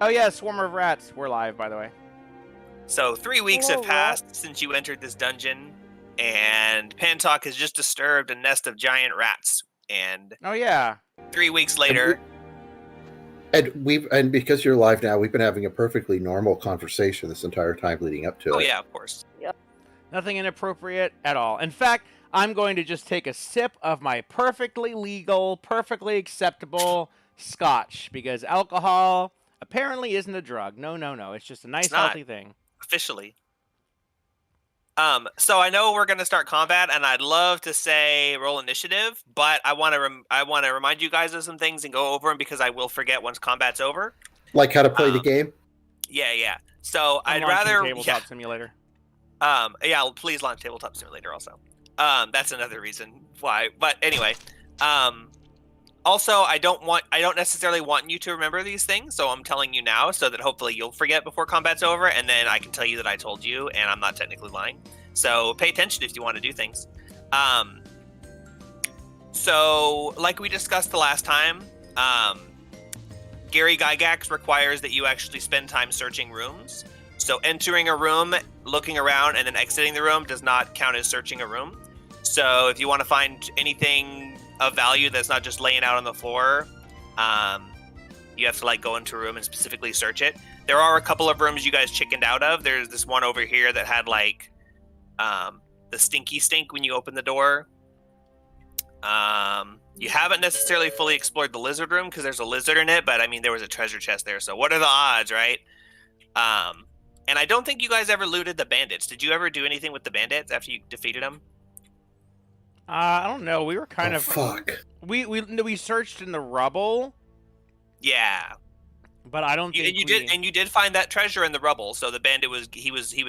Oh yeah, Swarm of Rats. We're live, by the way. So 3 weeks have passed since you entered this dungeon, and Pantalk has just disturbed a nest of giant rats. And Oh yeah. 3 weeks later, And because you're live now, we've been having a perfectly normal conversation this entire time leading up to it. oh yeah, of course. Nothing inappropriate at all. In fact, I'm going to just take a sip of my perfectly legal, perfectly acceptable scotch because alcohol apparently isn't a drug. No. It's just a nice, It's not. healthy thing. Officially. So I know we're gonna start combat, and I'd love to say roll initiative, but I want to remind you guys of some things and go over them because I will forget once combat's over. Like how to play the game? Yeah. So I'm I'd launching rather Tabletop Simulator. Yeah, please launch Tabletop Simulator also. That's another reason why. But anyway, also I don't necessarily want you to remember these things, so I'm telling you now so that hopefully you'll forget before combat's over, and then I can tell you that I told you and I'm not technically lying. So pay attention if you want to do things. So like we discussed the last time, Gary Gygax requires that you actually spend time searching rooms. So entering a room, looking around, and then exiting the room does not count as searching a room. So if you want to find anything of value that's not just laying out on the floor, you have to go into a room and specifically search it. There are a couple of rooms you guys chickened out of. There's this one over here that had the stinky stink when you open the door. You haven't necessarily fully explored the lizard room because there's a lizard in it, but I mean there was a treasure chest there, so what are the odds, right? And I don't think you guys ever looted the bandits. Did you ever do anything with the bandits after you defeated them? I don't know. We were kind of Fuck. We searched in the rubble. Yeah, but I don't think you did find that treasure in the rubble. So the bandit was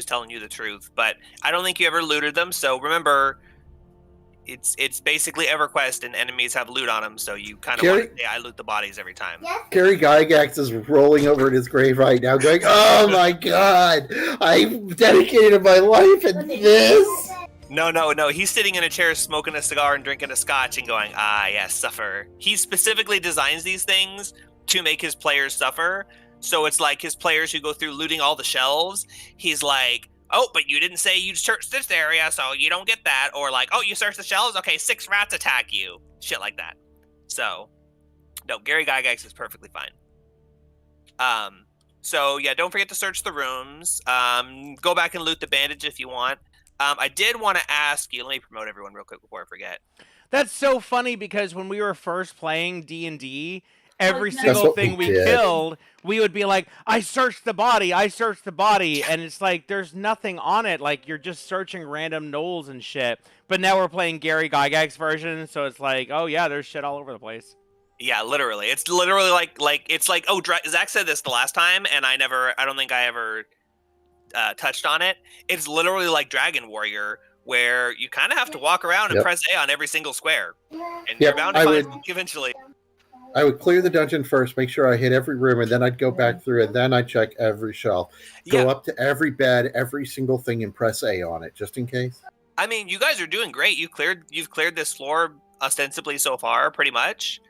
telling you the truth, but I don't think you ever looted them. So remember, it's basically EverQuest, and enemies have loot on them. So you kind of want to say I loot the bodies every time. Gary Gygax is rolling over in his grave right now, going, "Oh my god, I've dedicated my life in this." No. He's sitting in a chair smoking a cigar and drinking a scotch and going, "Ah, yes, suffer." He specifically designs these things to make his players suffer. So it's like his players who go through looting all the shelves. He's like, "Oh, but you didn't say you'd search this area, so you don't get that." Or like, "Oh, you searched the shelves? Okay, 6 rats attack you." Shit like that. So, no, Gary Gygax is perfectly fine. So yeah, don't forget to search the rooms. Go back and loot the bandage if you want. I did want to ask you, let me promote everyone real quick before I forget. That's so funny because when we were first playing D&D, every single thing we killed, we would be like, I searched the body, and it's like, there's nothing on it, like, you're just searching random knolls and shit. But now we're playing Gary Gygax version, so it's like, oh yeah, there's shit all over the place. Yeah, literally. It's literally like, oh, Zach said this the last time, and I don't think I ever touched on it. It's literally like Dragon Warrior, where you kind of have to walk around and press A on every single square, and you're bound to find something eventually. I would clear the dungeon first, make sure I hit every room, and then I'd go back through, and then I'd check every shelf. Go up to every bed, every single thing, and press A on it, just in case. I mean, you guys are doing great. You've cleared this floor ostensibly so far, pretty much.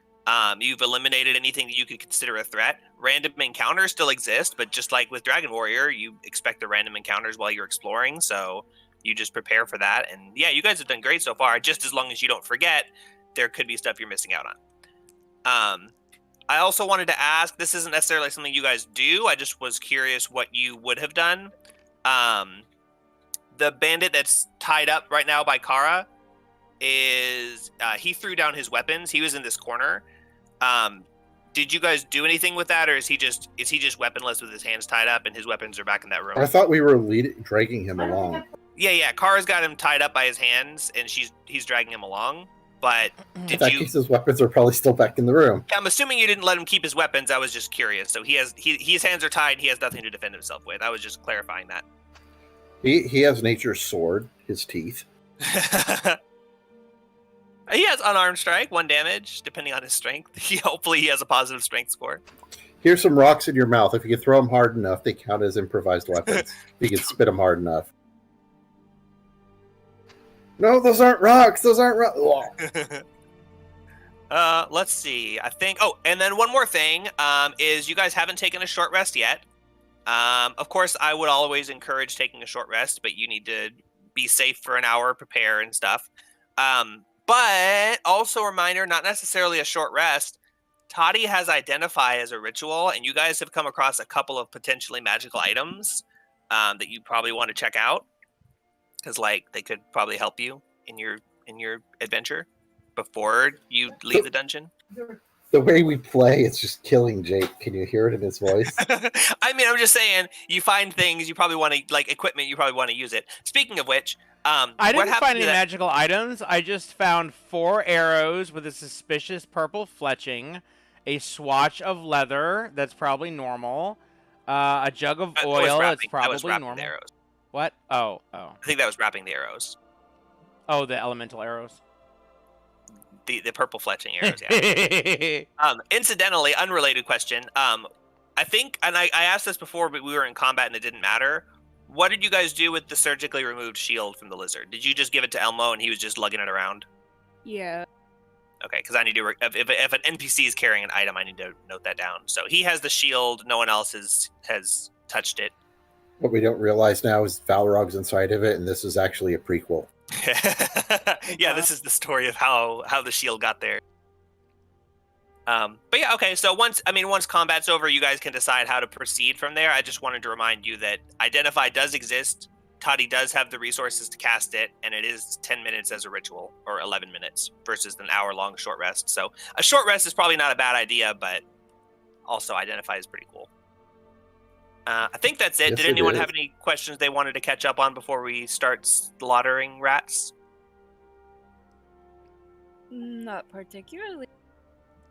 You've eliminated anything that you could consider a threat. Random encounters still exist, but just like with Dragon Warrior, you expect the random encounters while you're exploring, so you just prepare for that. And yeah, you guys have done great so far, just as long as you don't forget there could be stuff you're missing out on. I also wanted to ask, this isn't necessarily something you guys do, I just was curious what you would have done. The bandit that's tied up right now by Kara is, he threw down his weapons. He was in this corner. Did you guys do anything with that, or is he just weaponless with his hands tied up and his weapons are back in that room? I thought we were dragging him along. Yeah. Kara's got him tied up by his hands, and he's dragging him along. But in that case, his weapons are probably still back in the room. I'm assuming you didn't let him keep his weapons. I was just curious. So his hands are tied. And he has nothing to defend himself with. I was just clarifying that. He has nature's sword. His teeth. He has unarmed strike, 1 damage, depending on his strength. Hopefully he has a positive strength score. Here's some rocks in your mouth. If you can throw them hard enough, they count as improvised weapons. If you can spit them hard enough. No, those aren't rocks. Those aren't rocks. Let's see. I think. Oh, and then one more thing. Is you guys haven't taken a short rest yet. Of course, I would always encourage taking a short rest, but you need to be safe for an hour, prepare and stuff. But also a reminder, not necessarily a short rest. Toddy has Identify as a ritual, and you guys have come across a couple of potentially magical items that you probably want to check out, because like they could probably help you in your adventure before you leave the dungeon. The way we play, it's just killing Jake. Can you hear it in his voice? I mean, I'm just saying, you find things you probably want to, like equipment, you probably want to use it. Speaking of which, I didn't find any magical items. I just found 4 arrows with a suspicious purple fletching, a swatch of leather that's probably normal, a jug of oil that's probably normal. The arrows. What? Oh. I think that was wrapping the arrows. Oh, the elemental arrows. The purple fletching arrows, yeah. Incidentally, unrelated question. I think, and I asked this before, but we were in combat and it didn't matter. What did you guys do with the surgically removed shield from the lizard? Did you just give it to Elmo and he was just lugging it around? Yeah. Okay, because I need to. If an NPC is carrying an item, I need to note that down. So he has the shield. No one else has touched it. What we don't realize now is Valrog's inside of it, and this is actually a prequel. Yeah, this is the story of how the shield got there. But yeah, okay. So once combat's over, you guys can decide how to proceed from there. I just wanted to remind you that Identify does exist. Toddy does have the resources to cast it, and it is 10 minutes as a ritual, or 11 minutes versus an hour-long short rest. So a short rest is probably not a bad idea, but also Identify is pretty cool. I think that's it. Yes, Did anyone have any questions they wanted to catch up on before we start slaughtering rats? Not particularly.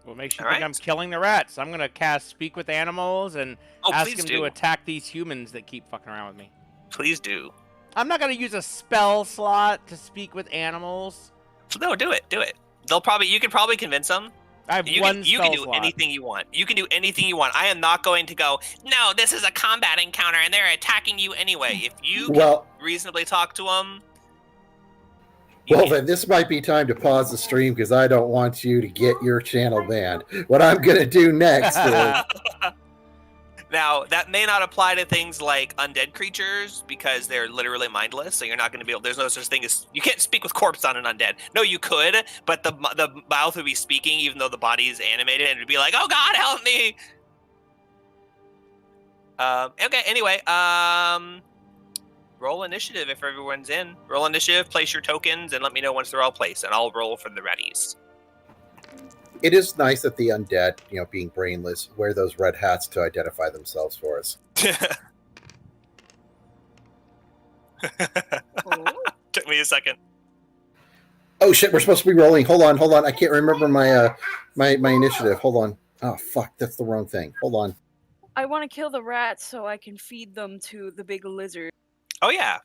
What makes you think I'm killing the rats? I'm going to cast Speak with Animals and ask him to attack these humans that keep fucking around with me. Please do. I'm not going to use a spell slot to speak with animals. No, do it. You can probably convince them. I have you one can do anything you want. You can do anything you want. I am not going to go, no, this is a combat encounter and they're attacking you anyway. If you can reasonably talk to them. Then this might be time to pause the stream because I don't want you to get your channel banned. What I'm going to do next is... Now, that may not apply to things like undead creatures because they're literally mindless, so you're not going to be able... There's no such thing as... You can't speak with corpse on an undead. No, you could, but the mouth would be speaking even though the body is animated, and it would be like, oh god, help me! Okay, anyway, roll initiative if everyone's in. Roll initiative, place your tokens, and let me know once they're all placed, and I'll roll for the readies. It is nice that the undead, being brainless, wear those red hats to identify themselves for us. Took me a second. Oh shit, we're supposed to be rolling. Hold on. I can't remember my my initiative. Hold on. Oh fuck, that's the wrong thing. Hold on. I want to kill the rats so I can feed them to the big lizard. Oh yeah.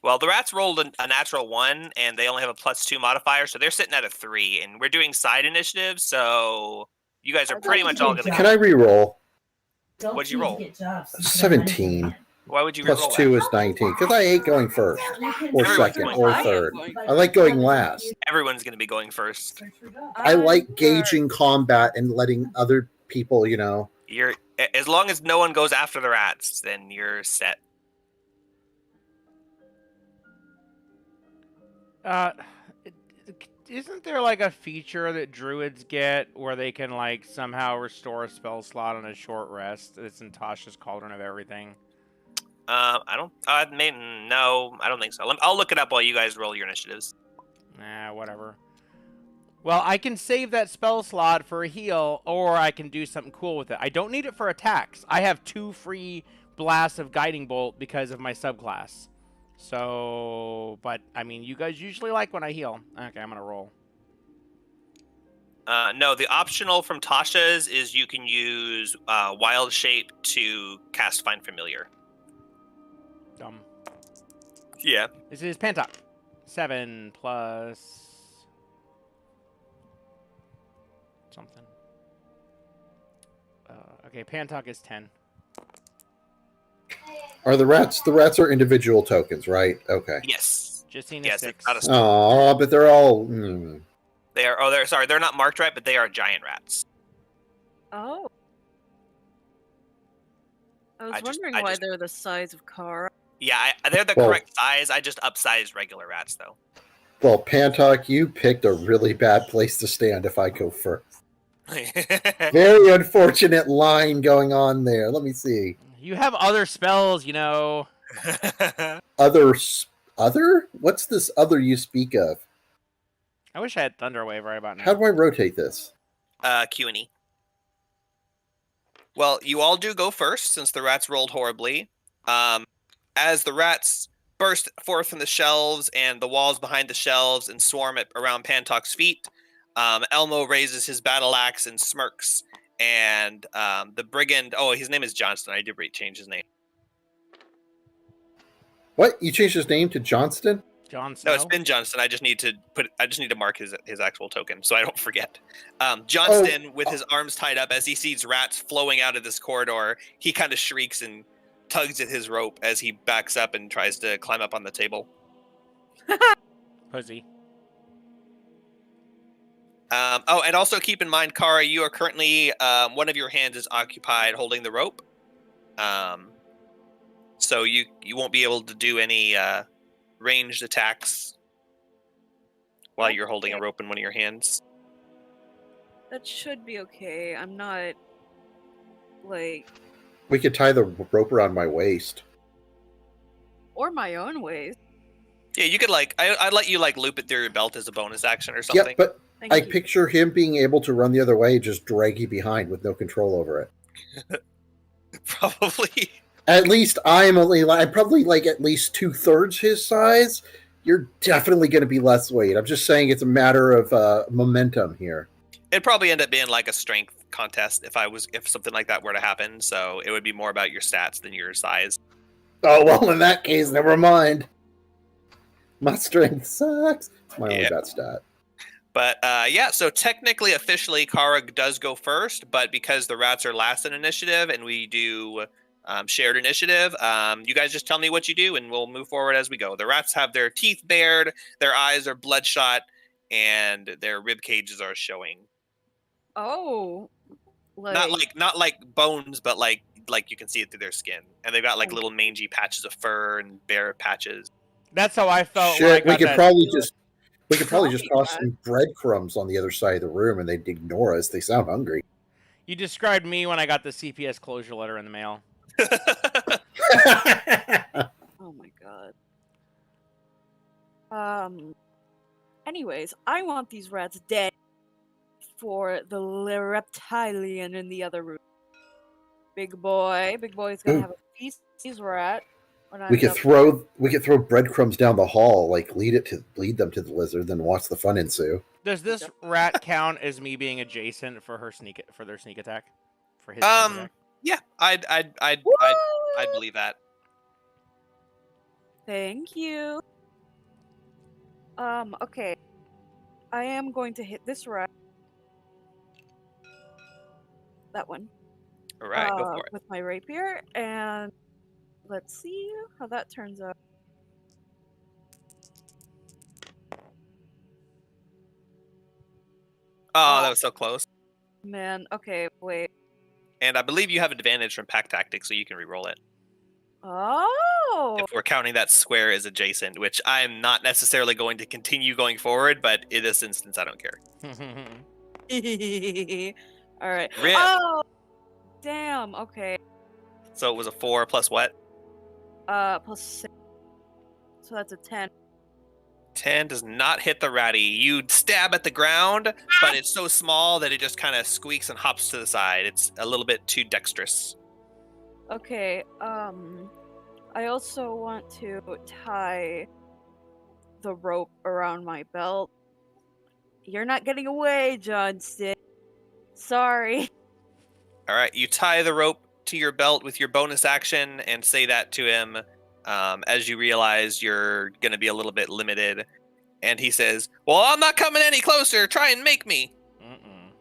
Well, the rats rolled a natural 1, and they only have a +2 modifier, so they're sitting at a 3. And we're doing side initiatives, so you guys are pretty much all going to... Can I re-roll? What'd you roll? 17. Why would you re-roll +2 is 19, because I hate going first, or second, or third. I like going last. Everyone's going to be going first. I like gauging combat and letting other people, You're as long as no one goes after the rats, then you're set. Isn't there like a feature that druids get where they can like somehow restore a spell slot on a short rest? It's in Tasha's Cauldron of Everything. No, I don't think so. I'll look it up while you guys roll your initiatives. Nah, whatever. Well, I can save that spell slot for a heal, or I can do something cool with it. I don't need it for attacks. I have 2 free blasts of Guiding Bolt because of my subclass. So, but, I mean, you guys usually like when I heal. Okay, I'm going to roll. No, the optional from Tasha's is you can use Wild Shape to cast Find Familiar. Dumb. Yeah. This is Pantok. 7 plus... something. Okay, Pantok is 10. Are the rats? The rats are individual tokens, right? Okay. Yes. Justine is 6. Oh, but they're all. They are. Oh, they're sorry. They're not marked right, but they are giant rats. Oh. I was I just- wondering I why just- they're the size of Kara. Yeah, they're the Well- correct size. I just upsized regular rats, though. Well, Pantok, you picked a really bad place to stand if I go first. Very unfortunate line going on there. Let me see. You have other spells, you know. Other? What's this other you speak of? I wish I had Thunderwave right about now. How do I rotate this? Q&E. Well, you all do go first since the rats rolled horribly. As the rats burst forth from the shelves and the walls behind the shelves and swarm around Pantok's feet, Elmo raises his battle axe and smirks. And the brigand, his name is Johnston. I did change his name. What? You changed his name to Johnston? Jon Snow? No, it's been Johnston. I just need to mark his actual token so I don't forget. Johnston, with his arms tied up, as he sees rats flowing out of this corridor, he kind of shrieks and tugs at his rope as he backs up and tries to climb up on the table. Pussy. And also keep in mind, Kara, you are currently one of your hands is occupied holding the rope, so you won't be able to do any ranged attacks while you're holding a rope in one of your hands. That should be okay. I'm not like We could tie the rope around my waist. or my own ways. Yeah, you could I'd let you loop it through your belt as a bonus action or Yeah, something. but Thank I you. picture him being able to run the other way, just drag you behind with no control over it. Probably. At least I'm probably like at least 2/3 his size. You're definitely going to be less weight. I'm just saying it's a matter of momentum here. It'd probably end up being like a strength contest if something like that were to happen. So it would be more about your stats than your size. Oh, well, in that case, never mind. My strength sucks. It's my only Yeah. bad stat. But so technically, officially, Kara does go first, but because the rats are last in initiative and we do shared initiative, you guys just tell me what you do and we'll move forward as we go. The rats have their teeth bared, their eyes are bloodshot, and their rib cages are showing. Oh, Not like bones, but like you can see it through their skin, and they've got like little mangy patches of fur and bare patches. That's how I felt when I Shit, we got could that. probably just toss some breadcrumbs on the other side of the room and they'd ignore us. They sound hungry. You described me when I got the CPS closure letter in the mail. oh my god. Anyways, I want these rats dead for the reptilian in the other room. Big boy's gonna Ooh. have a feast. He's rat. when I'm we could done- throw breadcrumbs down the hall, like lead them to the lizard, then watch the fun ensue. Does this rat count as me being adjacent for their sneak attack? For his sneak attack? Yeah, I'd believe that. Thank you. Okay. I am going to hit this rat. That one. All right, go for it. With my rapier, and let's see how that turns out. Oh, that was so close. Man, okay, wait. And I believe you have advantage from pack tactics, so you can re-roll it. Oh! If we're counting that square as adjacent, which I'm not necessarily going to continue going forward, but in this instance, I don't care. Alright. Rip. Oh! Damn, okay. So it was a 4 plus what? Plus 6. So that's a 10. 10 does not hit the ratty. You stab at the ground, but it's so small that it just kind of squeaks and hops to the side. It's a little bit too dexterous. Okay, I also want to tie the rope around my belt. You're not getting away, Johnston. Sorry. All right, you tie the rope to your belt with your bonus action and say that to him as you realize you're going to be a little bit limited. And he says, "Well, I'm not coming any closer. Try and make me." Mm-mm.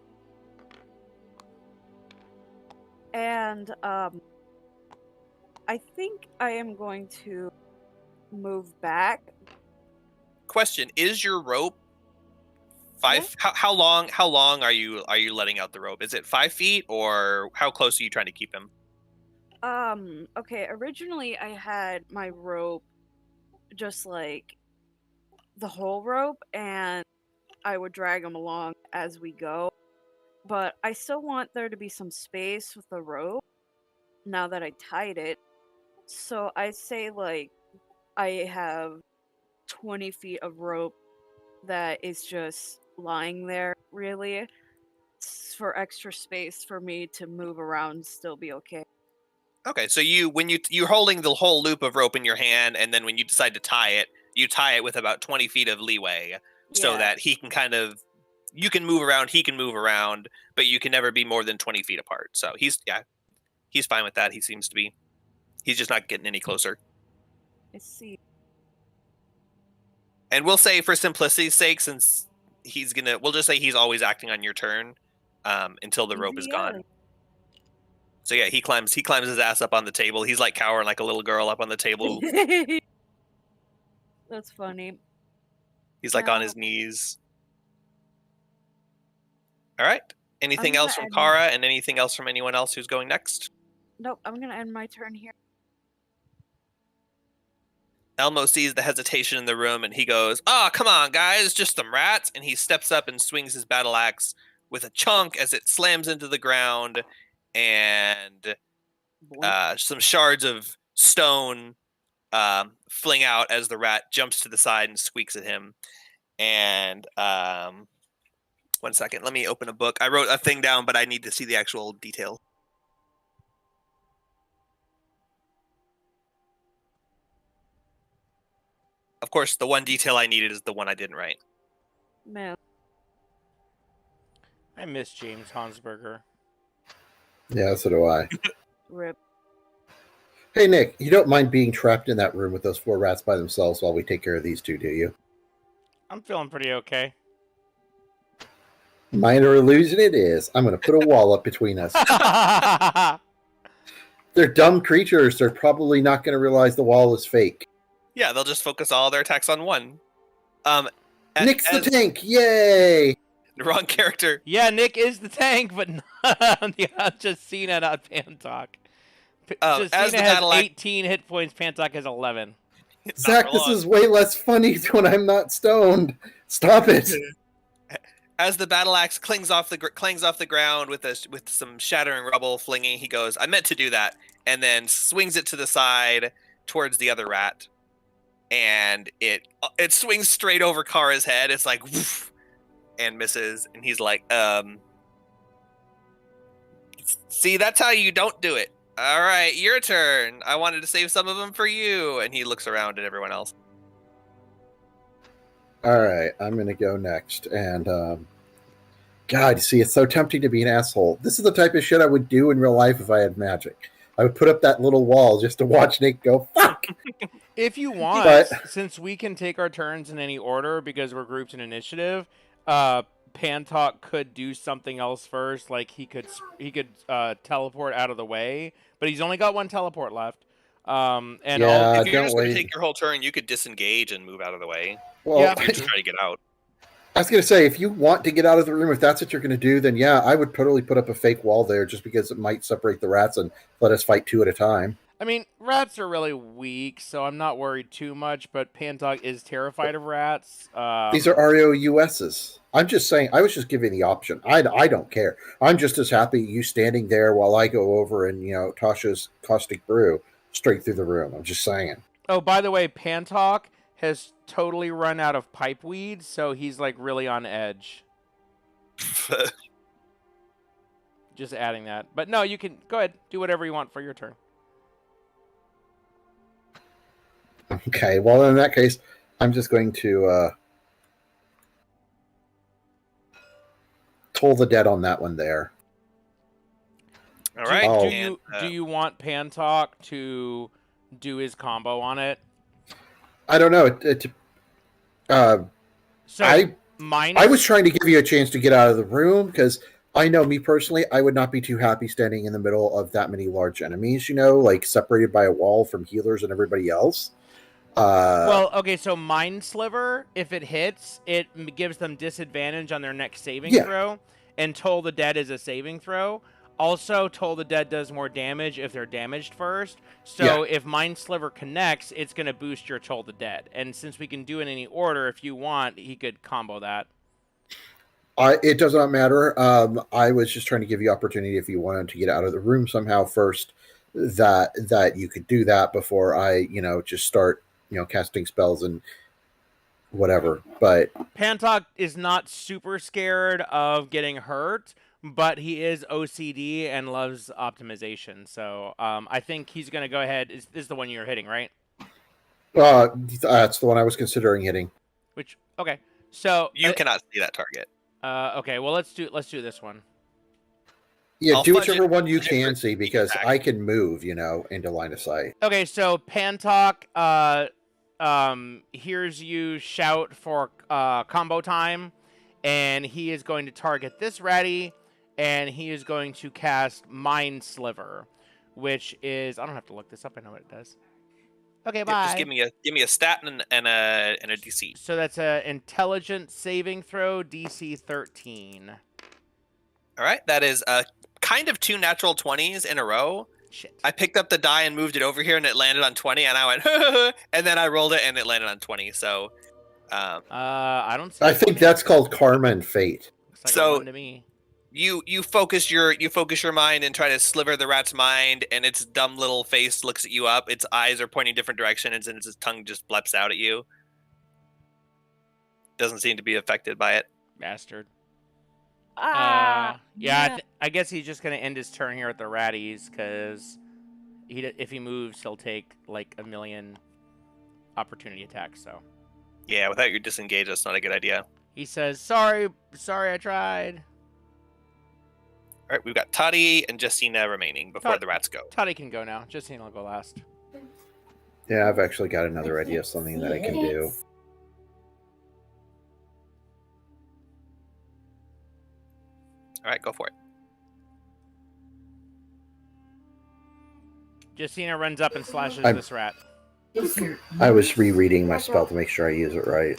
And, I think I am going to move back. Question, is your rope How long are you letting out the rope? Is it 5 feet, or how close are you trying to keep him? Okay, originally I had my rope just like the whole rope, and I would drag him along as we go. But I still want there to be some space with the rope now that I tied it. So I'd say like I have 20 feet of rope that is just lying there, really, for extra space for me to move around and still be okay. Okay, so you're holding the whole loop of rope in your hand, and then when you decide to tie it, you tie it with about 20 feet of leeway, so Yeah. that he can you can move around, he can move around, but you can never be more than 20 feet apart. So he's fine with that. He seems to be. He's just not getting any closer. I see. And we'll say, for simplicity's sake, since we'll just say he's always acting on your turn, until the rope is gone. So yeah, he climbs his ass up on the table. He's like cowering like a little girl up on the table. That's funny. He's like on his knees. All right. Anything else from Kara, and anything else from anyone else who's going next? Nope, I'm gonna end my turn here. Elmo sees the hesitation in the room, and he goes, "Oh, come on, guys, just some rats." And he steps up and swings his battle axe with a chunk as it slams into the ground, and some shards of stone fling out as the rat jumps to the side and squeaks at him. And 1 second, let me open a book. I wrote a thing down, but I need to see the actual detail. Of course, the one detail I needed is the one I didn't write. Man. I miss James Hansberger. Yeah, so do I. Rip. Hey, Nick, you don't mind being trapped in that room with those 4 rats by themselves while we take care of these 2, do you? I'm feeling pretty okay. Minor illusion it is. I'm going to put a wall up between us. They're dumb creatures. They're probably not going to realize the wall is fake. Yeah, they'll just focus all their attacks on one. Nick's the tank! Yay! The wrong character. Yeah, Nick is the tank, but not Justina, not Pantok. Justina has 18 hit points, Pantok has 11. Zach, this is way less funny when I'm not stoned. Stop it. As the battle axe clings off the ground with some shattering rubble flinging, he goes, "I meant to do that," and then swings it to the side towards the other rat, and it swings straight over Kara's head. It's like woof, and misses, and he's like, "See, that's how you don't do it. All right, your turn. I wanted to save some of them for you." And he looks around at everyone else. All right, I'm going to go next. And, God, see, it's so tempting to be an asshole. This is the type of shit I would do in real life if I had magic. I would put up that little wall just to watch Nick go, fuck! If you want, since we can take our turns in any order because we're grouped in initiative, Pantok could do something else first. Like he could teleport out of the way, but he's only got 1 teleport left. If you're just going to take your whole turn, you could disengage and move out of the way. Well, if you're just trying to get out. I was going to say, if you want to get out of the room, if that's what you're going to do, then yeah, I would totally put up a fake wall there just because it might separate the rats and let us fight 2 at a time. I mean, rats are really weak, so I'm not worried too much, but Pantok is terrified of rats. These are ROUSs. I'm just saying, I was just giving the option. I don't care. I'm just as happy you standing there while I go over and, Tasha's caustic brew straight through the room. I'm just saying. Oh, by the way, Pantok has totally run out of pipeweed, so he's like really on edge. Just adding that. But no, you can go ahead, do whatever you want for your turn. Okay, well, in that case, I'm just going to toll the dead on that one there. All right. Do you want Pantok to do his combo on it? I don't know. I was trying to give you a chance to get out of the room because I know me personally, I would not be too happy standing in the middle of that many large enemies, like separated by a wall from healers and everybody else. Well, okay, so Mind Sliver, if it hits, it gives them disadvantage on their next saving Yeah. throw, and Toll the Dead is a saving throw. Also, Toll the Dead does more damage if they're damaged first. So if Mind Sliver connects, it's going to boost your Toll the Dead. And since we can do it in any order, if you want, he could combo that. It does not matter. I was just trying to give you opportunity if you wanted to get out of the room somehow first, that you could do that before I, just start, casting spells and whatever. But Pantok is not super scared of getting hurt, but he is OCD and loves optimization. So I think he's going to go ahead. This is the one you're hitting, right? That's the one I was considering hitting. Which, okay. So You cannot see that target. okay, well let's do this one. Yeah, I'll do fudge whichever it. one you Fudge it can for see sneak because attack. I can move, into line of sight. Okay, so Pantok hears you shout for combo time, and he is going to target this ratty, and he is going to cast Mind Sliver, which is, I don't have to look this up. I know what it does. Okay, Yeah, bye. just give me a stat and a DC. So that's a intelligence saving throw, DC 13. All right, that is kind of 2 natural 20s in a row. Shit. I picked up the die and moved it over here, and it landed on 20, and I went, and then I rolled it, and it landed on 20. So, I don't see I a think one that's here. called karma and fate. Looks like a So- one to me. you focus your mind and try to sliver the rat's mind, and its dumb little face looks at you up. Its eyes are pointing different directions, and its tongue just bleps out at you. Doesn't seem to be affected by it. Bastard. Ah, Yeah, I guess he's just gonna end his turn here at the ratties because if he moves, he'll take like a million opportunity attacks. So Yeah, without your disengage, that's not a good idea. he says, "Sorry, I tried." All right, we've got Toddy and Justina remaining before Tod- the rats go. Toddy can go now. Justine will go last. Yeah, I've actually got another idea of something that I can do. All right, go for it. Justina runs up and slashes I'm- this rat I was rereading my spell to make sure I use it right.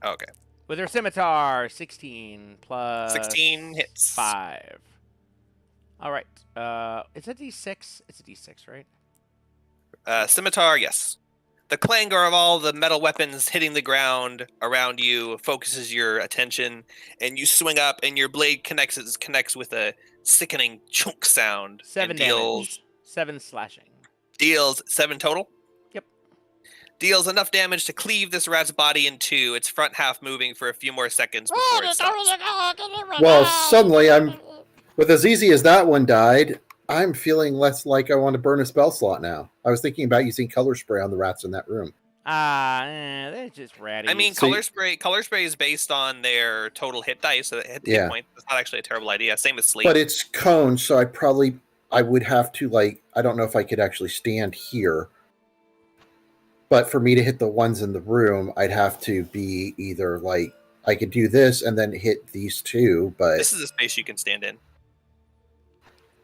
Okay, with her scimitar. 16 plus 16 hits. 5. All right. It's a D6. It's a D6, right? Scimitar, yes. The clangor of all the metal weapons hitting the ground around you focuses your attention, and you swing up, and your blade connects with a sickening chunk sound. 7 and damage. 7 slashing. deals 7 total. Yep. Deals enough damage to cleave this rat's body in 2. Its front half moving for a few more seconds before it stops. Well, suddenly with as easy as that one died, I'm feeling less like I want to burn a spell slot now. I was thinking about using color spray on the rats in that room. They're just ratty. I mean, So color spray is based on their total hit dice, so hit Yeah. point. That's not actually a terrible idea. Same with sleep. But it's cone, so I would have to I don't know if I could actually stand here. But for me to hit the ones in the room, I'd have to be either I could do this and then hit these two, but This is a space you can stand in.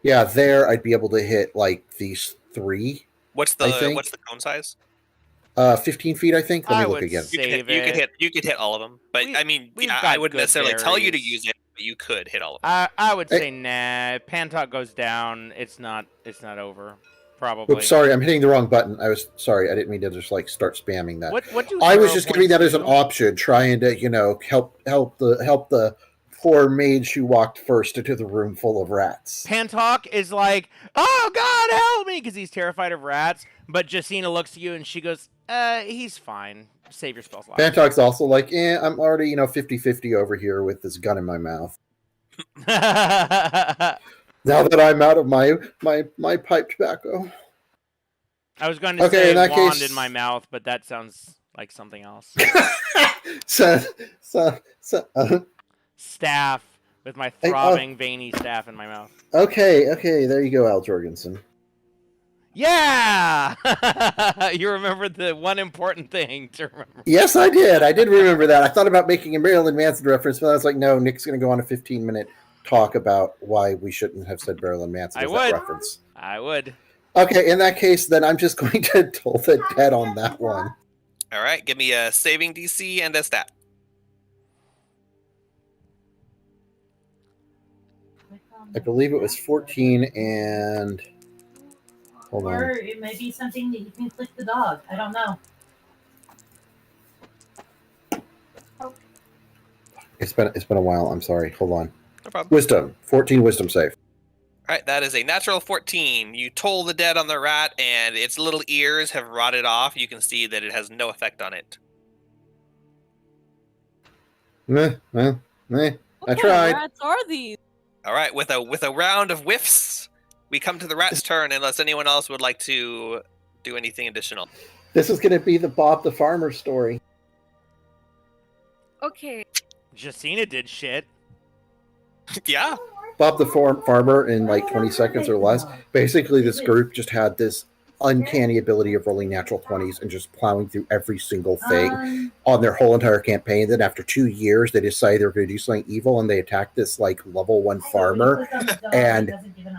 yeah, there I'd be able to hit these 3. What's I think- the cone size? 15 feet, I think. Let I me look would again. You could hit all of them, but We- I mean, we've yeah, got I wouldn't good necessarily tell you to berries. use it, but you could hit all of them. I would Hey. say nah. Pantok goes down. It's not over. Probably. Oops, sorry, I'm hitting the wrong button. I was sorry, I didn't mean to just start spamming that. What do I was hero just giving that as an points do? option, trying to help the poor mage who walked first into the room full of rats. Pantok is like, "Oh God, help me!" because he's terrified of rats. But Justina looks at you and she goes, he's fine. Save your spell slot." Pantok's also like, I'm already 50-50 over here with this gun in my mouth. Now that I'm out of my pipe tobacco. I was going to Okay, say in that wand case- in my mouth, but that sounds like something else. so Staff with my Hey, throbbing, veiny staff in my mouth. okay, there you go, Al Jorgensen. Yeah, you remember the one important thing to remember. Yes, I did. I did remember that. I thought about making a Marilyn Manson reference, but I was like, no, Nick's going to go on a 15-minute talk about why we shouldn't have said Marilyn Manson I as would. that reference. I would. Okay, in that case, then I'm just going to toll the dead on that one. All right, give me a saving DC and a stat. I believe it was 14 and hold on. Or it may be something that you can click the dog. I don't know. It's been a while. I'm sorry. Hold on. No problem. Wisdom. 14 wisdom save. All right, that is a natural 14. You toll the dead on the rat, and its little ears have rotted off. You can see that it has no effect on it. Meh. I What kind tried. of rats are these? All right, with a round of whiffs, we come to the rat's turn. Unless anyone else would like to do anything additional. This is going to be the Bob the Farmer story. Okay. Jacina did shit. Yeah. Bob the Farmer in like 20 seconds or less. Basically, this group just had this uncanny ability of rolling natural 20s and just plowing through every single thing on their whole entire campaign. Then after 2 years, they decided they were going to do something evil, and they attacked this like level 1 farmer. And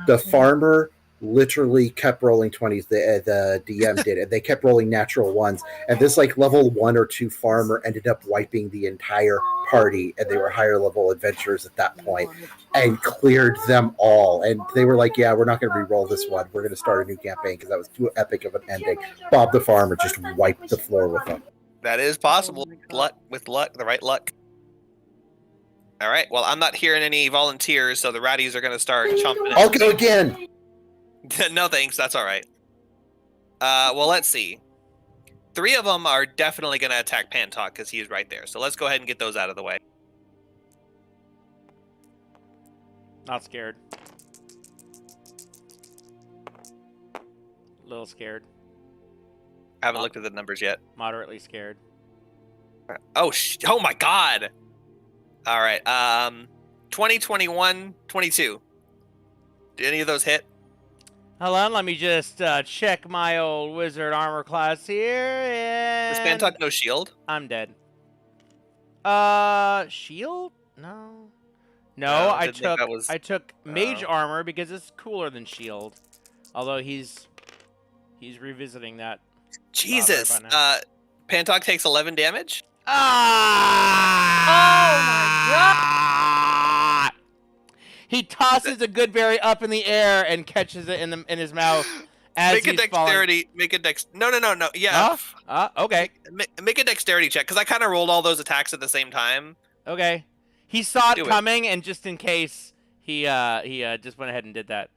the farmer literally kept rolling 20s. The DM did, and they kept rolling natural ones. And this like level 1 or 2 farmer ended up wiping the entire party, and they were higher level adventurers at that point, and cleared them all. And they were like, "Yeah, we're not going to re-roll this one. We're going to start a new campaign because that was too epic of an ending." Bob the Farmer just wiped the floor with them. That is possible. Oh my God. With luck, the right luck. All right. Well, I'm not hearing any volunteers, so the ratties are going to start chomping. I'll go again. No thanks. That's all right. Well, let's see. 3 of them are definitely going to attack Pantok because he's right there. So let's go ahead and get those out of the way. Not scared. Little scared. I haven't looked at the numbers yet. Moderately scared. Oh my God. All right. 20, 21, 22. Did any of those hit? Hold on, let me just check my old wizard armor class here, Does and Pantok no shield? I'm dead. Shield? No. No, No, I I didn't think took that was- mage Oh. armor because it's cooler than shield. Although he's revisiting that. Jesus. right now. Pantok takes 11 damage. Ah! He tosses a good berry up in the air and catches it in his mouth as Make a he's falling. dexterity. No. Yeah. Okay. Make a dexterity check because I kind of rolled all those attacks at the same time. Okay. He saw it Do it. coming, and just in case, he just went ahead and did that.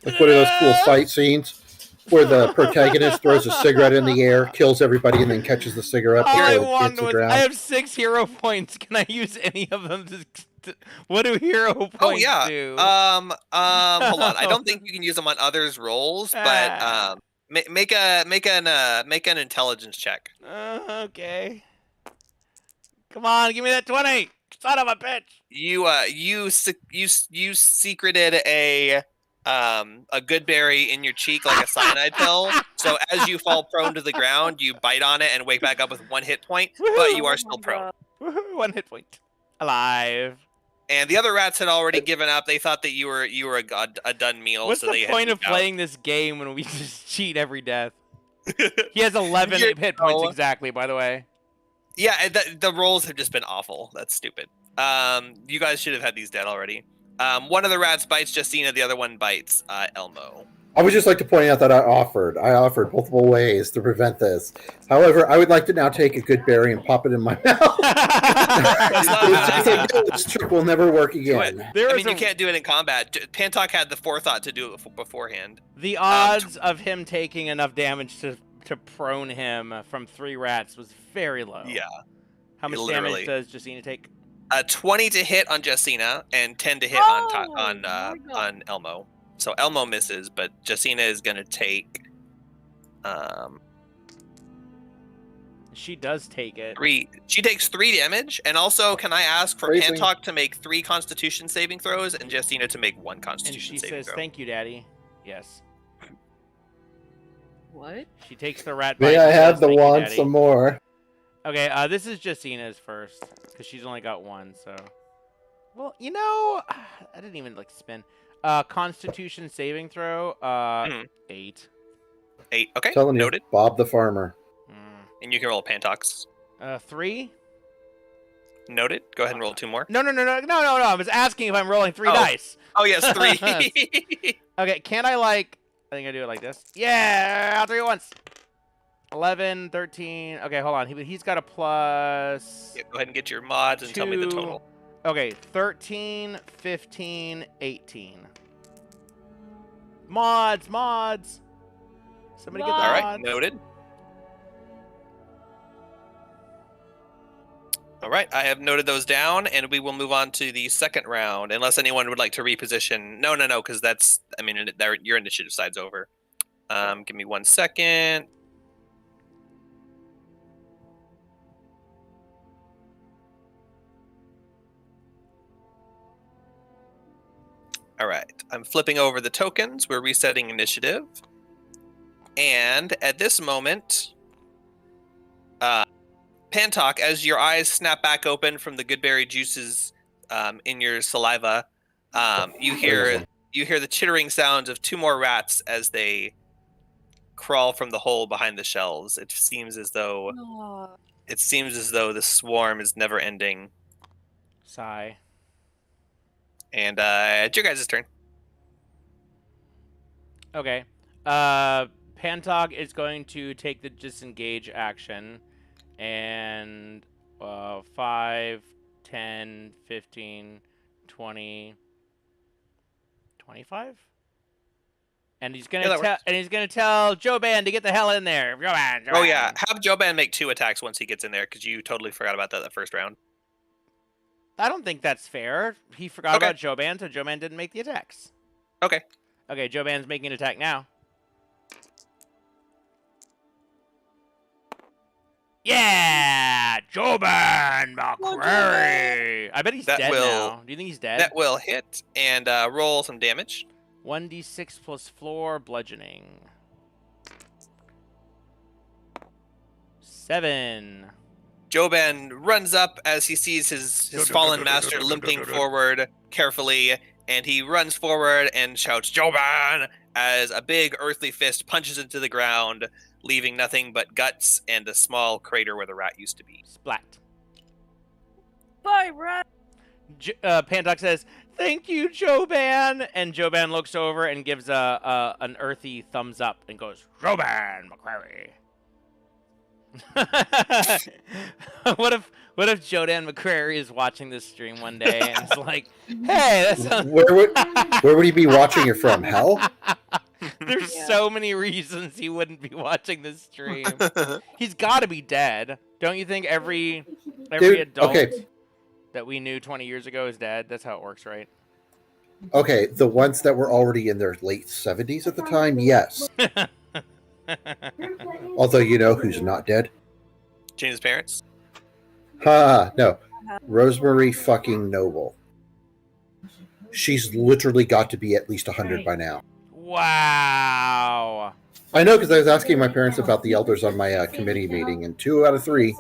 Like one of those cool fight scenes where the protagonist throws a cigarette in the air, kills everybody, and then catches the cigarette All I before it hits want the was, ground. I have 6 hero points. Can I use any of them to what do hero points Oh yeah. do? Hold on. I don't think you can use them on others' rolls, but make an intelligence check. Okay. Come on, give me that 20. Son of a bitch. You secreted a good berry in your cheek like a cyanide pill. So as you fall prone to the ground, you bite on it and wake back up with 1 hit point, but you Oh are my still prone. God. Woohoo, 1 hit point. Alive. And the other rats had already given up. They thought that you were a done meal. What's so the they had point of moved out. playing this game when we just cheat every death? He has 11 You hit points know. exactly, by the way. Yeah, and the rolls have just been awful. That's stupid. You guys should have had these dead already. One of the rats bites Justina. The other one bites Elmo. I would just like to point out that I offered multiple ways to prevent this. However, I would like to now take a good berry and pop it in my mouth. This trick will never work again. There I is mean, you can't do it in combat. Pantok had the forethought to do it beforehand. The odds of him taking enough damage to prone him from 3 rats was very low. Yeah. How much literally. damage does Justina take? 20 to hit on Justina and 10 to hit Oh, my God. on Elmo. So Elmo misses, but Justina is gonna take She does take it. 3. She takes 3 damage, and also can I ask for Crazy. Pantok to make 3 Constitution saving throws and Justina to make 1 And Constitution she saving says, throw? "Thank you, Daddy." Yes. What? She takes the rat. May bite I and have says, the "Thank you, wand Daddy." some more? Okay, this is Justina's first because she's only got 1. So, well, you know, I didn't even like spin. Constitution saving throw. 8. 8. Okay, Telling you, noted. Bob the Farmer. And you can roll Pantox. 3. Noted. Go ahead and roll 2 more. No. I was asking if I'm rolling 3 Oh. dice. Oh, yes, 3. Okay, can I like... I think I do it like this. Yeah! 3 at once. 11, 13... Okay, hold on. He's got a plus... Yeah, go ahead and get your mods and tell me the 2. total. Okay, 13, 15, 18. Mods! Somebody get the All right, mods. noted. All right, I have noted those down, and we will move on to the second round, unless anyone would like to reposition. No, because that's, I mean, your initiative side's over. Give me 1 second. All right, I'm flipping over the tokens. We're resetting initiative. And at this moment, Pantok, as your eyes snap back open from the goodberry juices in your saliva, you hear the chittering sounds of 2 more rats as they crawl from the hole behind the shelves. It seems as though the swarm is never ending. Sigh. And it's your guys' turn. Okay. Pantog is going to take the disengage action. And 5, 10, 15, 20, 25? And he's gonna tell Joban to get the hell in there. Joban. Oh yeah, have Joban make 2 attacks once he gets in there, because you totally forgot about that the first round. I don't think that's fair. He forgot about Joban, so Joban didn't make the attacks. Okay. Okay, Joban's making an attack now. Yeah! Joban McCrary! I bet he's dead now. Do you think he's dead? That will hit, and roll some damage. 1d6 plus floor bludgeoning. 7. Joban runs up as he sees his fallen master limping forward carefully, and he runs forward and shouts, "Joban!" as a big earthly fist punches into the ground, leaving nothing but guts and a small crater where the rat used to be. Splat. Bye, rat. Pantok says, "Thank you, Joban!" And Joban looks over and gives an earthy thumbs up and goes, "Joban McCrary." What if Jodan McCrary is watching this stream one day and it's like, "Hey, that's where would he be watching it from? Hell? There's so many reasons he wouldn't be watching this stream. He's got to be dead. Don't you think every adult that we knew 20 years ago is dead? That's how it works, right? Okay, the ones that were already in their late 70s at the time, yes. Although you know who's not dead? Jane's parents? No. Rosemary fucking Noble. She's literally got to be at least 100 by now. Wow. I know, because I was asking my parents about the elders on my committee meeting, and 2 out of 3.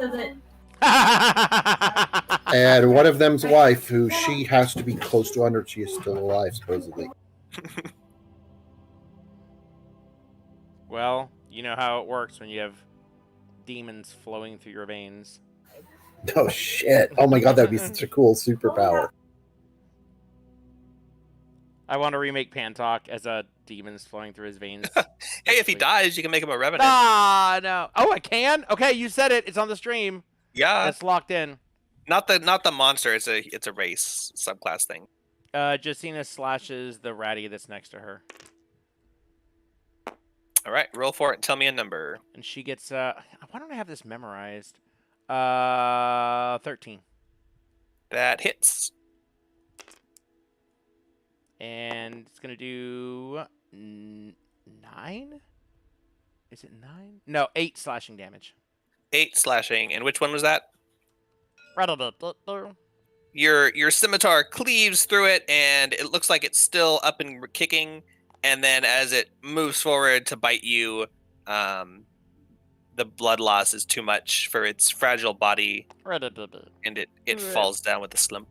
And one of them's wife, who she has to be close to 100. She is still alive, supposedly. Well, you know how it works when you have demons flowing through your veins. Oh, shit. Oh, my God, that would be such a cool superpower. I want to remake Pantok as a demons flowing through his veins. Hey, if he dies, you can make him a revenant. Ah, no. Oh, I can? Okay, you said it. It's on the stream. Yeah. It's locked in. Not the monster. It's a race subclass thing. Justina slashes the ratty that's next to her. All right, roll for it and tell me a number. And she gets, why don't I have this memorized? 13. That hits. And it's going to do 9? Is it 9? No, 8 slashing damage. 8 slashing. And which one was that? Your scimitar cleaves through it, and it looks like it's still up and kicking. And then as it moves forward to bite you, the blood loss is too much for its fragile body, and it falls down with a slump.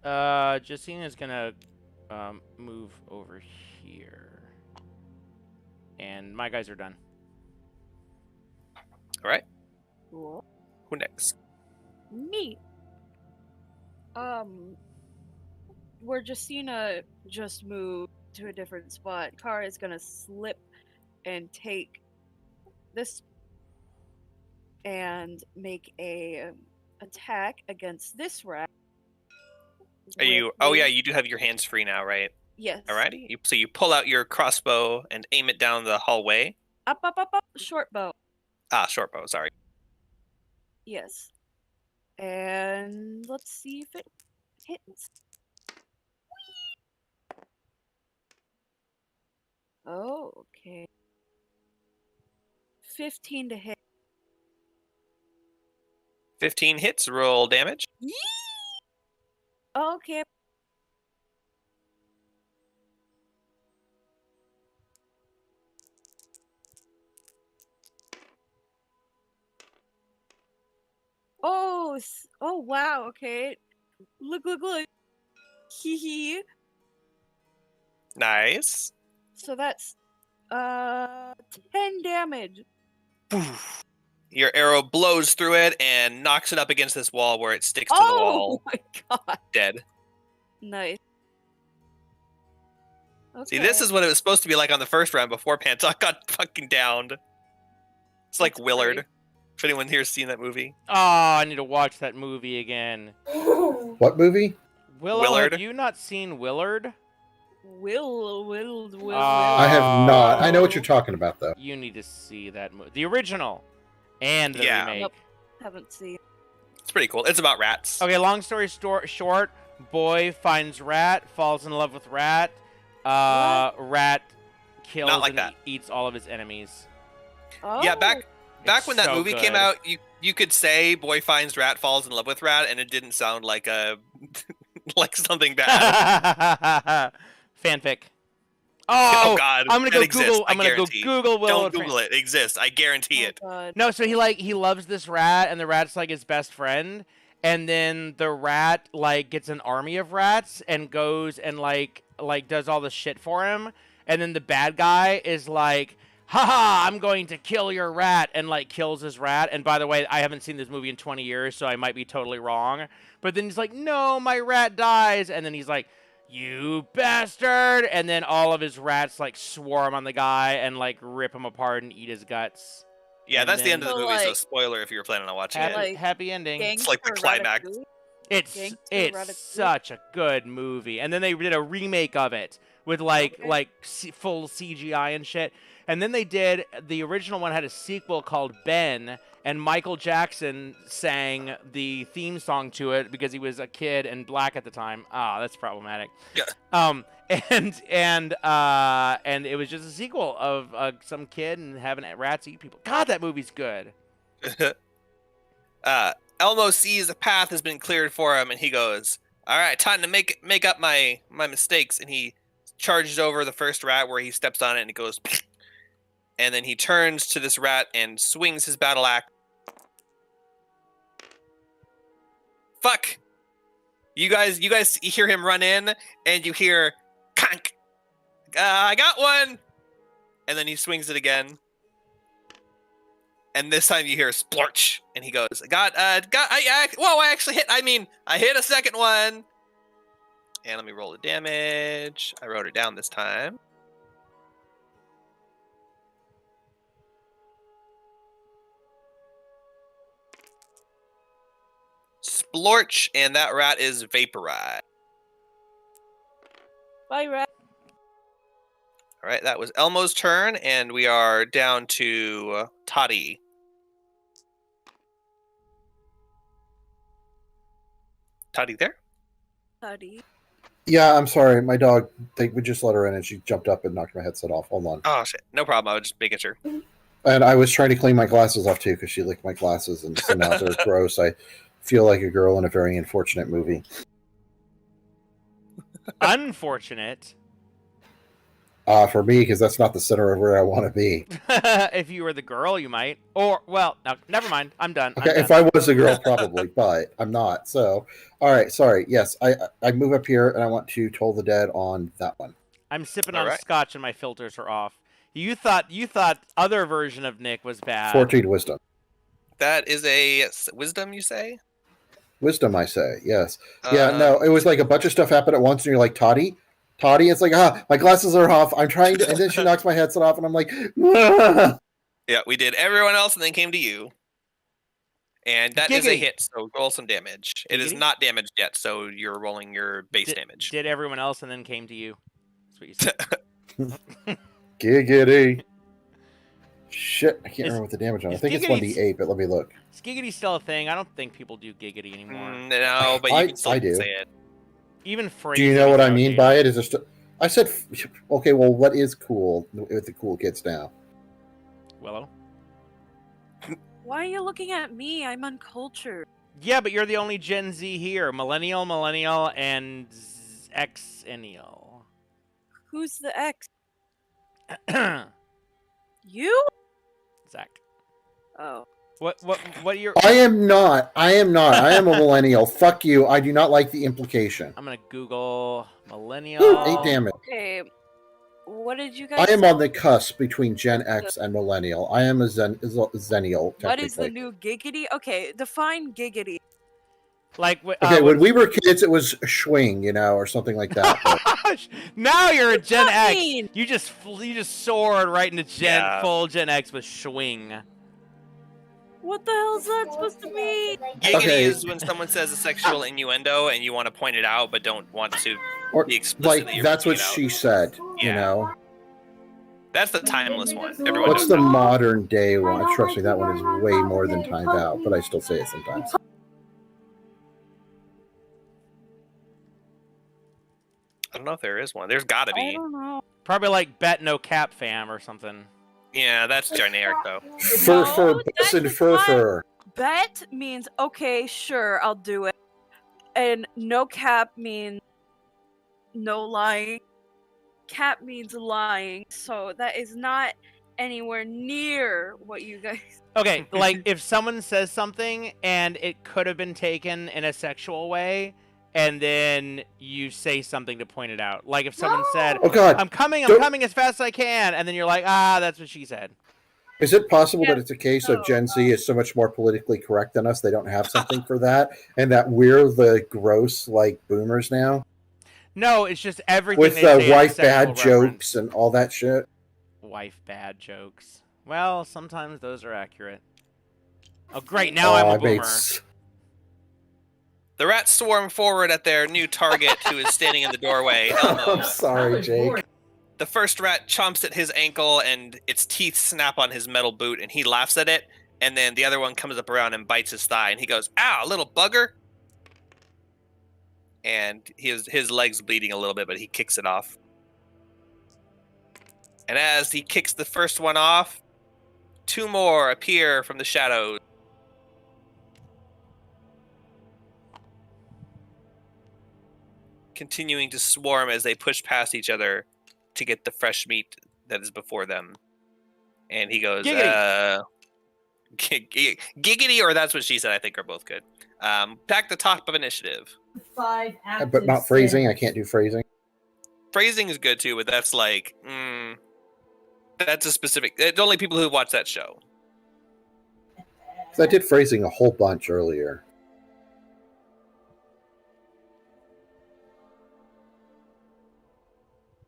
Justina's gonna move over here, and my guys are done. All right. Cool. Who next? Me. Where Justina just moved to a different spot, Kara is gonna slip and take this and make a attack against this rat. Are you? with Oh yeah, his- you do have your hands free now, right? Yes. Alrighty. So you pull out your crossbow and aim it down the hallway. Up, short bow. Ah, short bow. Sorry. Yes. And let's see if it hits. Oh, okay. 15 to hit. 15 hits. Roll damage. Okay. Oh wow, okay. Look. Hee hee. Nice. So that's 10 damage. Your arrow blows through it and knocks it up against this wall where it sticks to the Oh wall, my god. dead. Nice. Okay. See, this is what it was supposed to be like on the first round before Pantok got fucking downed. It's like That's Willard. great. If anyone here's seen that movie. Oh, I need to watch that movie again. What movie? Willow, Willard? have you not seen Willard? Will. I have not. I know what you're Oh. talking about, though. You need to see that movie. The original and the Yeah. remake. Nope. Haven't seen. It's pretty cool. It's about rats. Okay, long story short, boy finds rat, falls in love with rat. Rat kills Not like and that. eats all of his enemies. Oh. Yeah, back It's when that so movie came good. out, you could say boy finds rat, falls in love with rat, and it didn't sound like a like something bad. Fanfic. Oh, Oh, God, I'm gonna that go exists, Google. I I'm gonna go guarantee. Google Willow. Don't Google it. It exists. I guarantee it. Oh, God. No, so he loves this rat, and the rat's like his best friend, and then the rat like gets an army of rats and goes and like does all the shit for him, and then the bad guy is like, haha, I'm going to kill your rat, and like kills his rat. And by the way, I haven't seen this movie in 20 years, so I might be totally wrong. But then he's like, no, my rat dies, and then he's like, you bastard, and then all of his rats like swarm on the guy and like rip him apart and eat his guts. Yeah, And that's the end of the then- movie. So, So like- spoiler if you were planning on watching Happy, it. Like, happy ending. It's like the Gangster climax. Ratatouille? It's Gangster it's Ratatouille? such a good movie, and then they did a remake of it with like Okay. full CGI and shit. And then they did the original one had a sequel called Ben, and Michael Jackson sang the theme song to it because he was a kid and black at the time. Ah, that's problematic. Yeah. And it was just a sequel of some kid and having rats eat people. God, that movie's good. Elmo sees a path has been cleared for him, and he goes, "All right, time to make up my mistakes." And he charges over the first rat where he steps on it, and it goes, and then he turns to this rat and swings his battle axe. Fuck! You guys hear him run in, and you hear, "Conk! I got one!" And then he swings it again. And this time you hear splorch, and he goes, I actually hit, I hit a second one. And let me roll the damage. I wrote it down this time. Splorch, and that rat is vaporized. Bye, rat. All right, that was Elmo's turn, and we are down to Toddy. Toddy there? Buddy. Yeah, I'm sorry. My dog, we just let her in and she jumped up and knocked my headset off. Hold on. Oh, shit. No problem. I was just making sure. And I was trying to clean my glasses off too because she licked my glasses and so now they're gross. I feel like a girl in a very unfortunate movie. Unfortunate. For me, because that's not the center of where I want to be. If you were the girl, you might. Or, well, no, never mind. I'm done. Okay, if I was a girl, probably, but I'm not. So, all right, sorry. Yes, I move up here and I want to Toll the Dead on that one. I'm sipping All on right. scotch and my filters are off. You thought other version of Nick was bad. 14 wisdom. That is a wisdom, you say? Wisdom, I say. Yes. Yeah. No, it was like a bunch of stuff happened at once, and you're like, Toddy. It's like, my glasses are off. I'm trying to, and then she knocks my headset off, and I'm like, ah! Yeah, we did everyone else, and then came to you. And that is a Giggity. hit, so roll some damage. It is Giggity? not damaged yet, so you're rolling your base damage. Did everyone else and then came to you. That's what you said. Giggity. Shit, I can't Is- remember what the damage on. I is think it's Giggity's- 1d8, but let me look. Is giggity still a thing? I don't think people do giggity anymore. No, but you can still I do. say it. Even Do phrasing. you know what is I mean outdated. by it? Is just I said, okay. Well, what is cool with the cool kids now? Willow? Why are you looking at me? I'm uncultured. Yeah, but you're the only Gen Z here. Millennial, and Xennial. Who's the X? Zach. You? What Oh. are your... I am not. I am a millennial. Fuck you. I do not like the implication. I'm gonna Google millennial. Ooh, 8 damage. Okay. What did you guys I am say? on the cusp between Gen X and millennial. I am a Zennial. What is the technically. new giggity? Okay, define giggity. Like, Okay, when we were kids, it was schwing, or something like that. but- now you're a Gen that X. mean? You just soared right into Yeah. full Gen X with swing. What the hell is that supposed to mean? Giggity Okay. is when someone says a sexual innuendo and you want to point it out but don't want to Or be explicit. like that's what she said. Yeah. That's the timeless one. Everyone What's knows the that. modern day one? Trust me, that one is way more than timed out, but I still say it sometimes. I don't know if there is one. There's got to I be. don't know. Probably like bet no cap fam or something. Yeah, that's generic though. Fur, that bussin' is not- fur. Bet means okay, sure, I'll do it. And no cap means no lying. Cap means lying. So that is not anywhere near what you guys. Okay, like if someone says something and it could have been taken in a sexual way, and then you say something to point it out. Like if someone said, Oh God, I'm coming Don't- as fast as I can," and then you're like, that's what she said. is it possible Yeah. that it's a case of Gen Z is so much more politically correct than us? They don't have something for that, and that we're the gross like boomers now No, it's just everything with they say is a wife sexual bad reference. jokes and all that shit. Wife bad jokes. Well, sometimes those are accurate. Oh, great! Now I'm I a made boomer. The rats swarm forward at their new target who is standing in the doorway. Elmo. I'm sorry, Jake. The first rat chomps at his ankle and its teeth snap on his metal boot and he laughs at it. And then the other one comes up around and bites his thigh and he goes, "Ow, little bugger." And his leg's bleeding a little bit, but he kicks it off. And as he kicks the first one off, two more appear from the shadows. Continuing to swarm as they push past each other to get the fresh meat that is before them. And he goes, giggity, or that's what she said, I think are both good. Back the top of initiative. 5 active. But not phrasing. I sins. can't do phrasing. Phrasing is good too, but that's like, that's a specific, it's only people who watch that show. 'Cause I did phrasing a whole bunch earlier.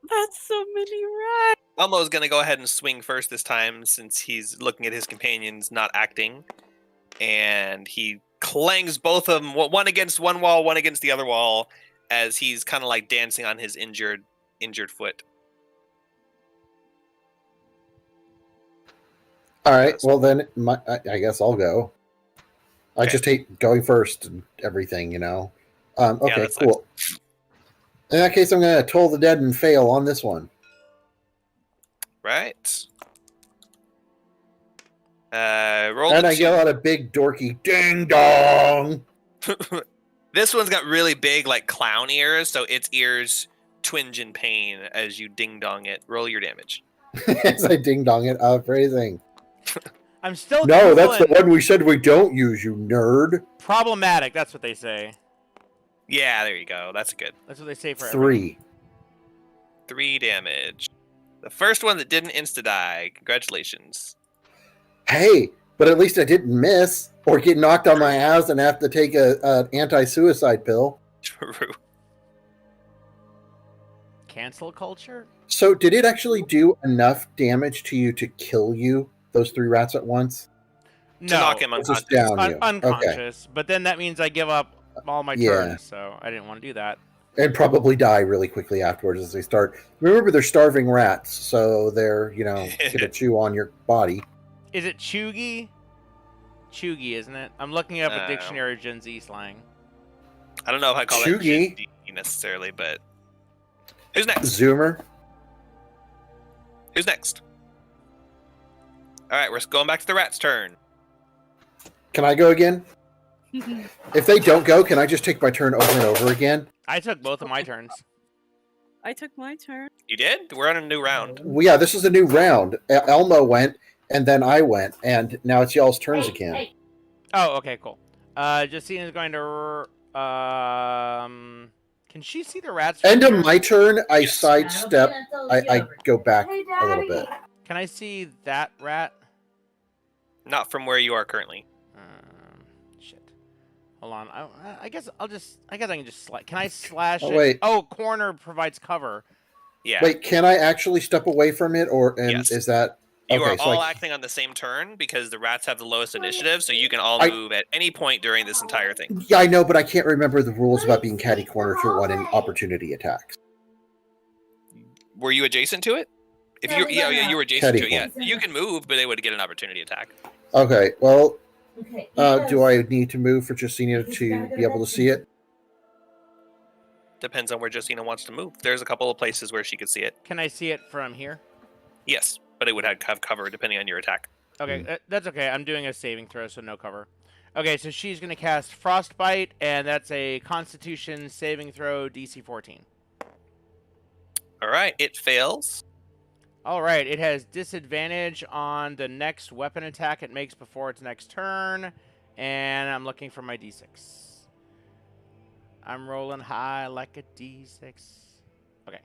That's so many rats. Elmo's going to go ahead and swing first this time since he's looking at his companions not acting. And he clangs both of them, one against one wall, one against the other wall, as he's kind of like dancing on his injured foot. All right. Well, then I guess I'll go. I Okay. just hate going first and everything, Okay, that sucks. cool. In that case, I'm going to toll the dead and fail on this one. Right. Roll And a I two. yell out a big dorky ding dong. This one's got really big, like clown ears, so its ears twinge in pain as you ding dong it. Roll your damage. As I ding dong it, phrasing. I'm still No, that's the Googling one we said we don't use, you nerd. problematic. That's what they say. Yeah, there you go. That's good. That's what they say for 3. 3 damage. The first one that didn't insta die. Congratulations. Hey, But at least I didn't miss or get knocked on my ass and have to take an anti-suicide pill. True. Cancel culture? So did it actually do enough damage to you to kill you, those 3 rats at once? To knock him Just unconscious. down you. Unconscious. But then that means I give up all my Yeah. turns, so I didn't want to do that. And probably die really quickly afterwards as they start. Remember, they're starving rats, so they're, gonna chew on your body. Is it Chugi? Chugi, isn't it? I'm looking up a No. dictionary of Gen Z slang. I don't know if I call Chugi. that Gen Z necessarily, but who's next? Zoomer. Who's next? All right, we're going back to the rat's turn. Can I go again? If they don't go, can I just take my turn over and over again? I took both of my turns. I took my turn. You did? We're on a new round. Well, yeah, this is a new round. Elmo went, and then I went, and now it's y'all's turns Hey, again. hey, Oh, okay, cool. Justine is going to. Can she see the rats? from End of here? my turn, I Yes. sidestep. I don't think I it's over. go back Hey, a little Daddy. bit. Can I see that rat? Not from where you are currently. Shit. Hold on. I guess I can just slash. Can I slash Oh, it? wait. Oh, corner provides cover. Yeah. Wait, can I actually step away from it, and Yes. is that You okay? are So all I, acting on the same turn because the rats have the lowest initiative, so you can all I- move at any point during this entire thing. yeah, I know, but I can't remember the rules about being catty corner to one in opportunity attacks. Were you adjacent to it? If No, you no, yeah, no. you were adjacent to it. Catty Yeah, you can move, but they would get an opportunity attack. Okay, well, Okay, do I need to move for Justina to be able to see it? Depends on where Justina wants to move. There's a couple of places where she could see it. Can I see it from here? Yes, but it would have cover depending on your attack. Okay, that's okay. I'm doing a saving throw, so no cover. Okay, so she's going to cast Frostbite, and that's a Constitution saving throw, DC 14. All right, it fails. All right, it has disadvantage on the next weapon attack it makes before its next turn, and I'm looking for my D6. I'm rolling high like a D6. Okay.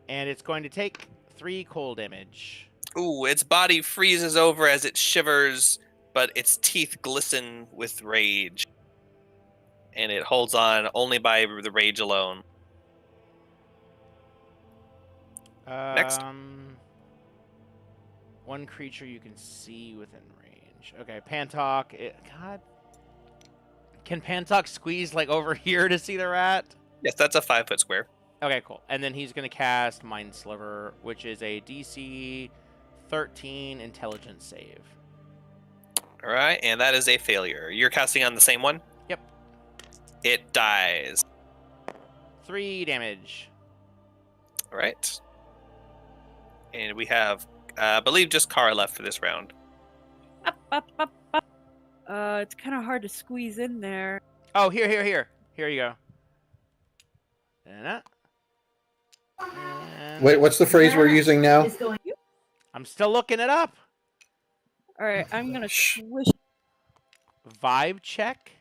And it's going to take 3 cold damage. Ooh, its body freezes over as it shivers, but its teeth glisten with rage. And it holds on only by the rage alone. Next. One creature you can see within range. Okay, Pantok. God. Can Pantok squeeze like over here to see the rat? Yes, that's a 5-foot square. Okay, cool. And then he's going to cast Mind Sliver, which is a DC 13 intelligence save. All right, and that is a failure. You're casting on the same one? Yep. It dies. 3 damage. All right. And we have, I believe, just Kara left for this round. Up, up, up, up. It's kind of hard to squeeze in there. Oh, here. Here you go. And Wait, what's the phrase we're using now? It's going. I'm still looking it up. All right, I'm gonna Shh. swish. Vibe check.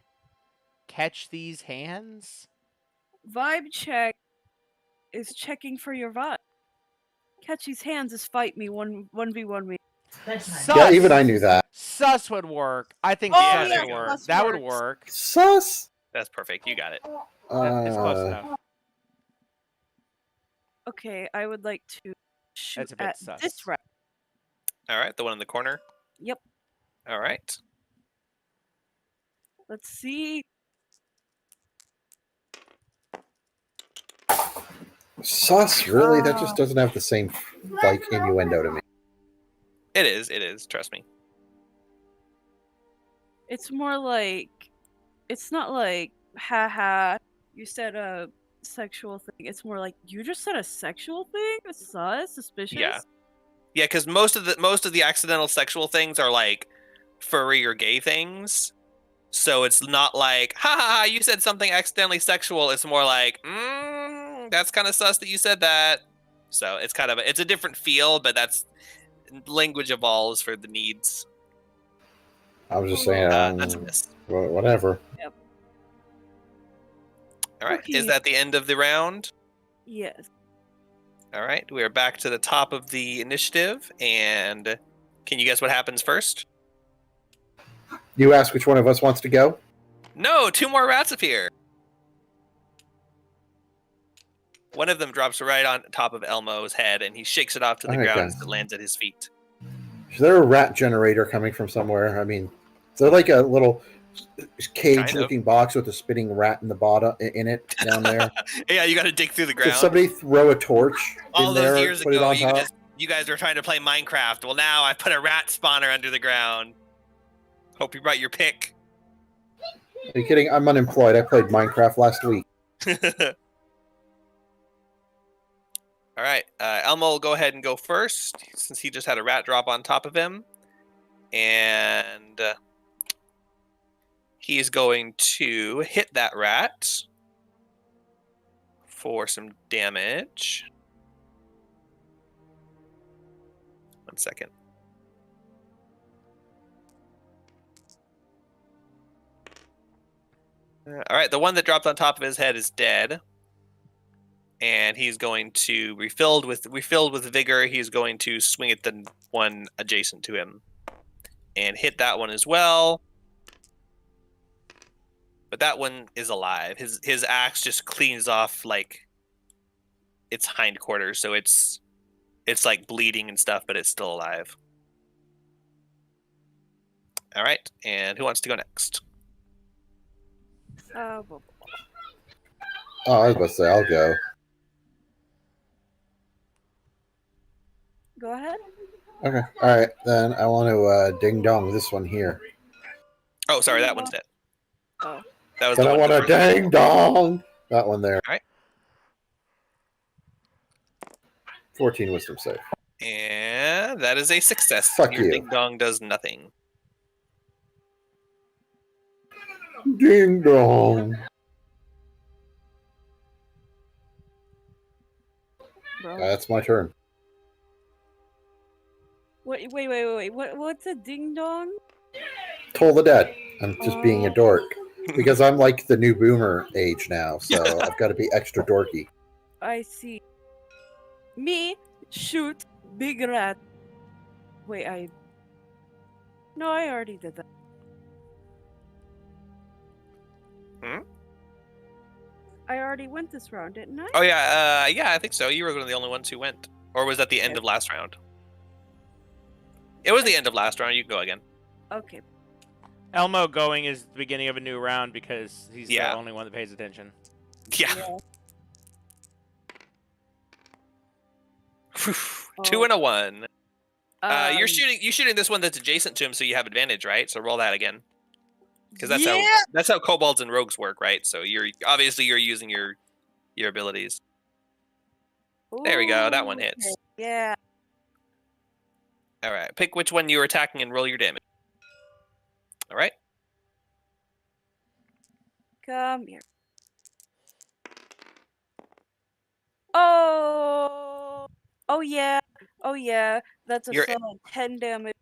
Catch these hands. Vibe check is checking for your vibe. Catch these hands is fight me 1v1 me. That's nice. Sus. Yeah, even I knew that. Sus would work. I think Oh, sus yeah, would work. sus That would works. work. Sus. That's perfect. You got it. It's close enough. Okay, I would like to shoot That's a bit at sus. this rat. All right, the one in the corner. Yep. All right. Let's see. Sus, really? That just doesn't have the same like innuendo to me. It is. Trust me. It's more like, it's not like, haha, you said a sexual thing. It's more like, you just said a sexual thing? It's sus? Suspicious? Yeah. Yeah, because most of the accidental sexual things are like furry or gay things. So it's not like, ha ha ha, you said something accidentally sexual. It's more like, that's kind of sus that you said that. So it's kind of it's a different feel, but that's language evolves for the needs. I was just saying, That's a miss. whatever. All right, is Okay. that the end of the round? Yes. All right, we are back to the top of the initiative, and Can you guess what happens first? You ask which one of us wants to go? No, 2 more rats appear. One of them drops right on top of Elmo's head, and he shakes it off to the Okay. ground as it lands at his feet. Is there a rat generator coming from somewhere? I mean, is there like a little cage-looking box with a spinning rat in the bottom in it down there? Yeah, you got to dig through the Did ground. somebody throw a torch All in those there? years Put it ago, on top? you guys were trying to play Minecraft. Well, now I put a rat spawner under the ground. Hope you brought your pick. Are you kidding? I'm unemployed. I played Minecraft last week. All right, Elmo will go ahead and go first since he just had a rat drop on top of him, and he's going to hit that rat for some damage. 1 second. All right, the one that dropped on top of his head is dead. And he's going to refilled with vigor. He's going to swing at the one adjacent to him, and hit that one as well. But that one is alive. His axe just cleans off like its hindquarters, so it's like bleeding and stuff, but it's still alive. All right, and who wants to go next? Well, Oh, I was about to say, I'll go. go ahead. Okay. All right. Then I want to ding dong this one here. Oh, sorry, that one's dead. Oh. That was Then the I one want to ding dong that one there. All right. 14 wisdom save. And that is a success. Fuck Your you. ding dong does nothing. Ding dong. Bro. That's my turn. Wait. What's a ding dong? Toll the Dead. I'm just being a dork. Oh, Because I'm like the new boomer age now, so I've got to be extra dorky. I see. Me shoot big rat. Wait, No, I already did that. I already went this round, didn't I? Oh yeah, yeah, I think so. You were one of the only ones who went, or was that the end Okay. of last round? It was the end of last round. You can go again. Okay. Elmo going is the beginning of a new round because he's Yeah. the only one that pays attention. Yeah. Yeah. Two and a 1. You're Um, shooting this one that's adjacent to him, so you have advantage, right? So roll that again, because yeah. that's how kobolds and rogues work, right? So you're using your abilities. There we go, that one hits. Okay, yeah. All right, pick which one you're attacking and roll your damage. All right. Come here. Oh. Oh yeah. Oh yeah. That's a Your- solid 10 damage.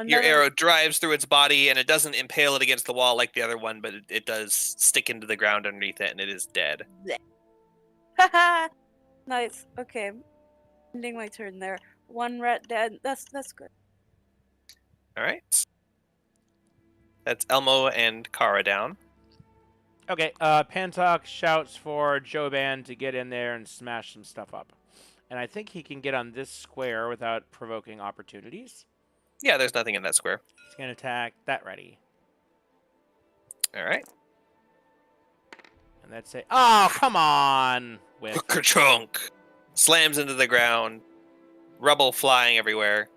Your Another- arrow drives through its body, and it doesn't impale it against the wall like the other one, but it does stick into the ground underneath it, and it is dead. Haha. Nice. Okay. Ending my turn there. One rat dead. That's good. All right. That's Elmo and Kara down. Okay, Pantok shouts for Joban to get in there and smash some stuff up. And I think he can get on this square without provoking opportunities. Yeah, there's nothing in that square. He's going to attack that ready. All right. And that's it. Oh, come on! Whiff. Ka-chunk! Slams into the ground. Rubble flying everywhere.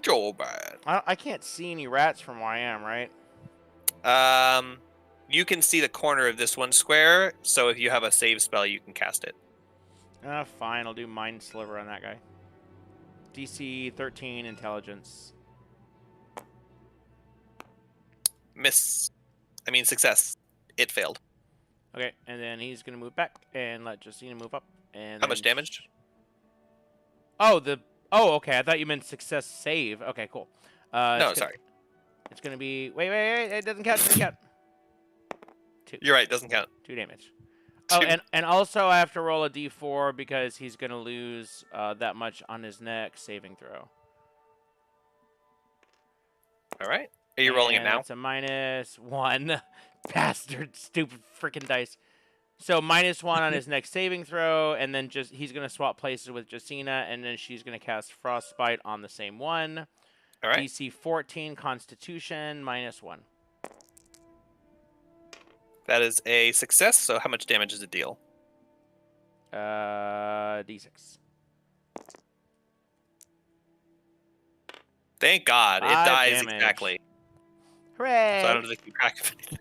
Joban. I can't see any rats from where I am, right? You can see the corner of this one square, so if you have a save spell, you can cast it. Fine, I'll do Mind Sliver on that guy. DC 13 Intelligence. Success. It failed. Okay, and then he's going to move back and let Justina move up. And How much then- damage? Oh, okay. I thought you meant success save. Okay, cool. No, sorry. It's going to be... Wait. It doesn't count. 2. You're right, doesn't count. 2 damage. Oh, and also I have to roll a d4 because he's going to lose that much on his next saving throw. All right. Are you rolling it And now? it's a -1. Bastard, stupid freaking dice. So -1 on his next saving throw, and then he's going to swap places with Jacina, and then she's going to cast Frostbite on the same one. All right. DC 14, Constitution, -1. That is a success. So how much damage does it deal? D6. Thank God. It 5 dies damage. exactly. Hooray! So I don't have to keep track of it.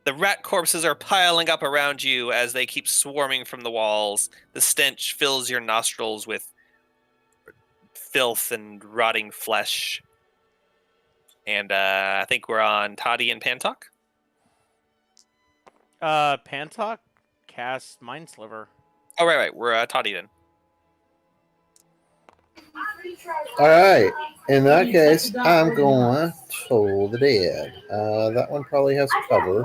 The rat corpses are piling up around you as they keep swarming from the walls. The stench fills your nostrils with filth and rotting flesh. And I think we're on Toddy and Pantok. Pantok cast Mind Sliver. Oh, right. We're Toddy then. All right. In that case, I'm going Toll the Dead. That one probably has cover,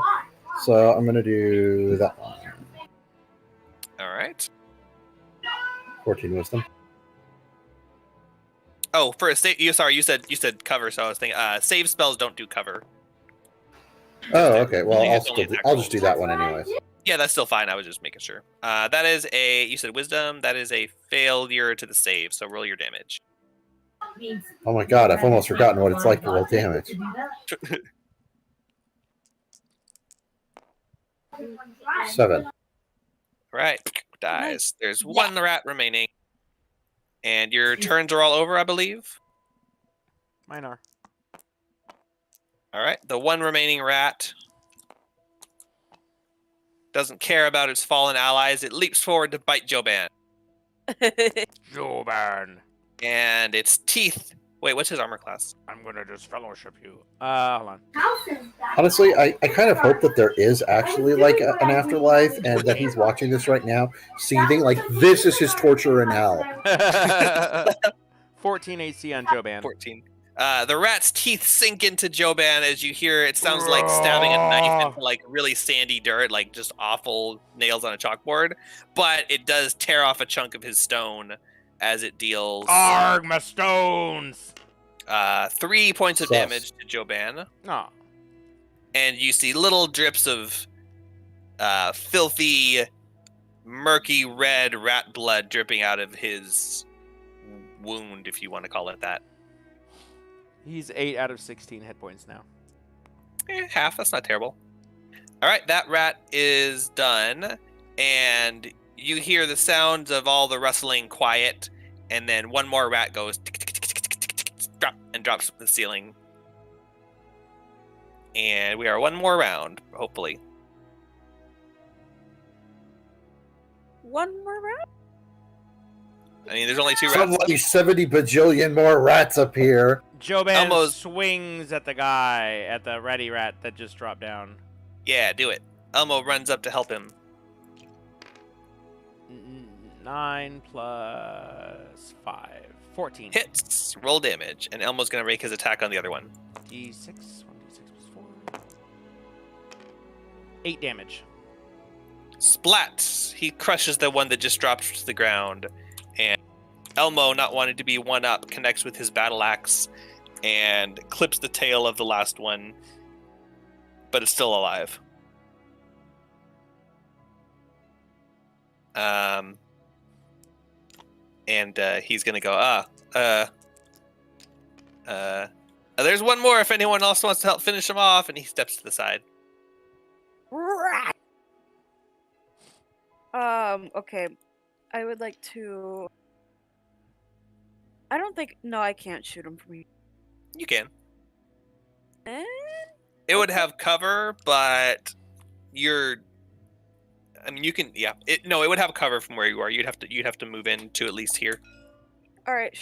so I'm going to do that one. All right. 14 wisdom. Oh, for a save, you said cover, so I was thinking save spells don't do cover. Oh, okay. Well, Only- I'll it's only attack I'll just do rolls. that one anyways. Yeah, that's still fine. I was just making sure. That is you said wisdom. That is a failure to the save. So roll your damage. Oh my god, I've almost forgotten what it's like to roll damage. Seven. Right, dies. There's one rat remaining, and your turns are all over, I believe. Mine are. All right, the one remaining rat doesn't care about its fallen allies. It leaps forward to bite Joban, Joban. and its teeth. Wait, what's his armor class? I'm gonna disfellowship you. Hold on. Honestly, I kind of hope that there is actually like an afterlife and that he's watching this right now, seething like this is his torture in hell. 14 AC on Joban. 14. The rat's teeth sink into Joban as you hear it sounds like stabbing a knife into like really sandy dirt, like just awful nails on a chalkboard. But it does tear off a chunk of his stone as it deals Arg, my stones. 3 points of Sus. damage to Joban. No. And you see little drips of filthy, murky red rat blood dripping out of his wound, if you want to call it that. He's 8 out of 16 hit points now. Half, that's not terrible. All right, that rat is done, and you hear the sounds of all the rustling quiet, and then one more rat goes tick, tick, tick, tick, tick, tick, tick, tick, drop and drops from the ceiling. And we are one more round, hopefully. One more round? I mean, there's only 2 rats. Suddenly 70 bajillion more rats appear. Joban Almost. swings at the guy, at the ready rat that just dropped down. Yeah, do it. Elmo runs up to help him. 9 plus 5. 14. Hits. Roll damage. And Elmo's going to rake his attack on the other one. D6. 1d6 plus 4. 8 damage. Splat! He crushes the one that just dropped to the ground. And Elmo, not wanting to be one up, connects with his battle axe and clips the tail of the last one, but it's still alive. And he's gonna go, there's one more if anyone else wants to help finish him off, and he steps to the side. Rat. Okay. I would like to. I don't think. No, I can't shoot him from here. You can. Eh? It would have cover, but you're. I mean, you can. Yeah. It would have cover from where you are. You'd have to move in to at least here. All right.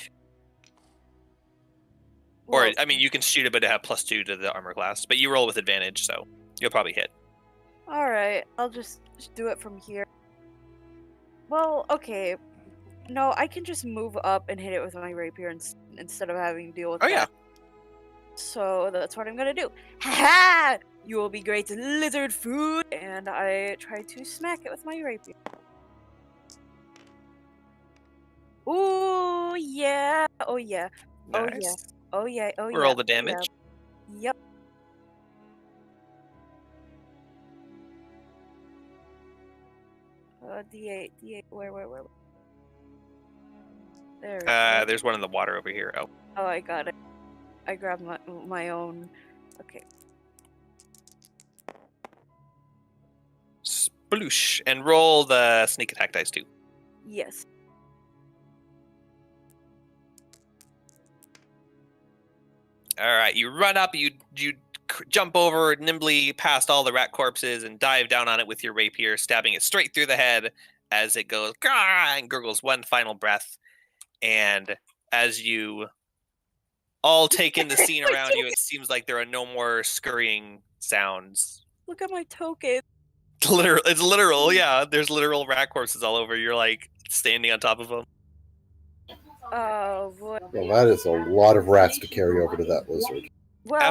Or Well, I mean, you can shoot it, but it have +2 to the armor class. But you roll with advantage, so you'll probably hit. all right. I'll just do it from here. Well, okay. No, I can just move up and hit it with my rapier instead of having to deal with Oh, that. yeah. So that's what I'm gonna do. Ha! You will be great lizard food. And I try to smack it with my rapier. Ooh, yeah. Oh, yeah. Oh, yeah. Nice. Oh, yeah. Oh, yeah. Roll the Oh, yeah. damage. Yep. D8. Where? There. we go. There's one in the water over here. Oh. Oh, I got it. I grabbed my own. Okay. Sploosh. And roll the sneak attack dice too. Yes. All right, you run up, you jump over nimbly past all the rat corpses and dive down on it with your rapier, stabbing it straight through the head as it goes "Gah!" and gurgles one final breath. And as you all take in the scene around you, it seems like there are no more scurrying sounds. Look at my token. It's literal, yeah. There's literal rat corpses all over. You're like standing on top of them. Oh boy. Well, that is a lot of rats to carry over to that lizard. Well,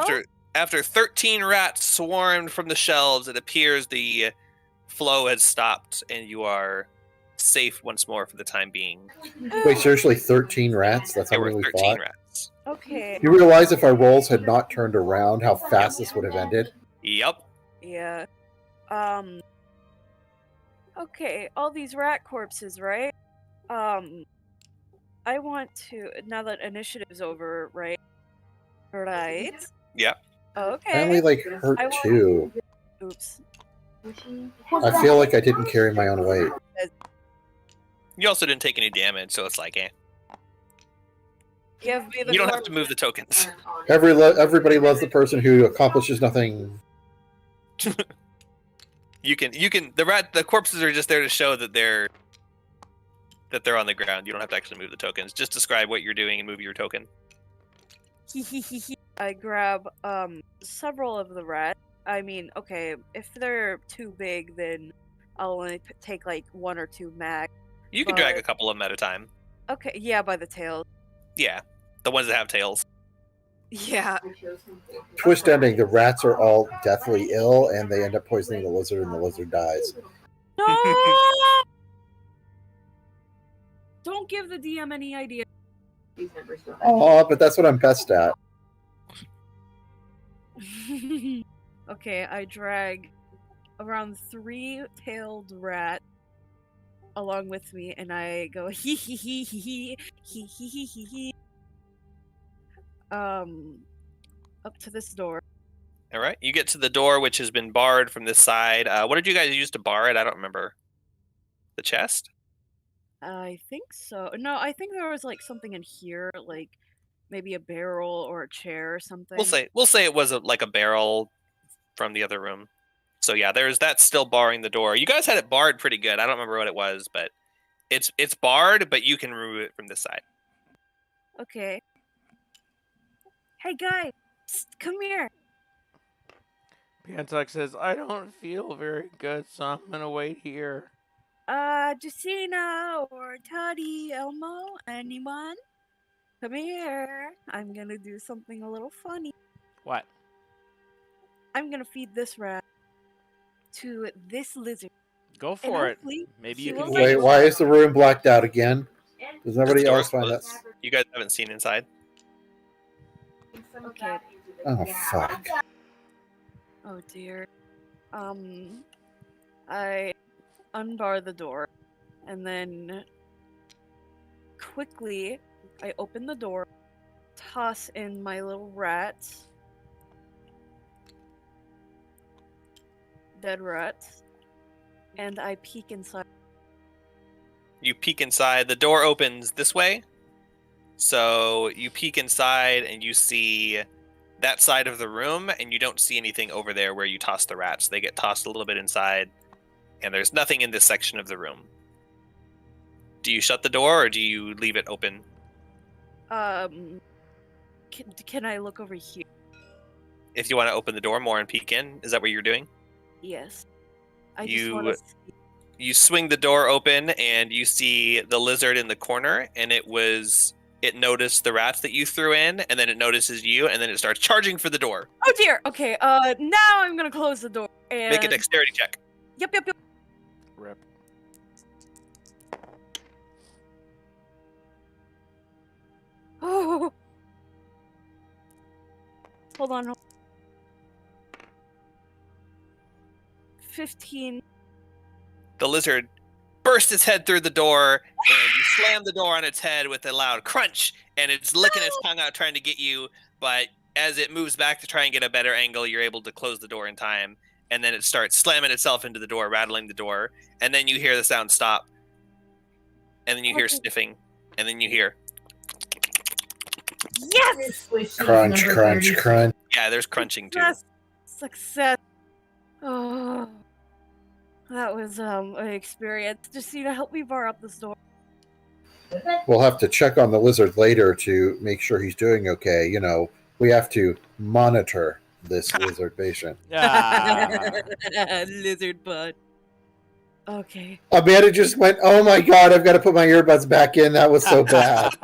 After 13 rats swarmed from the shelves, it appears the flow has stopped and you are safe once more for the time being. Wait, seriously, 13 rats? That's There how were many we 13 fought? rats. okay. You realize if our rolls had not turned around, how fast this would have ended? Yep. Yeah. Okay, all these rat corpses, right? I want to, now that initiative's over, right? Right? Yeah. Okay. Apparently, like, hurt I want- too. Oops. I feel like I didn't carry my own weight. You also didn't take any damage, so it's like, eh. Give me the You don't glory. have to move the tokens. Everybody loves the person who accomplishes nothing. You can the corpses are just there to show that they're on the ground. You don't have to actually move the tokens. Just describe what you're doing and move your token. I grab several of the rats. I mean, okay, if they're too big, then I'll only take like one or two max. You can drag a But- couple of them at a time. Okay, yeah, by the tail. Yeah. The ones that have tails. Yeah. Twist ending, the rats are all deathly ill and they end up poisoning the lizard and the lizard dies. No! Don't give the DM any idea. Oh, but that's what I'm best at. Okay, I drag around 3-tailed rat along with me, and I go hee hee hee hee hee hee hee hee hee hee. Up to this door. All right. You get to the door, which has been barred from this side. What did you guys use to bar it? I don't remember. The chest? I think so. No, I think there was like something in here, like maybe a barrel or a chair or something. We'll say it was like a barrel from the other room. So yeah, that's still barring the door. You guys had it barred pretty good. I don't remember what it was, but it's barred, but you can remove it from this side. Okay. Hey guy, psst, come here. Pantuck says, I don't feel very good, so I'm gonna wait here. Justina or Toddy, Elmo, anyone? Come here. I'm gonna do something a little funny. What? I'm gonna feed this rat to this lizard. Go And for it. hopefully Maybe he you will can like Wait, it. why is the room blacked out again? Does nobody The door's else find that? closed. You guys haven't seen inside. Okay. Oh, fuck. Oh dear. I unbar the door and then quickly I open the door, toss in my little rats. Dead rats. And I peek inside. You peek inside. The door opens this way. So you peek inside and you see that side of the room, and you don't see anything over there where you toss the rats. They get tossed a little bit inside, and there's nothing in this section of the room. Do you shut the door or do you leave it open? Can I look over here? If you want to open the door more and peek in, is that what you're doing? Yes. I just You- want to see. You swing the door open and you see the lizard in the corner, and it was it noticed the rats that you threw in, and then it notices you, and then it starts charging for the door. Oh dear. Okay. Now I'm gonna close the door and Make a dexterity check. Yep. Rip. Oh. Hold on. 15. The lizard bursts its head through the door, and you slam the door on its head with a loud crunch, and it's licking its tongue out trying to get you, but as it moves back to try and get a better angle, you're able to close the door in time, and then it starts slamming itself into the door, rattling the door, and then you hear the sound stop, and then you hear sniffing, and then you hear, Yes. Crunch, crunch, crunch. yeah, there's crunching too. Success. Oh. That was an experience. Justina, help me bar up this door. We'll have to check on the lizard later to make sure he's doing okay. You know, we have to monitor this lizard patient. Ah. Lizard bud. Okay. Amanda just went, "Oh my god, I've got to put my earbuds back in. That was so bad."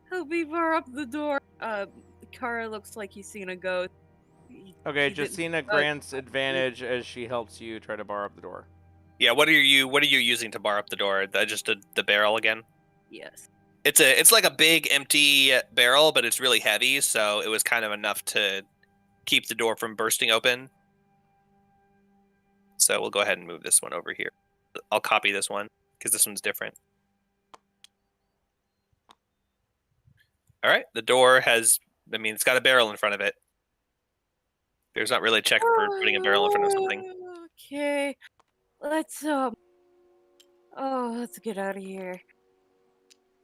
Help me bar up the door. Kara looks like he's seen a ghost. Okay, He didn't- Justina grants advantage as she helps you try to bar up the door. Yeah, what are you using to bar up the door? Just the barrel again? Yes. It's like a big empty barrel, but it's really heavy, so it was kind of enough to keep the door from bursting open. So we'll go ahead and move this one over here. I'll copy this one because this one's different. All right, the door has, it's got a barrel in front of it. There's not really a check for putting a barrel in front of something. Okay. Let's get out of here.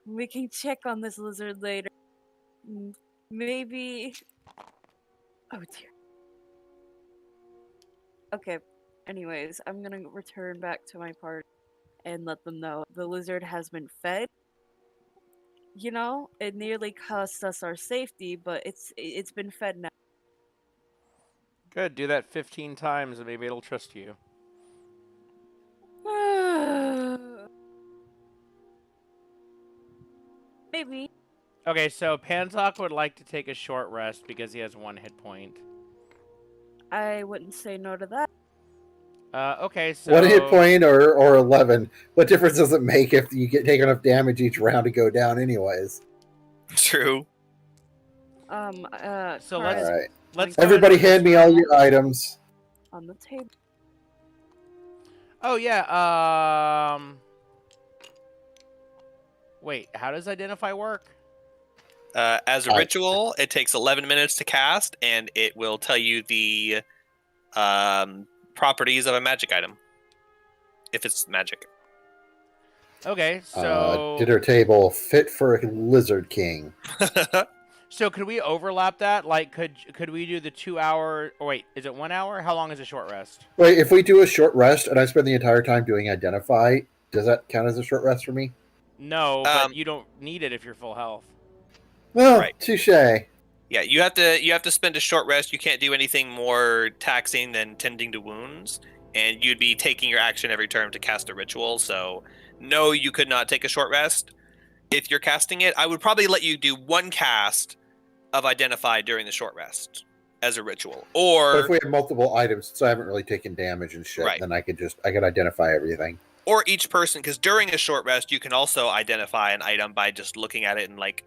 We can check on this lizard later. Maybe. Oh dear. Okay. Anyways, I'm gonna return back to my party and let them know the lizard has been fed. You know, it nearly cost us our safety, but it's been fed now. Good, do that 15 times and maybe it'll trust you. Maybe. Okay, so Pantok would like to take a short rest because he has 1 hit point. I wouldn't say no to that. Okay, so... 1 hit point or 11. What difference does it make if you take enough damage each round to go down anyways? True. So Kara All let's- right. Let's go Everybody into hand this me all room. your items. on the table. Oh, yeah, Wait, how does Identify work? As a ritual, it takes 11 minutes to cast, and it will tell you the properties of a magic item. If it's magic. Okay, so... Dinner table fit for a lizard king. So could we overlap that? Like, could we do the 2 hour... Oh, wait, is it 1 hour? How long is a short rest? Wait, if we do a short rest and I spend the entire time doing Identify, does that count as a short rest for me? No, but you don't need it if you're full health. Well, Right. touche. Yeah, you have to spend a short rest. You can't do anything more taxing than tending to wounds, and you'd be taking your action every turn to cast a ritual. So, no, you could not take a short rest. If you're casting it, I would probably let you do 1 cast of Identify during the short rest as a ritual. But Or if we have multiple items, so I haven't really taken damage and shit, Right. then I could identify everything. or each person, because during a short rest, you can also identify an item by just looking at it and like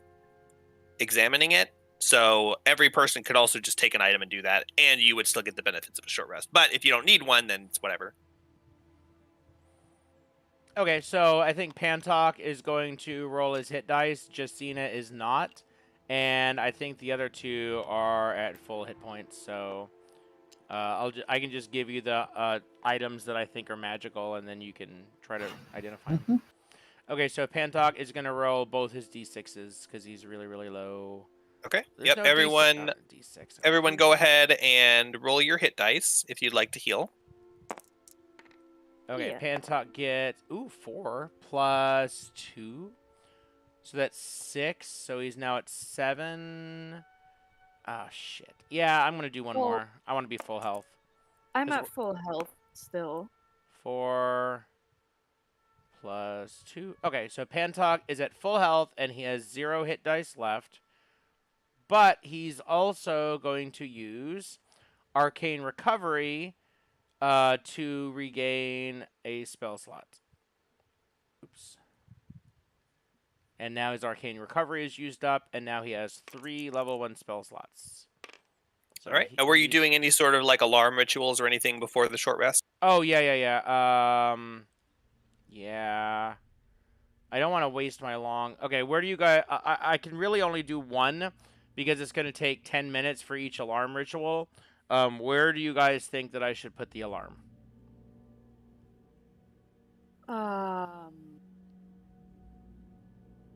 examining it. So every person could also just take an item and do that, and you would still get the benefits of a short rest. But if you don't need one, then it's whatever. Okay, so I think Pantok is going to roll his hit dice. Justina is not. And I think the other 2 are at full hit points. So I can just give you the items that I think are magical, and then you can try to identify them. Okay, so Pantok is going to roll both his d6s because he's really, really low. Okay. There's Yep. no Everyone, D6. Okay. everyone, go ahead and roll your hit dice if you'd like to heal. Okay, Yeah. Pantok gets 4 plus 2, so that's 6. So he's now at 7. Oh shit. Yeah, I'm gonna do one Well- more. I want to be full health. I'm Is at full health still. 4, plus 2. Okay, so Pantok is at full health and he has 0 hit dice left. But he's also going to use Arcane Recovery to regain a spell slot. Oops. And now his Arcane Recovery is used up, and now he has 3 level 1 spell slots. So All right. And were you doing any sort of like alarm rituals or anything before the short rest? Oh, yeah. Yeah. I don't want to waste my long... Okay, where do you guys... I can really only do 1 because it's going to take 10 minutes for each alarm ritual. Where do you guys think that I should put the alarm?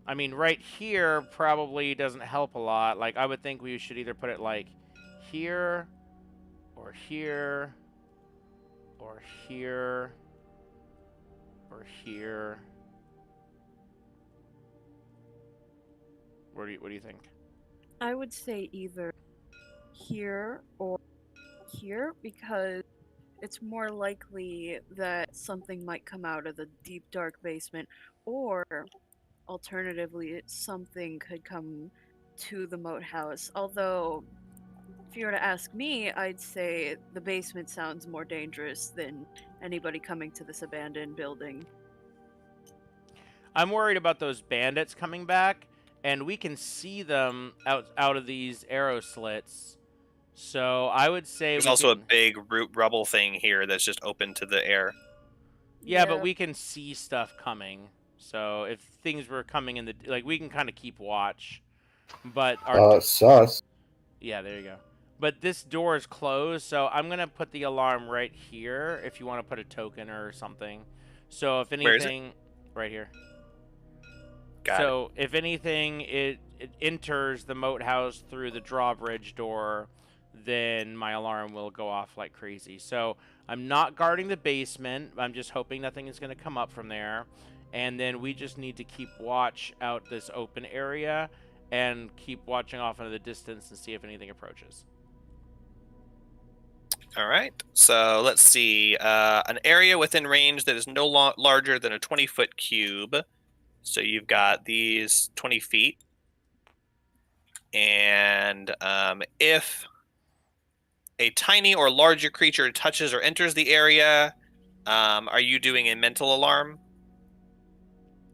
I mean, right here probably doesn't help a lot. Like, I would think we should either put it, like, here, or here, or here, or here. What do you think? I would say either here or here, because it's more likely that something might come out of the deep dark basement, or alternatively something could come to the moat house. Although if you were to ask me, I'd say the basement sounds more dangerous than anybody coming to this abandoned building. I'm worried about those bandits coming back, and we can see them out of these arrow slits. So I would say There's also a big root rubble thing here that's just open to the air. Yeah, but we can see stuff coming. So if things were coming in the... Like, we can kind of keep watch. But sus. Yeah, there you go. But this door is closed, so I'm going to put the alarm right here if you want to put a token or something. So if anything... Where is it? Right here. Got so if anything, it enters the moat house through the drawbridge door, then my alarm will go off like crazy. So I'm not guarding the basement. I'm just hoping nothing is going to come up from there. And then we just need to keep watch out this open area and keep watching off into the distance and see if anything approaches. All right. So let's see. An area within range that is no larger than a 20-foot cube. So you've got these 20 feet. And if a tiny or larger creature touches or enters the area, are you doing a mental alarm?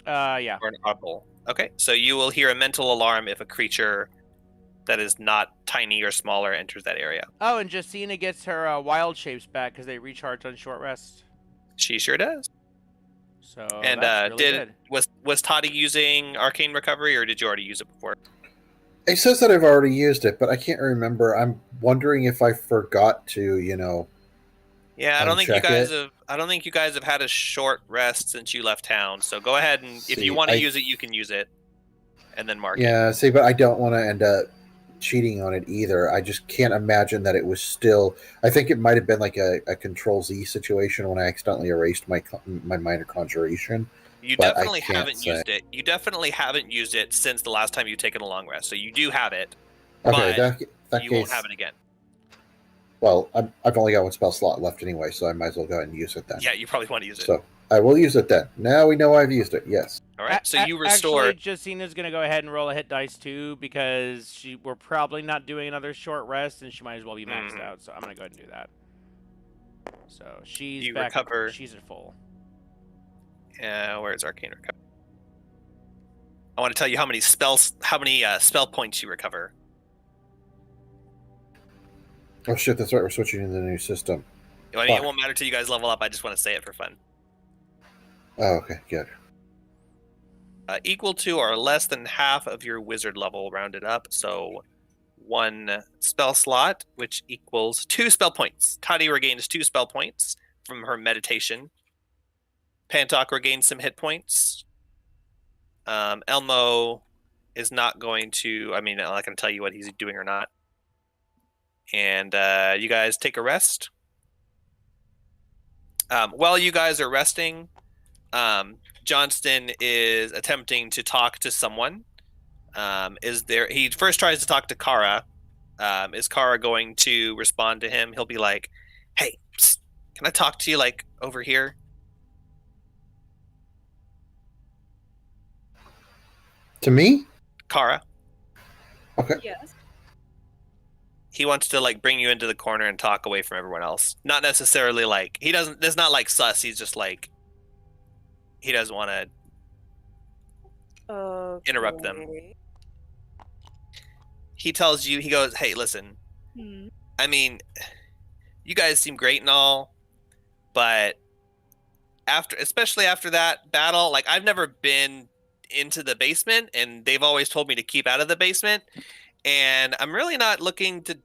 Yeah. Or an audible? Okay, so you will hear a mental alarm if a creature that is not tiny or smaller enters that area. Oh, and Justina gets her wild shapes back because they recharge on short rest. She sure does. So and that's really good. was Toddy using Arcane Recovery, or did you already use it before? It says that I've already used it, but I can't remember. I'm wondering if I forgot to, Yeah, I don't think you guys have had a short rest since you left town. So go ahead and if you want to use it, you can use it, and then mark it. Yeah, see, but I don't want to end up cheating on it either. I just can't imagine that it was still. I think it might have been like a Control-Z situation when I accidentally erased my minor conjuration. You definitely haven't used it. You definitely haven't used it since the last time you've taken a long rest. So you do have it, okay, but you won't have it again. Well, I've only got 1 spell slot left anyway, so I might as well go ahead and use it then. Yeah, you probably want to use it. So I will use it then. Now we know I've used it. Yes. All right. So you restore. Actually, Justina's gonna go ahead and roll a hit dice too because we're probably not doing another short rest, and she might as well be maxed out. So I'm gonna go ahead and do that. So she's back. Recover. She's at full. Where's Arcane Recovery? I want to tell you how many spell points you recover. Oh shit! That's right. We're switching to the new system. I mean, it won't matter till you guys level up. I just want to say it for fun. Oh, okay, good. Equal to or less than half of your wizard level, rounded up. So 1 spell slot, which equals 2 spell points. Toddy regains 2 spell points from her meditation. Pantok regains some hit points. Elmo is not going to... I mean, I'm not going to tell you what he's doing or not. And you guys take a rest. While you guys are resting, Johnston is attempting to talk to someone. He first tries to talk to Kara. Is Kara going to respond to him? He'll be like, "Hey, psst, can I talk to you like over here?" To me? Kara. Okay. Yes. He wants to like bring you into the corner and talk away from everyone else. Not necessarily like he doesn't. It's not like sus. He's just like he doesn't want to interrupt them. Okay. He tells you. He goes, "Hey, listen. Hmm. I mean, you guys seem great and all, but especially after that battle, like I've never been into the basement, and they've always told me to keep out of the basement, and I'm really not looking to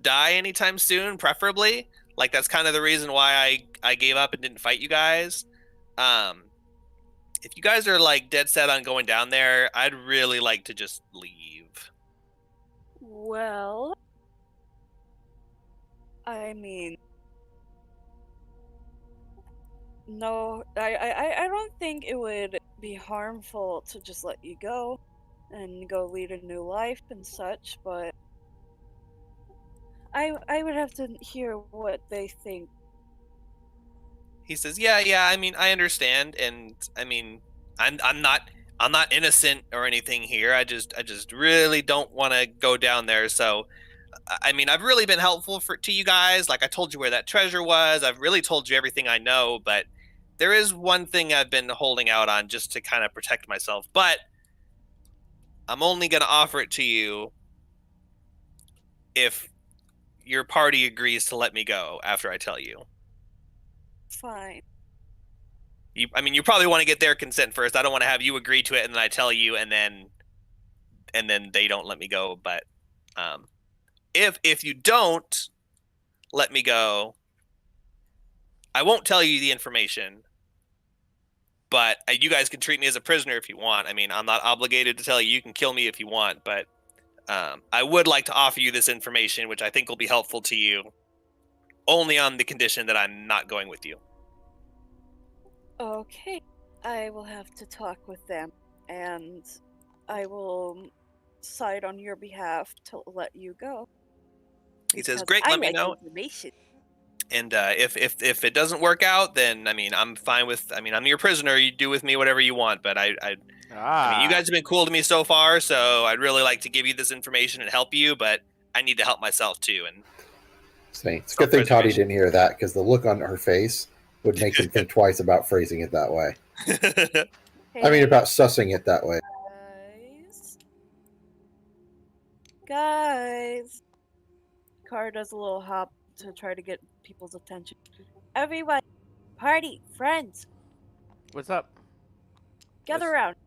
die anytime soon, preferably. Like that's kind of the reason why I gave up and didn't fight you guys. If you guys are like dead set on going down there, I'd really like to just leave." Well, I mean, no, I don't think it would be harmful to just let you go and go lead a new life and such, but I would have to hear what they think. He says, "Yeah. I mean, I understand, and I mean, I'm not innocent or anything here. I just really don't want to go down there. So, I mean, I've really been helpful to you guys. Like I told you where that treasure was. I've really told you everything I know, but there is one thing I've been holding out on just to kind of protect myself. But I'm only going to offer it to you if your party agrees to let me go after I tell you." Fine. I mean, you probably want to get their consent first. I don't want to have you agree to it and then I tell you and then they don't let me go. But if you don't let me go, I won't tell you the information. But you guys can treat me as a prisoner if you want. I mean, I'm not obligated to tell you. You can kill me if you want. But I would like to offer you this information, which I think will be helpful to you, only on the condition that I'm not going with you. Okay, I will have to talk with them, and I will side on your behalf to let you go. He says, because "Great, I let me like know." information. And if it doesn't work out, then I mean I'm fine with. I mean I'm your prisoner. You do with me whatever you want. But I mean you guys have been cool to me so far, so I'd really like to give you this information and help you. But I need to help myself too. And It's a good thing Toddy didn't hear that because the look on her face would make him think twice about phrasing it that way. I mean, about sussing it that way. Guys. Car does a little hop to try to get people's attention. Everyone, party, friends, What's up? gather around.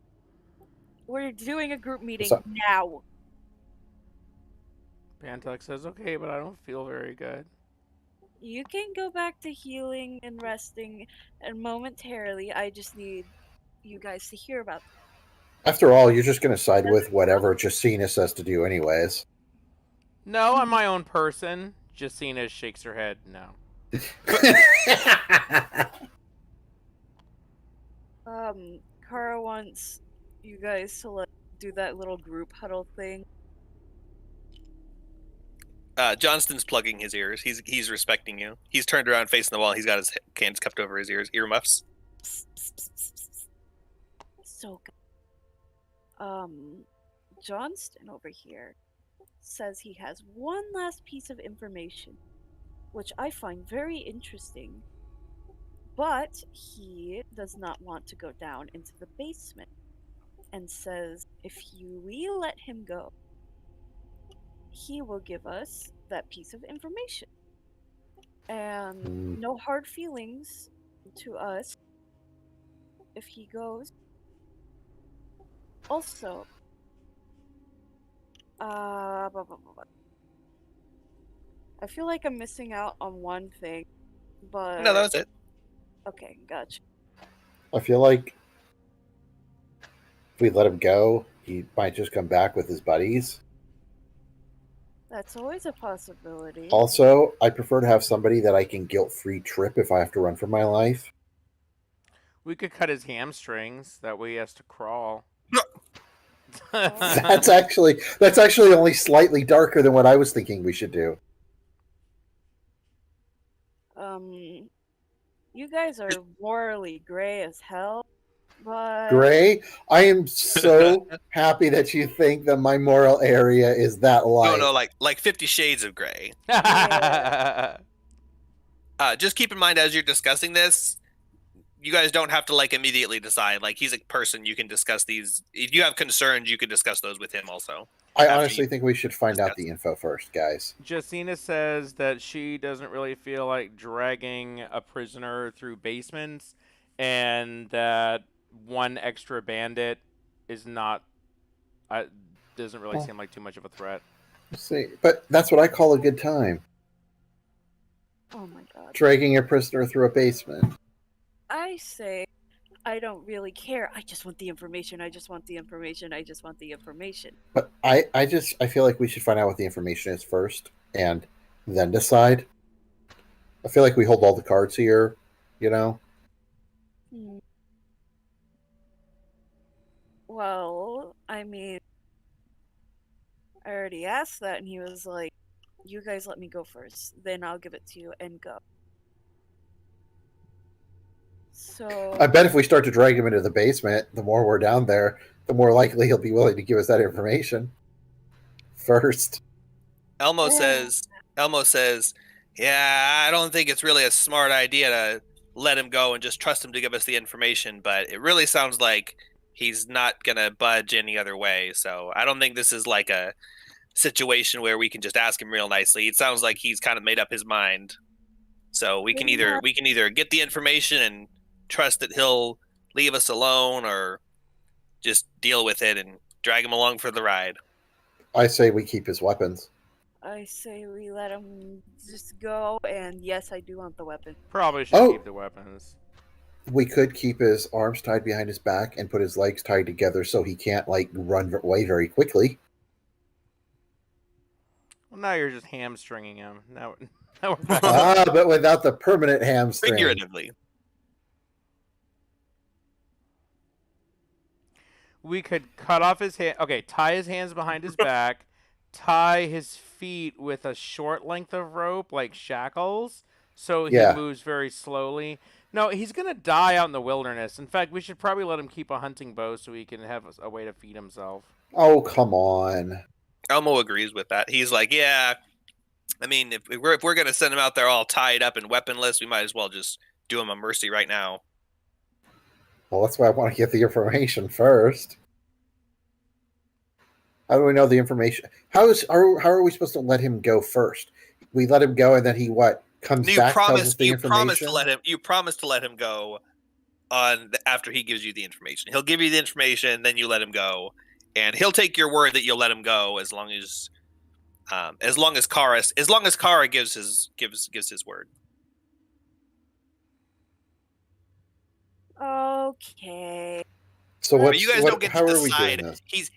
We're doing a group meeting up? now. Bantuck says, "Okay, but I don't feel very good." You can go back to healing and resting, and momentarily, I just need you guys to hear about them. After all, you're just going to side with whatever Justina says to do, anyways. No, I'm my own person. Justina shakes her head. No. Kara wants you guys to do that little group huddle thing. Johnston's plugging his ears. He's respecting you. He's turned around facing the wall. He's got his hands cupped over his ears, earmuffs. So good. Johnston over here says he has one last piece of information, which I find very interesting. But he does not want to go down into the basement, and says if we let him go, he will give us that piece of information. And no hard feelings to us if he goes. Also, I feel like I'm missing out on one thing, but No, that was it. Okay, gotcha. I feel like if we let him go, he might just come back with his buddies. That's always a possibility. Also, I prefer to have somebody that I can guilt-free trip if I have to run for my life. We could cut his hamstrings. That way he has to crawl. That's actually only slightly darker than what I was thinking we should do. You guys are morally gray as hell, But Gray, I am so happy that you think that my moral area is that light. No, like 50 Shades of Grey. Yeah. Just keep in mind as you're discussing this, you guys don't have to like immediately decide. Like he's a person, you can discuss these. If you have concerns, you can discuss those with him also. I after honestly you think we should find out discuss. the info first, guys. Justina says that she doesn't really feel like dragging a prisoner through basements, and that one extra bandit is not. Doesn't really Well, seem like too much of a threat. see, but that's what I call a good time. oh my god. Dragging a prisoner through a basement. I say I don't really care. I just want the information. I just want the information. I just want the information. But I feel like we should find out what the information is first and then decide. I feel like we hold all the cards here, you know? Hmm. Well, I mean, I already asked that, and he was like, "You guys let me go first, then I'll give it to you and go." So I bet if we start to drag him into the basement, the more we're down there, the more likely he'll be willing to give us that information first. Elmo Yeah. says, yeah, I don't think it's really a smart idea to let him go and just trust him to give us the information, but it really sounds like he's not going to budge any other way. So I don't think this is like a situation where we can just ask him real nicely. It sounds like he's kind of made up his mind. So we can either get the information and trust that he'll leave us alone, or just deal with it and drag him along for the ride. I say we keep his weapons. I say we let him just go, and yes, I do want the weapon. Probably should Oh. keep the weapons. We could keep his arms tied behind his back and put his legs tied together so he can't like run away very quickly. Well, now you're just hamstringing him. Now we're back. But without the permanent hamstring. Figuratively. We could cut off his hand. Okay, tie his hands behind his back, tie his feet with a short length of rope, like shackles, so he Yeah. moves very slowly. No, he's gonna die out in the wilderness. In fact, we should probably let him keep a hunting bow so he can have a way to feed himself. Oh, come on. Elmo agrees with that. He's like, yeah, I mean, if we're gonna send him out there all tied up and weaponless, we might as well just do him a mercy right now. Well, that's why I want to get the information first. How do we know the information? How are we supposed to let him go first? We let him go, and then he comes You back, tells us promise the you information. promise to let him go after he gives you the information. He'll give you the information, then you let him go, and he'll take your word that you'll let him go as long as Kara gives his word. Okay. So But what? you guys don't get How to are we doing decide. this?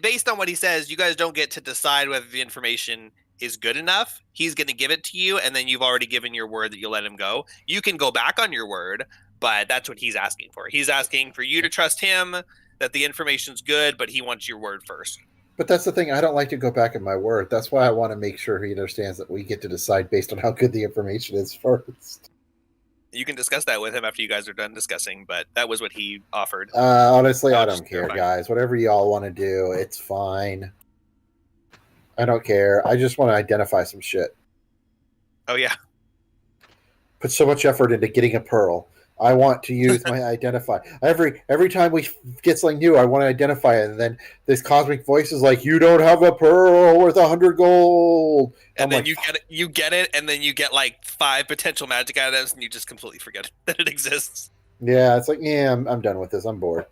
Based on what he says, you guys don't get to decide whether the information is good enough. He's going to give it to you, and then you've already given your word that you'll let him go. You can go back on your word, but that's what he's asking for. He's asking for you to trust him, that the information's good, but he wants your word first. But that's the thing. I don't like to go back on my word. That's why I want to make sure he understands that we get to decide based on how good the information is first. You can discuss that with him after you guys are done discussing, but that was what he offered. Honestly, I Just don't care, clarify. guys. Whatever y'all want to do, it's fine. I don't care. I just want to identify some shit. Oh yeah, Put so much effort into getting a pearl. I want to use my identify. Every time we get something new, I want to identify it. And then this cosmic voice is like, "You don't have a pearl worth 100 gold." and I'm then like, you get it, and then you get like 5 potential magic items, and you just completely forget that it exists. yeah, it's like, yeah, I'm done with this. I'm bored.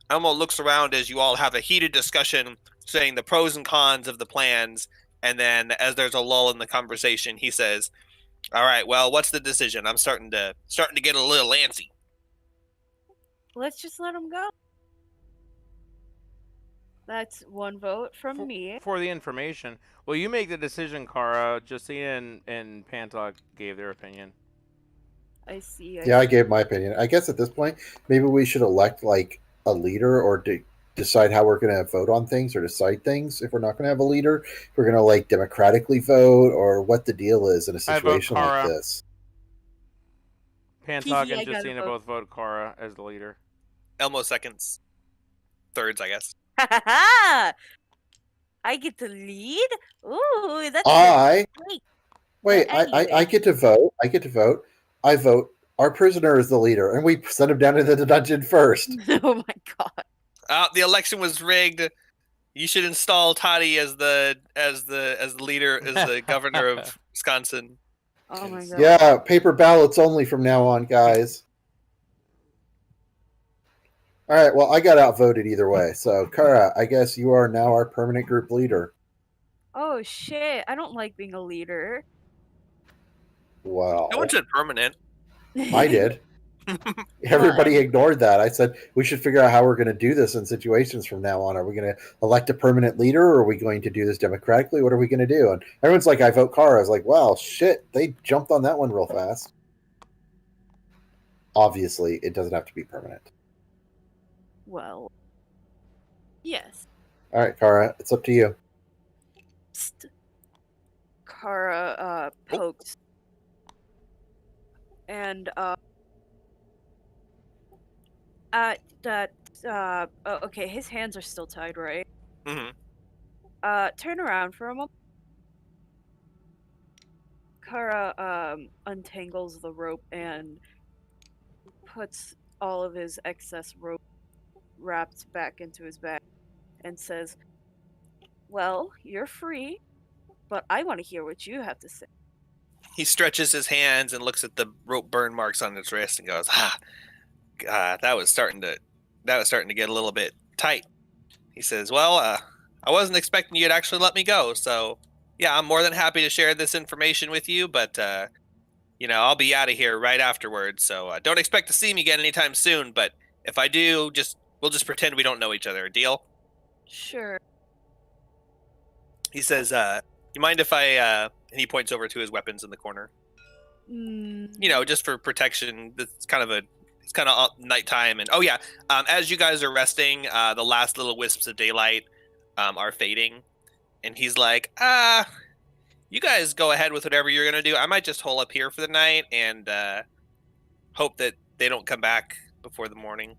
Elmo looks around as you all have a heated discussion, saying the pros and cons of the plans, and then as there's a lull in the conversation, he says, "All right, well, what's the decision? I'm starting to get a little antsy." Let's just let him go. That's one vote from me. For the information. Well, you make the decision, Kara. Justina and Pantok gave their opinion. I see. Yeah, I gave my opinion. I guess at this point, maybe we should elect like a leader or decide how we're going to vote on things or decide things. If we're not going to have a leader, if we're going to like democratically vote or what the deal is in a I vote situation like Kara. this. Pantalk Kiki, and I gotta Justina vote. both vote Kara as the leader. Elmo seconds. Thirds, I guess. I get to lead? Ooh, that's I great. wait. But I anyway. get to vote. I get to vote. I vote. Our prisoner is the leader, and we send him down into the dungeon first. Oh my god. The election was rigged. You should install Toddy as the leader, as the governor of Wisconsin. Oh my god. Yeah, paper ballots only from now on, guys. All right. Well, I got outvoted either way. So, Kara, I guess you are now our permanent group leader. Oh shit. I don't like being a leader. Well, No one said permanent. I did. Everybody ignored that. I said we should figure out how we're going to do this in situations from now on. Are we going to elect a permanent leader, or are we going to do this democratically? What are we going to do? And everyone's like, I vote Kara. I was like, well, shit, they jumped on that one real fast. Obviously, it doesn't have to be permanent. Well. Yes. All right, Kara, it's up to you. Psst. Kara pokes. And okay, his hands are still tied, right? Mm-hmm. Turn around for a moment. Kara untangles the rope and puts all of his excess rope wrapped back into his bag and says, well, you're free, but I want to hear what you have to say. He stretches his hands and looks at the rope burn marks on his wrist and goes, God, that was starting to get a little bit tight. He says, well, I wasn't expecting you to actually let me go, so yeah, I'm more than happy to share this information with you, but I'll be out of here right afterwards, so don't expect to see me again anytime soon, but if I do, we'll just pretend we don't know each other. Deal? Sure. He says, you mind if I and he points over to his weapons in the corner. Just for protection. It's kind of nighttime, and as you guys are resting, the last little wisps of daylight are fading, and he's like, you guys go ahead with whatever you're gonna do. I might just hole up here for the night and hope that they don't come back before the morning.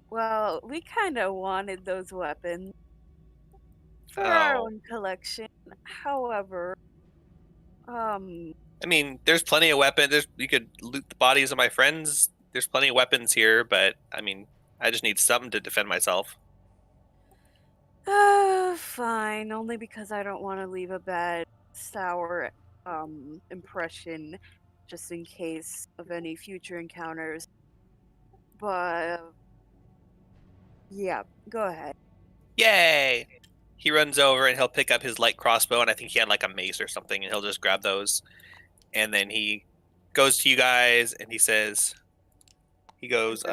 Well, we kind of wanted those weapons for our own collection. However, I mean, there's plenty of weapons. You could loot the bodies of my friends. There's plenty of weapons here, but I mean, I just need something to defend myself. fine. Only because I don't want to leave a bad, sour impression, just in case of any future encounters. But yeah, go ahead. Yay! He runs over and he'll pick up his light crossbow, and I think he had like a mace or something, and he'll just grab those. And then he goes to you guys and he goes,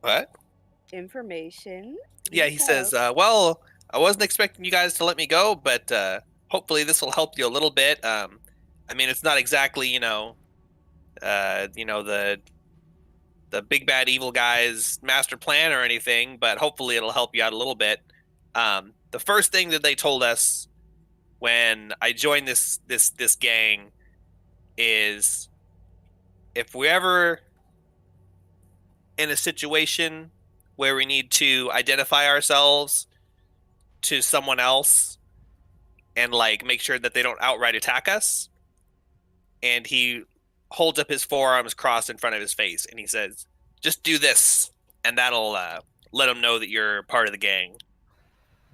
what? Information. Yeah, he says, well, I wasn't expecting you guys to let me go, but hopefully this will help you a little bit. I mean, it's not exactly, the big bad evil guy's master plan or anything, but hopefully it'll help you out a little bit. The first thing that they told us when I joined this gang is if we're ever in a situation where we need to identify ourselves to someone else and like make sure that they don't outright attack us, and he holds up his forearms crossed in front of his face and he says, just do this and that'll let them know that you're part of the gang.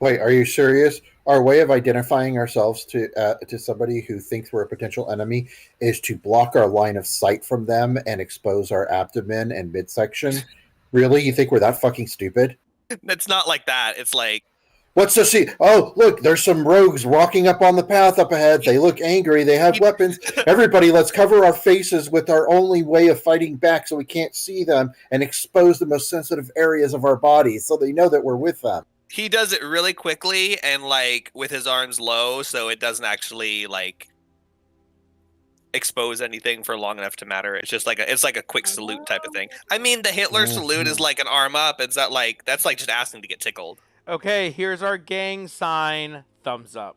Wait, are you serious? Our way of identifying ourselves to somebody who thinks we're a potential enemy is to block our line of sight from them and expose our abdomen and midsection? Really? You think we're that fucking stupid? It's not like that. It's like, what's the see? Oh, look, there's some rogues walking up on the path up ahead. They look angry. They have weapons. Everybody, let's cover our faces with our only way of fighting back so we can't see them and expose the most sensitive areas of our bodies so they know that we're with them. He does it really quickly and like with his arms low, so it doesn't actually like expose anything for long enough to matter. It's just like a quick salute type of thing. I mean, the Hitler salute is like an arm up. It's not like that's like just asking to get tickled. Okay, here's our gang sign. Thumbs up.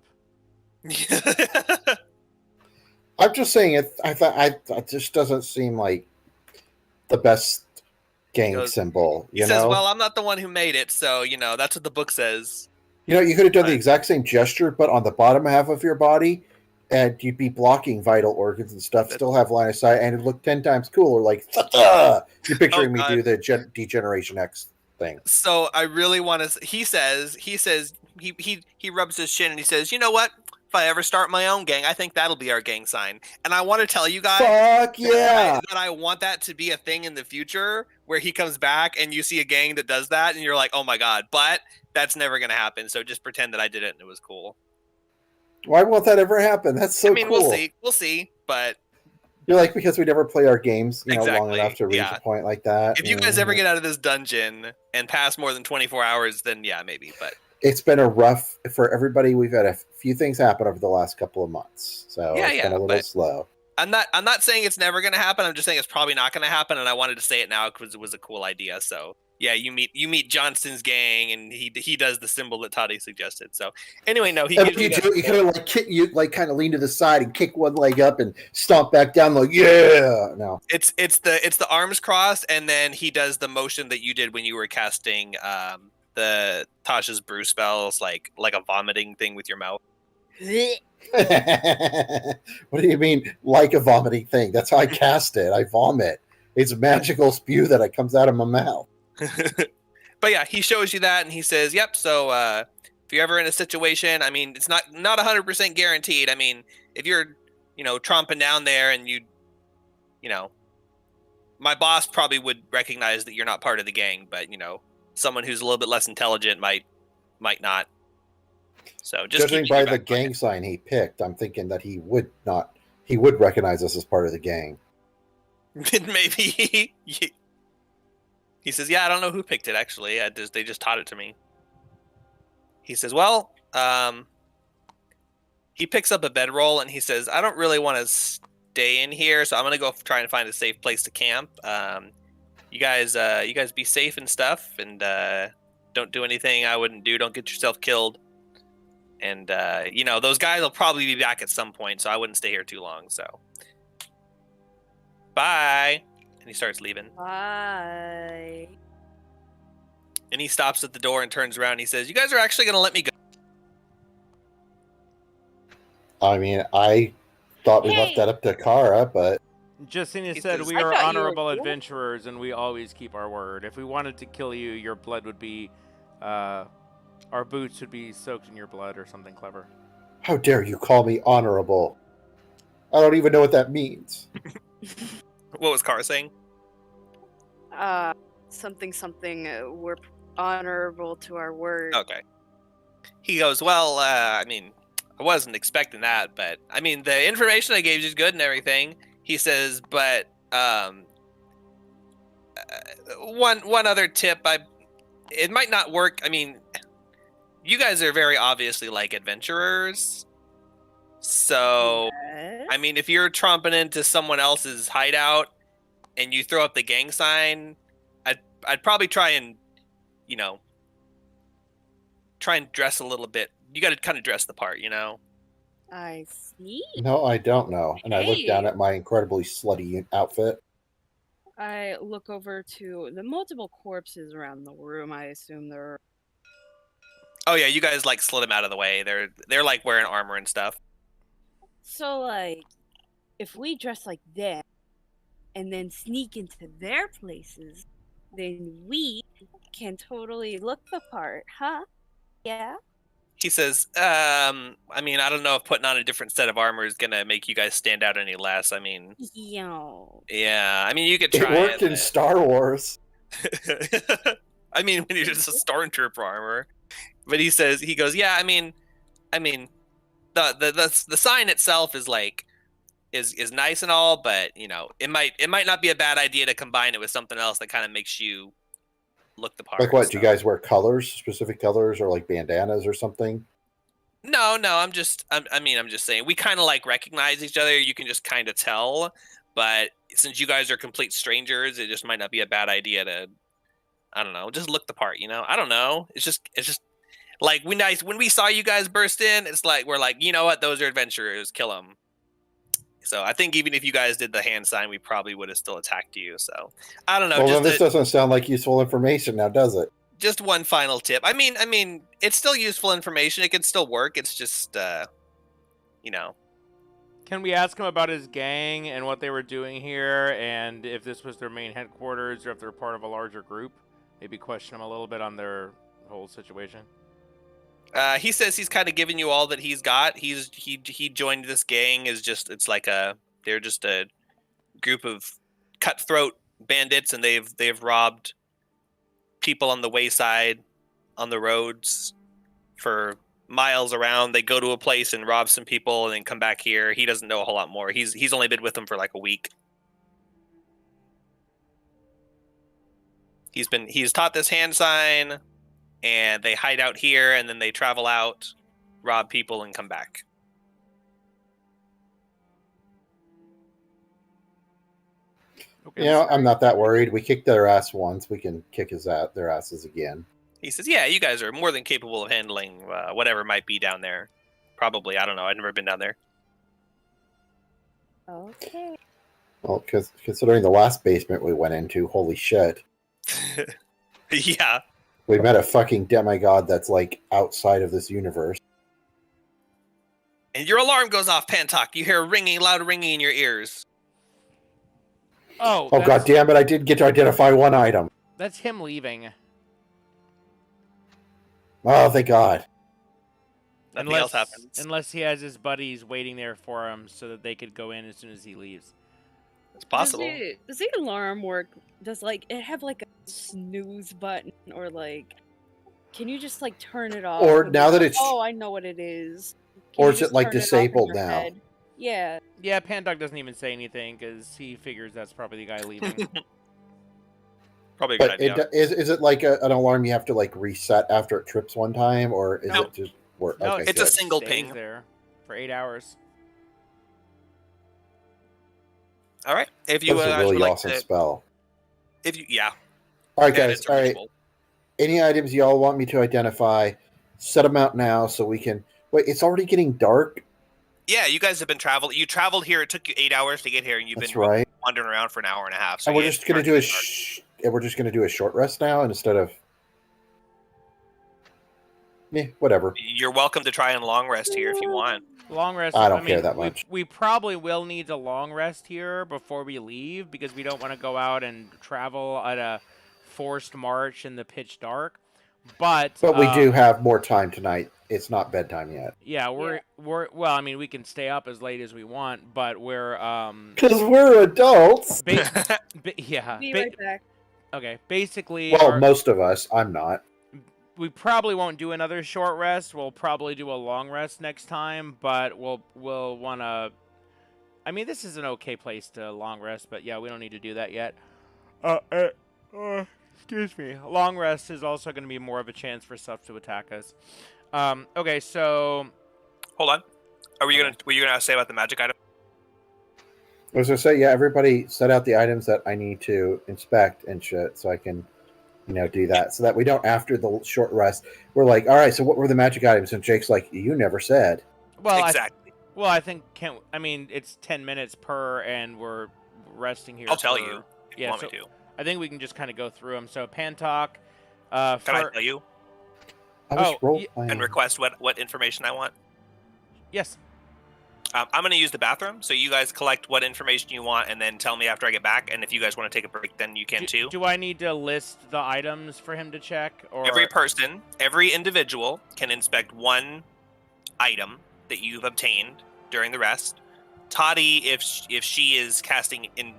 I'm just saying it. It just doesn't seem like the best gang goes- symbol. He You says, know, "Well, I'm not the one who made it, so that's what the book says." you could have done the Right. exact same gesture, but on the bottom half of your body, and you'd be blocking vital organs and stuff. Still have line of sight, and it'd look 10 times cooler. Like you're picturing me God. do the Degeneration X thing. So I really want to. He says he rubs his chin and he says, "You know what? If I ever start my own gang, I think that'll be our gang sign." And I want to tell you guys Fuck yeah! that I want that to be a thing in the future where he comes back and you see a gang that does that and you're like, "Oh my god!" But that's never gonna happen. So just pretend that I did it and it was cool. Why won't that ever happen? That's so I mean, cool. we'll see. But You're like, because we never play our games, long Exactly, enough to reach yeah. a point like that. if you guys ever get out of this dungeon and pass more than 24 hours, then yeah, maybe. But It's been a rough for everybody. We've had a few things happen over the last couple of months, so Yeah, it's been a little but- slow. I'm not saying it's never gonna happen. I'm just saying it's probably not gonna happen, and I wanted to say it now because it was a cool idea. So yeah, you meet Johnston's gang, and he does the symbol that Toddy suggested. So anyway, no, he And gives you you do, you kind of like kick, you like kind of lean to the side and kick one leg up and stomp back down, like yeah. No, it's the arms crossed, and then he does the motion that you did when you were casting the Tasha's brew spells, like a vomiting thing with your mouth. what do you mean, like a vomiting thing? That's how I cast it. I vomit. It's magical spew that comes out of my mouth. But yeah, he shows you that, and he says, "Yep." So if you're ever in a situation, I mean, it's not 100% guaranteed. I mean, if you're tromping down there and my boss probably would recognize that you're not part of the gang, but someone who's a little bit less intelligent might not. So just Judging keep in by your the back pocket. gang sign he picked, I'm thinking that he would recognize us as part of the gang. Maybe he says, "Yeah, I don't know who picked it actually. They just taught it to me." He says, "Well, he picks up a bedroll and he says, "I don't really want to stay in here, so I'm gonna go try and find a safe place to camp. You guys be safe and stuff, and don't do anything I wouldn't do. Don't get yourself killed. And those guys will probably be back at some point, so I wouldn't stay here too long. So, bye." And he starts leaving. Bye. And he stops at the door and turns around and he says, "You guys are actually gonna let me go?" I mean, I thought we left Hey. that up to Kara, but Justina He said says- we I are thought you were honorable cool. adventurers and we always keep our word. If we wanted to kill you, your blood would be, our boots would be soaked in your blood or something clever. how dare you call me honorable? I don't even know what that means. What was Carr saying? Something. We're honorable to our word. Okay. He goes, "Well, I mean, I wasn't expecting that, but I mean, the information I gave you is good and everything." He says, "But one other tip, it might not work. I mean, you guys are very obviously like adventurers, so Yes. I mean, if you're tromping into someone else's hideout and you throw up the gang sign, I'd probably try and dress a little bit. You got to kind of dress the part, I see. No, I don't know. And I look down Hey. at my incredibly slutty outfit. I look over to the multiple corpses around the room. I assume they're. Oh yeah, you guys like slid them out of the way. They're like wearing armor and stuff. So, like, if we dress like them and then sneak into their places, then we can totally look the part, huh? Yeah? He says, I mean, I don't know if putting on a different set of armor is gonna make you guys stand out any less. I mean, Yo. yeah, I mean, you could It try worked in but- Star Wars. I mean, when you're just a stormtrooper armor. But he goes, "Yeah, I mean, the sign itself is like is nice and all, but it might not be a bad idea to combine it with something else that kind of makes you look the part." Like what? Do you so- guys wear colors, specific colors, or like bandanas or something? No, I'm just saying we kind of like recognize each other. You can just kind of tell, but since you guys are complete strangers, it just might not be a bad idea to, I don't know, just look the part. I don't know. It's just Like when we saw you guys burst in, it's like we're like, you know what? Those are adventurers. Kill them. So I think even if you guys did the hand sign, we probably would have still attacked you. So I don't know. Well, just then this doesn't sound like useful information now, does it? just one final tip. I mean, it's still useful information. It can still work. It's just, you know. Can we ask him about his gang and what they were doing here, and if this was their main headquarters or if they're part of a larger group? Maybe question them a little bit on their whole situation. He says he's kind of giving you all that he's got. He joined this gang as just they're just a group of cutthroat bandits, and they've robbed people on the wayside, on the roads, for miles around. They go to a place and rob some people, and then come back here. He doesn't know a whole lot more. He's only been with them for like a week. He's taught this hand sign, and they hide out here, and then they travel out, rob people, and come back. Okay. You know, I'm not that worried. We kicked their ass once. We can kick their asses again. He says, yeah, you guys are more than capable of handling whatever might be down there. Probably. I don't know. I've never been down there. Okay. Well, because considering the last basement we went into, holy shit. Yeah. We met a fucking demigod that's like outside of this universe. And your alarm goes off, Pantok. You hear loud ringing in your ears. Oh, Oh, god damn it, I did get to identify one item. That's him leaving. Oh, thank god. Nothing else happens. Unless he has his buddies waiting there for him so that they could go in as soon as he leaves. It's possible. Does the alarm work? Does like it have like a snooze button, or like can you just like turn it off? Or and now be that like, it's- oh, I know what it is. Or you is it, just like, turn off in disabled your now? head? Yeah. Yeah, Pandog doesn't even say anything because he figures that's probably the guy leaving. Probably a good But idea. is it like an alarm you have to like reset after it trips one time, or is No. it just work? No, Okay, it's a good. single stays ping. there for 8 hours. All right. If you That's a guys really would like awesome to, spell. yeah. All right, Yeah, guys. it's All right. reachable. Any items y'all want me to identify? Set them out now so we can. Wait, it's already getting dark. Yeah, you guys have been traveling. You traveled here. It took you 8 hours to get here, and you've That's been right. wandering around for an hour and a half. So And we're yeah, just gonna it's do a. starting And we're just gonna do a short rest now instead of. Whatever. You're welcome to try and long rest here if you want. Long rest. I don't care mean, that much. We probably will need a long rest here before we leave because we don't want to go out and travel at a forced march in the pitch dark. But we do have more time tonight. It's not bedtime yet. Yeah, we're well. I mean, we can stay up as late as we want, but we're Because we're adults. yeah. Be right back. Okay, basically, Well, most of us. I'm not. we probably won't do another short rest. We'll probably do a long rest next time, but we'll want to. I mean, this is an okay place to long rest, but yeah, we don't need to do that yet. Excuse me. Long rest is also going to be more of a chance for stuff to attack us. Okay, so Hold on. Were you gonna say about the magic item? I was gonna say, yeah. Everybody set out the items that I need to inspect and shit, so I can, do that. So that we don't, after the short rest, we're like, all right. So what were the magic items? And Jake's like, you never said. well, Exactly. I think it's 10 minutes per, and we're resting here. I'll tell for- you if you Yeah, want so me to. I think we can just kind of go through them. So Pantok, Can I tell you I was Oh, role y- playing. and request what information I want? yes. I'm going to use the bathroom, so you guys collect what information you want, and then tell me after I get back. And if you guys want to take a break, then you can too. Do I need to list the items for him to check, or Every individual can inspect one item that you've obtained during the rest. Toddy, if she is casting in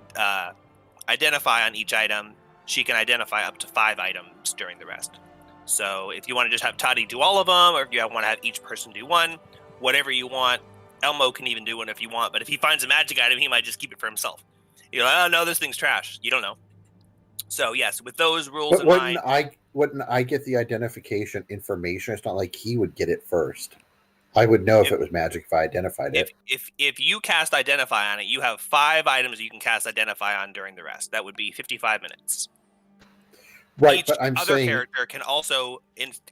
identify on each item, she can identify up to 5 items during the rest. So if you want to just have Toddy do all of them, or if you want to have each person do one, whatever you want. Elmo can even do one if you want, but if he finds a magic item, he might just keep it for himself. You're like, oh no, this thing's trash. You don't know. So yes, with those rules But in mind, wouldn't I get the identification information? It's not like he would get it first. I would know if it was magic if I identified it. if you cast identify on it, you have 5 items you can cast identify on during the rest. That would be 55 minutes. Right, each but I'm other saying character can also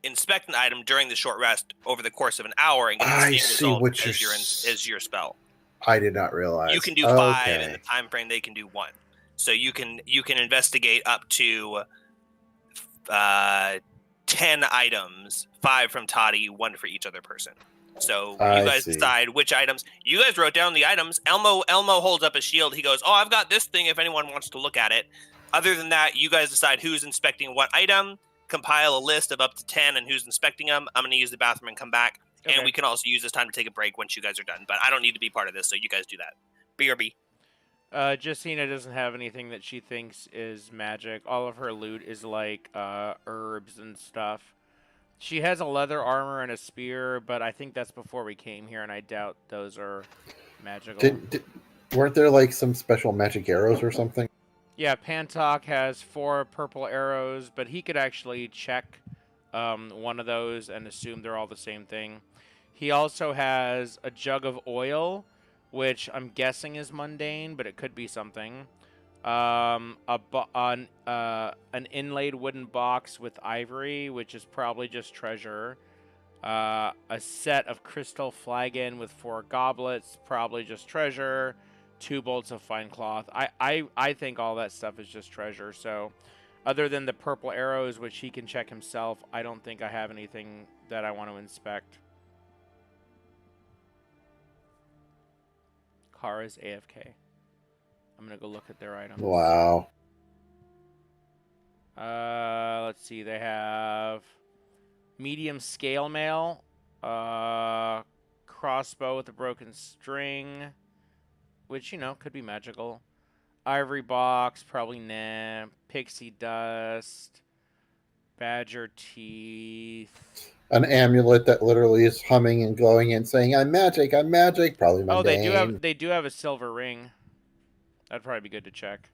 inspect an item during the short rest over the course of an hour and get the I same see result what as your spell. I did not realize. You can do 5 in Okay. the time frame they can do 1. So you can investigate up to 10 items, 5 from Toddy, 1 for each other person. So you I guys see. decide which items. You guys wrote down the items. Elmo holds up a shield. He goes, "Oh, I've got this thing if anyone wants to look at it." Other than that, you guys decide who's inspecting what item, compile a list of up to 10 and who's inspecting them. I'm going to use the bathroom and come back. Okay. And we can also use this time to take a break once you guys are done. But I don't need to be part of this, so you guys do that. BRB. Justina doesn't have anything that she thinks is magic. All of her loot is like herbs and stuff. She has a leather armor and a spear, but I think that's before we came here, and I doubt those are magical. Weren't there like some special magic arrows or something? Yeah, Pantok has 4 purple arrows, but he could actually check one of those and assume they're all the same thing. He also has a jug of oil, which I'm guessing is mundane, but it could be something. An inlaid wooden box with ivory, which is probably just treasure. A set of crystal flagon with 4 goblets, probably just treasure. 2 bolts of fine cloth. I think all that stuff is just treasure. So, other than the purple arrows, which he can check himself, I don't think I have anything that I want to inspect. Kara's AFK. I'm gonna go look at their items. Wow. Let's see. They have medium scale mail, crossbow with a broken string, which, you know, could be magical. Ivory box, probably nah. Pixie dust, badger teeth. An amulet that literally is humming and glowing and saying, I'm magic, probably mundane. Oh, they do have a silver ring. That'd probably be good to check.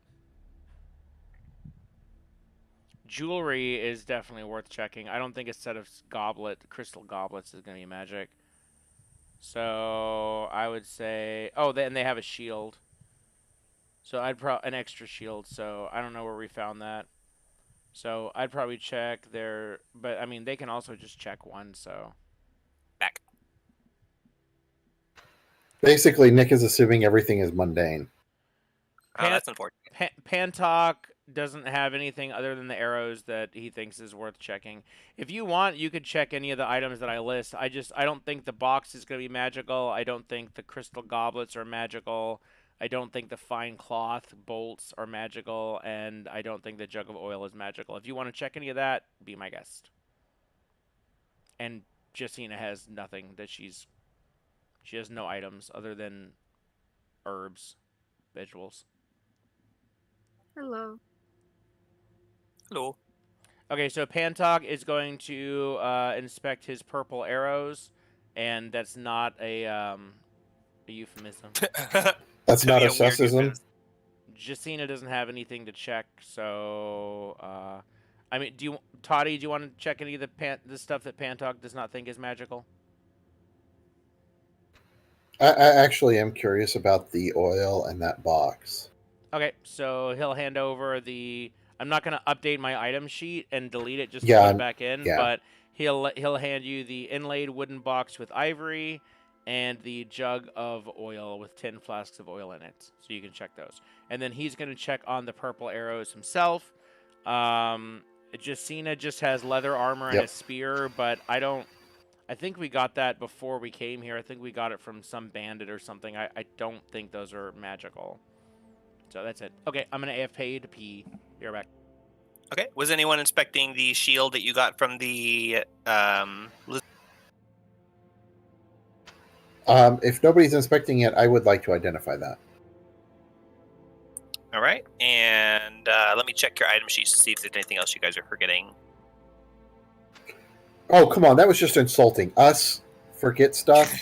Jewelry is definitely worth checking. I don't think a set of crystal goblets is going to be magic. So I would say, and they have a shield. So an extra shield. So I don't know where we found that. So I'd probably check their, but I mean they can also just check one. So back. Basically, Nick is assuming everything is mundane. Oh, that's unfortunate. Pantok doesn't have anything other than the arrows that he thinks is worth checking. If you want, you could check any of the items that I list. I don't think the box is going to be magical. I don't think the crystal goblets are magical. I don't think the fine cloth bolts are magical, and I don't think the jug of oil is magical. If you want to check any of that, be my guest. And Justina has nothing that she has no items other than herbs, vegetables. Hello. Hello. Okay, so Pantok is going to inspect his purple arrows, and that's not a euphemism. That's not a sexism. Justina doesn't have anything to check, so I mean, Toddy, do you want to check any of the stuff that Pantok does not think is magical? I actually am curious about the oil and that box. Okay, so he'll hand over I'm not going to update my item sheet and delete it just to put it back in, but he'll hand you the inlaid wooden box with ivory and the jug of oil with 10 flasks of oil in it, so you can check those. And then he's going to check on the purple arrows himself. Justina just has leather armor and a spear, but I think we got that before we came here. I think we got it from some bandit or something. I don't think those are magical. So that's it. Okay, I'm going to AFK to pee. You're back. Okay, was anyone inspecting the shield that you got from the if nobody's inspecting it, I would like to identify that. All right, and let me check your item sheets to see if there's anything else you guys are forgetting. Oh, come on. That was just insulting. Us forget stuff,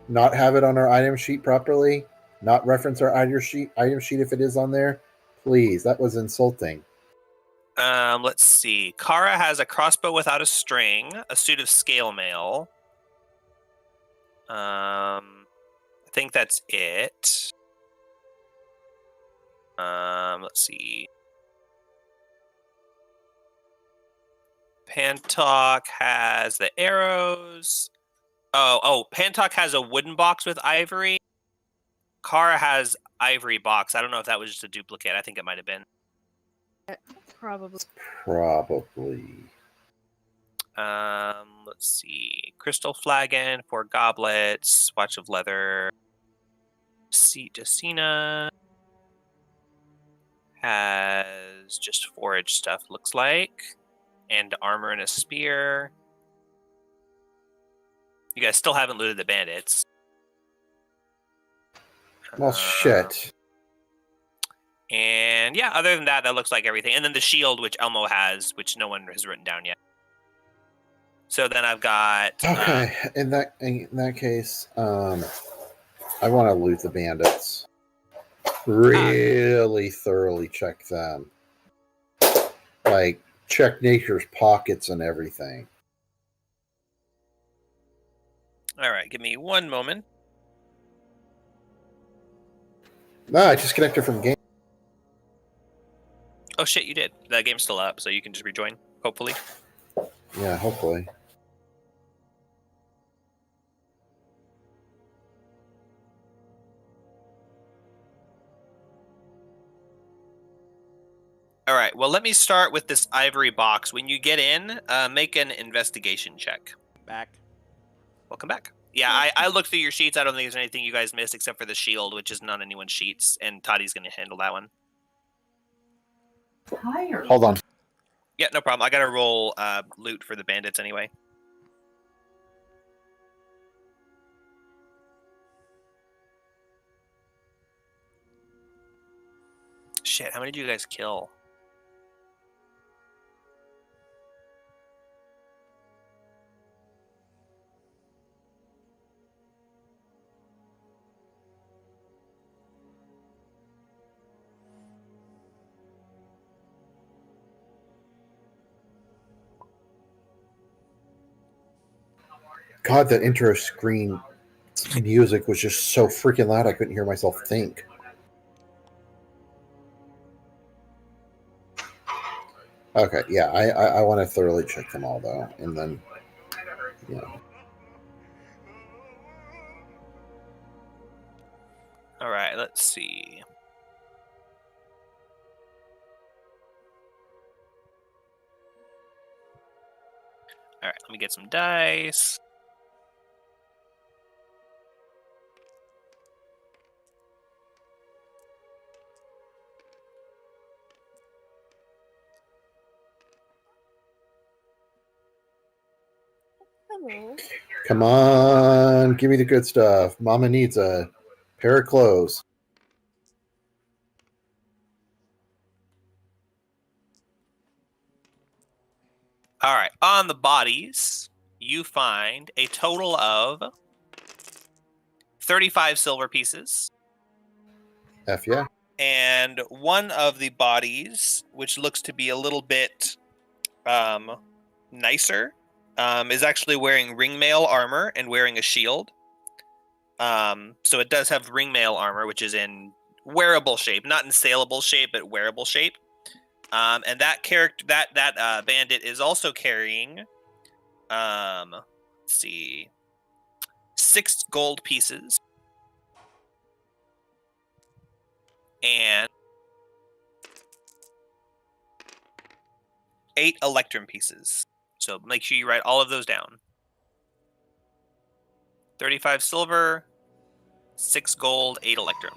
not have it on our item sheet properly, not reference our item sheet if it is on there. Please, that was insulting. Let's see. Kara has a crossbow without a string, a suit of scale mail. I think that's it. Let's see. Pantok has the arrows. Pantok has a wooden box with ivory. Kara has ivory box. I don't know if that was just a duplicate. I think it might have been. Probably. Probably. Let's see. Crystal flagon, 4 goblets, watch of leather. Jacina has just forage stuff, looks like, and armor and a spear. You guys still haven't looted the bandits. Well, shit. And yeah, other than that, that looks like everything. And then the shield, which Elmo has, which no one has written down yet. So then I've got... Okay, in that case, I want to loot the bandits. Really thoroughly check them. Like, check Nature's pockets and everything. All right, give me one moment. No, I just connected from game. Oh shit, you did. That game's still up, so you can just rejoin, hopefully. Yeah, hopefully. All right, well, let me start with this ivory box. When you get in, make an investigation check. Back. Welcome back. Yeah, I looked through your sheets. I don't think there's anything you guys missed except for the shield, which is not on anyone's sheets, and Toddy's going to handle that one. Tired. Hold on. Yeah, no problem. I got to roll loot for the bandits anyway. Shit, how many did you guys kill? God, that intro screen music was just so freaking loud I couldn't hear myself think. Okay, yeah, I want to thoroughly check them all though, and then yeah. All right, let's see. All right, let me get some dice. Hello. Come on, give me the good stuff. Mama needs a pair of clothes. All right, on the bodies, you find a total of 35 silver pieces. F yeah. And one of the bodies, which looks to be a little bit nicer, is actually wearing ringmail armor and wearing a shield. So it does have ringmail armor, which is in wearable shape, not in saleable shape, but wearable shape. And that character, that bandit is also carrying, let's see, 6 gold pieces and 8 electrum pieces. So make sure you write all of those down. 35 silver, 6 gold, 8 electrum.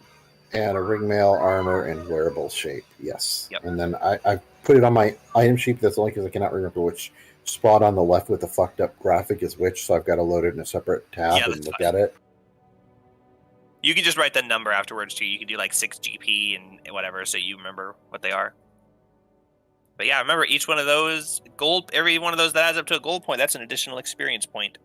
And a ringmail armor and wearable shape. Yes. Yep. And then I put it on my item sheet. That's only because I cannot remember which spot on the left with the fucked up graphic is which. So I've got to load it in a separate tab and look at it. You can just write the number afterwards too. You can do like 6 GP and whatever, so you remember what they are. But yeah, remember each one of those gold. Every one of those that adds up to a gold point. That's an additional experience point.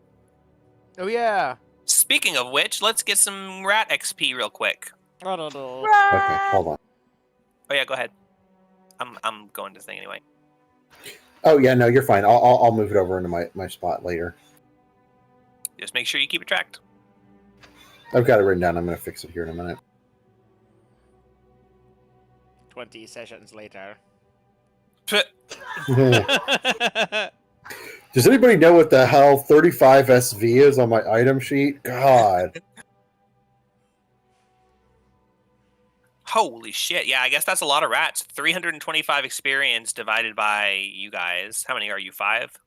Oh yeah. Speaking of which, let's get some rat XP real quick. I don't know. Okay, hold on. Oh yeah, go ahead. I'm going to the thing anyway. Oh yeah, no, you're fine. I'll move it over into my spot later. Just make sure you keep it tracked. I've got it written down. I'm going to fix it here in a minute. 20 sessions later. Does anybody know what the hell 35 SV is on my item sheet? God. Holy shit. Yeah, I guess that's a lot of rats. 325 experience divided by you guys. How many are you? 5?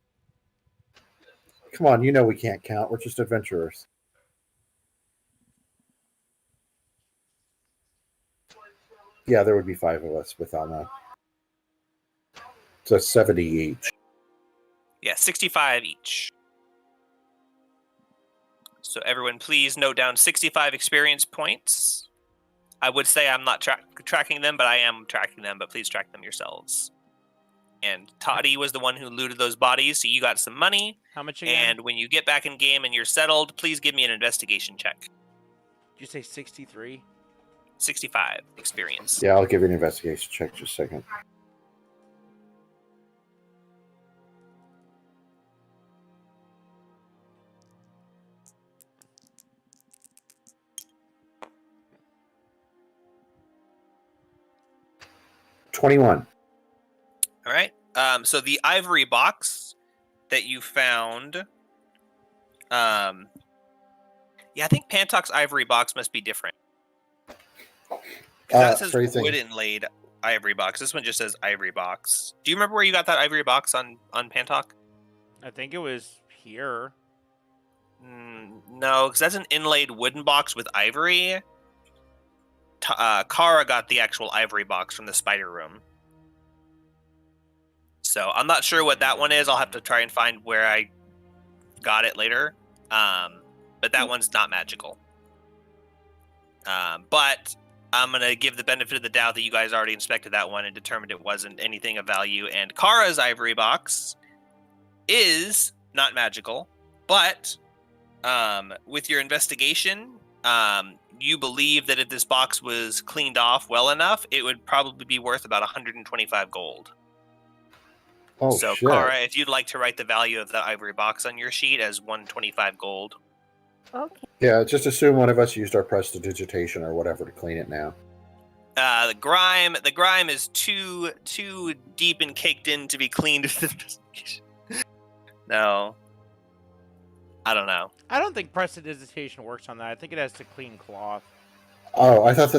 Come on, you know we can't count. We're just adventurers. Yeah, there would be 5 of us with Alma. So 70 each. Yeah, 65 each. So everyone, please note down 65 experience points. I would say I'm not tracking them, but I am tracking them, but please track them yourselves. And Toddy was the one who looted those bodies, so you got some money. How much again? And when you get back in game and you're settled, please give me an investigation check. Did you say 63? 65 experience. Yeah, I'll give you an investigation check just a second. $21. All right. So the ivory box that you found. Yeah, I think Pantok's ivory box must be different. 'Cause that says phrasing. wood inlaid ivory box. This one just says ivory box. Do you remember where you got that ivory box on Pantok? I think it was here. No, because that's an inlaid wooden box with ivory. Kara got the actual ivory box from the spider room. So I'm not sure what that one is. I'll have to try and find where I got it later. But that one's not magical. But I'm going to give the benefit of the doubt that you guys already inspected that one and determined it wasn't anything of value. And Kara's ivory box is not magical, but with your investigation, you believe that if this box was cleaned off well enough, it would probably be worth about 125 gold. Oh, So, shit. Kara, if you'd like to write the value of the ivory box on your sheet as 125 gold. Okay. Yeah, just assume one of us used our prestidigitation or whatever to clean it now. The grime is too deep and caked in to be cleaned with investigation. No. I don't know. I don't think prestidigitation works on that. I think it has to clean cloth. Oh, I thought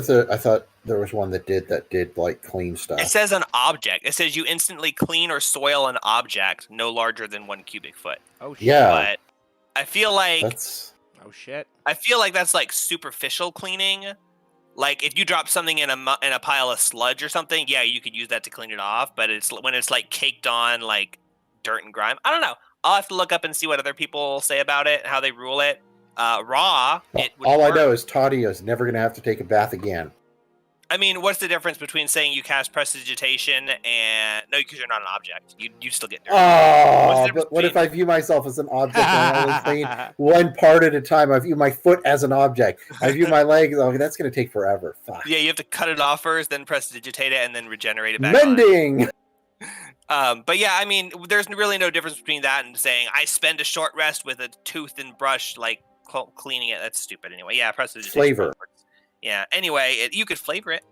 there was one that did like clean stuff. It says an object. It says you instantly clean or soil an object no larger than 1 cubic foot. Oh shit. Yeah. But I feel like Oh shit. that's like superficial cleaning. Like if you drop something in a pile of sludge or something, yeah, you could use that to clean it off. But it's when it's like caked on like dirt and grime. I don't know. I'll have to look up and see what other people say about it, how they rule it. Raw, it would All work. I know is Toddy is never going to have to take a bath again. I mean, what's the difference between saying you cast prestidigitation and no, because you're not an object, you still get dirty. What's Oh, the but what if difference I view myself as an object and I only clean one part at a time? I view my foot as an object. I view my legs. Oh, that's going to take forever. Fuck. Yeah, you have to cut it off first, then prestidigitate it, and then regenerate it back on. Mending. But yeah, I mean, there's really no difference between that and saying I spend a short rest with a tooth and brush, like cleaning it. That's stupid anyway. Yeah, prestidigitation Flavor. works. Yeah. Anyway, you could flavor it.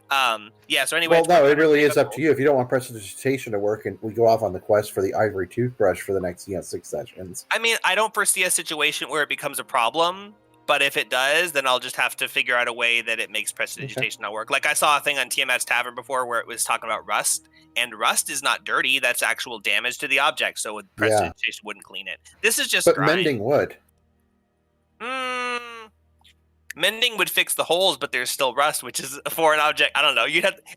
Yeah. So anyway, Well, it's no, it 100 really is up gold. to you. If you don't want prestidigitation to work, and we go off on the quest for the ivory toothbrush for the next 6 sessions. I mean, I don't foresee a situation where it becomes a problem, but if it does, then I'll just have to figure out a way that it makes prestidigitation not work. Like I saw a thing on Tiamat's Tavern before where it was talking about rust, and rust is not dirty. That's actual damage to the object, so with prestidigitation wouldn't clean it. This is just But grime. mending would. Mending would fix the holes, but there's still rust, which is for an object. I don't know.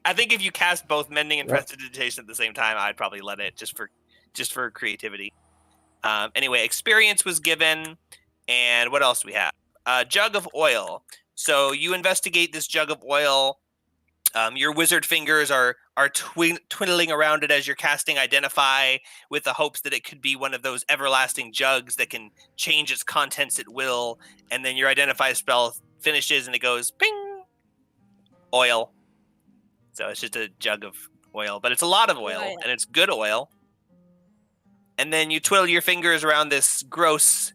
I think if you cast both mending and Yeah. prestidigitation at the same time, I'd probably let it just for creativity. Anyway, experience was given, and what else do we have? A jug of oil. So you investigate this jug of oil. Your wizard fingers are twiddling around it as you're casting Identify, with the hopes that it could be one of those everlasting jugs that can change its contents at will. And then your Identify spell finishes and it goes ping, oil. So it's just a jug of oil, but it's a lot of oil Yeah. and it's good oil. And then you twiddle your fingers around this gross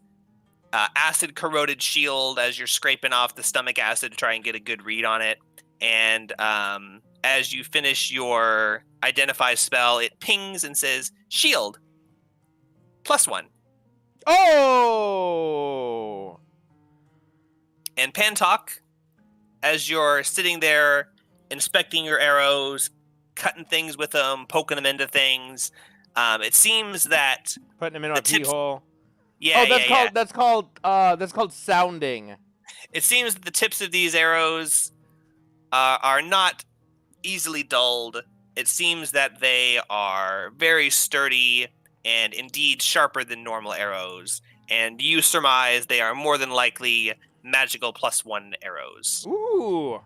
acid corroded shield as you're scraping off the stomach acid to try and get a good read on it. And as you finish your Identify spell, it pings and says shield. +1. Oh! And Pantok, as you're sitting there inspecting your arrows, cutting things with them, poking them into things, it seems that Putting them in the a pee tips- hole. yeah, Oh, that's yeah, that's called sounding. It seems that the tips of these arrows are not easily dulled. It seems that they are very sturdy and indeed sharper than normal arrows. And you surmise they are more than likely magical +1 arrows. Ooh.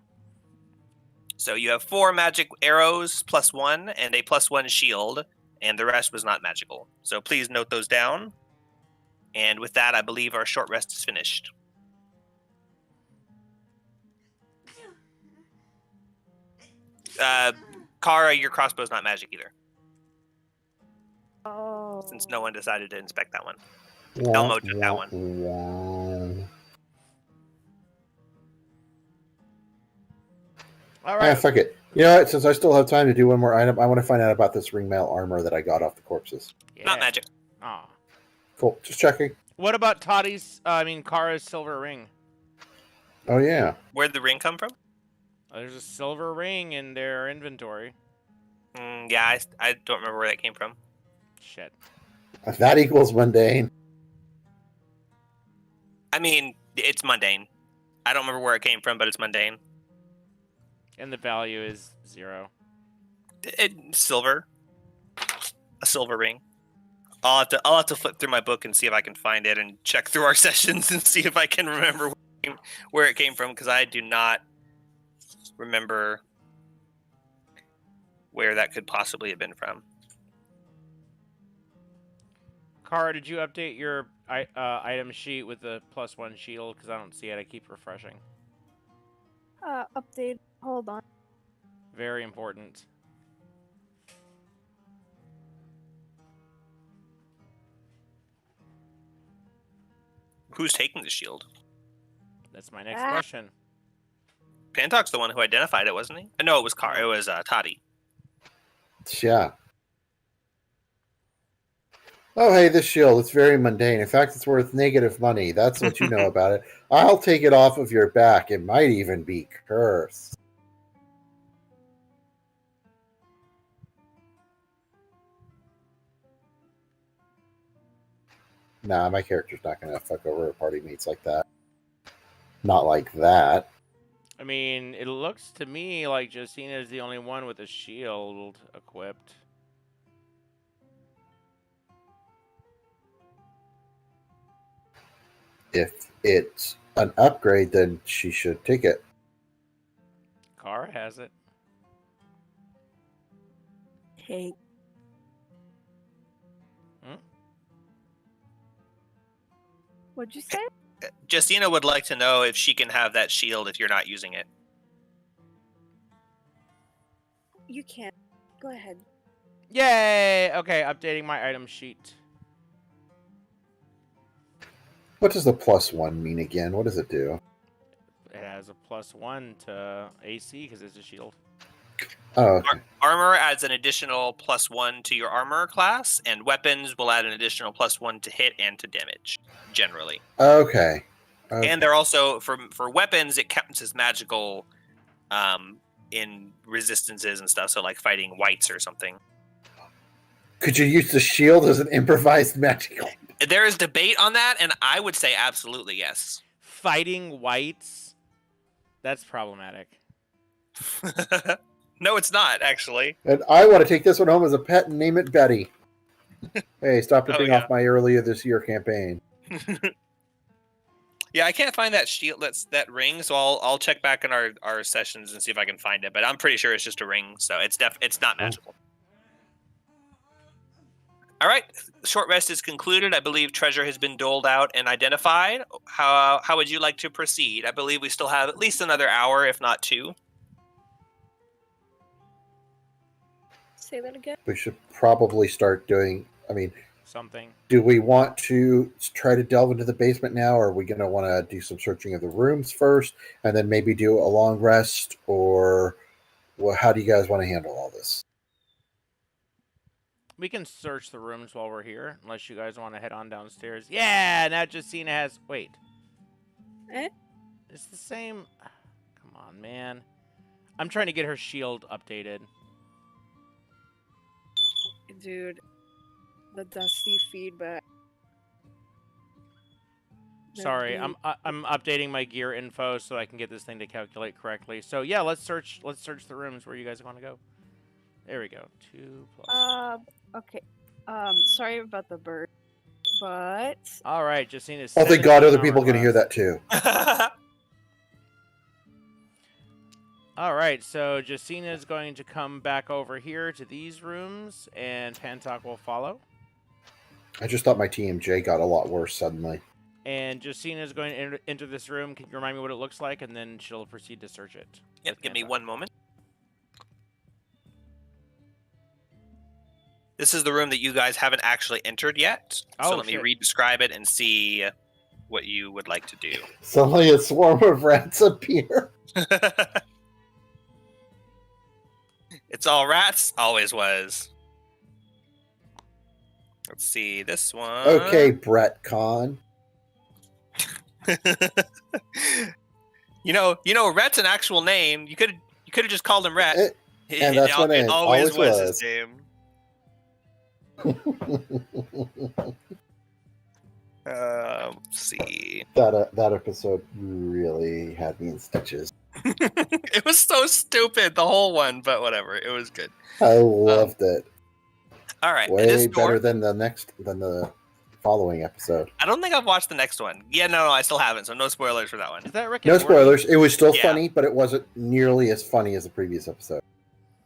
So you have 4 magic arrows +1 and a +1 shield, and the rest was not magical. So please note those down. And with that, I believe our short rest is finished. Kara, your crossbow's not magic either, Oh. since no one decided to inspect that one. Elmo took that one. All Yeah, right. fuck it. You know what? Since I still have time to do one more item, I want to find out about this ringmail armor that I got off the corpses. Not magic. Aw. Cool. Just checking. What about Kara's silver ring? Oh, yeah. Where'd the ring come from? There's a silver ring in their inventory. Yeah, I don't remember where that came from. Shit. That equals mundane. I mean, it's mundane. I don't remember where it came from, but it's mundane. And the value is 0. Silver. A silver ring. I'll have to flip through my book and see if I can find it and check through our sessions and see if I can remember where it came from, because I do not remember where that could possibly have been from. Kara, did you update your item sheet with the +1 shield? Because I don't see it. I keep refreshing. Update. Hold on. Very important. Who's taking the shield? That's my next Ah. question. Pantok's the one who identified it, wasn't he? No, it was It was Toddy. Yeah. Oh, hey, this shield. It's very mundane. In fact, it's worth negative money. That's what you know about it. I'll take it off of your back. It might even be cursed. Nah, my character's not going to fuck over party mates like that. Not like that. I mean, it looks to me like Justina is the only one with a shield equipped. If it's an upgrade, then she should take it. Kara has it. Take. What'd you say? Justina would like to know if she can have that shield if you're not using it. You can't. Go ahead. Yay! Okay, updating my item sheet. What does the +1 mean again? What does it do? It has a +1 to AC because it's a shield. Oh, okay. Armor adds an additional +1 to your armor class, and weapons will add an additional +1 to hit and to damage, generally. Okay. And they're also for weapons, it counts as magical in resistances and stuff. So like fighting whites or something. Could you use the shield as an improvised magical? There is debate on that, and I would say absolutely yes. Fighting whites? That's problematic. No, it's not actually. And I want to take this one home as a pet and name it Betty. Hey, stop ripping yeah. off my earlier this year campaign. Yeah, I can't find that shield. That ring. So I'll check back in our sessions and see if I can find it. But I'm pretty sure it's just a ring. So it's not magical. All right, short rest is concluded. I believe treasure has been doled out and identified. How would you like to proceed? I believe we still have at least another hour, if not 2. Say that again. We should probably start doing. I mean, Something. do we want to try to delve into the basement now, or are we going to want to do some searching of the rooms first, and then maybe do a long rest, or how do you guys want to handle all this? We can search the rooms while we're here, unless you guys want to head on downstairs. Yeah, now Justina has... Wait. Eh? It's the same... Come on, man. I'm trying to get her shield updated. Dude, the dusty feedback. Sorry, I'm updating my gear info so I can get this thing to calculate correctly. So yeah, let's search the rooms where you guys want to go. There we go. 2 plus. Okay. Sorry about the bird, but All right, Justina's. Oh, thank God, 17 other people armor can hear class. that too. All right, so Justina's going to come back over here to these rooms, and Pantok will follow. I just thought my TMJ got a lot worse suddenly. And Justina's going to enter this room. Can you remind me what it looks like, and then she'll proceed to search it. Yep, with give me Pantok. 1 moment. This is the room that you guys haven't actually entered yet. Oh, So let shit. me re-describe it and see what you would like to do. Suddenly a swarm of rats appear. It's all rats, always was. Let's see this one. Okay, Brett Kahn. you know, Rhett's an actual name. You could have just called him Rhett. And that's what it always was was. his name. Let's see. That episode really had me in stitches. It was so stupid, the whole one, but whatever. It was good. I loved it. All right. Way this better door, than the following episode. I don't think I've watched the next one. Yeah, no, I still haven't, so no spoilers for that one. Is that Rick? No and Morty? spoilers. It was still Yeah. funny, but it wasn't nearly as funny as the previous episode.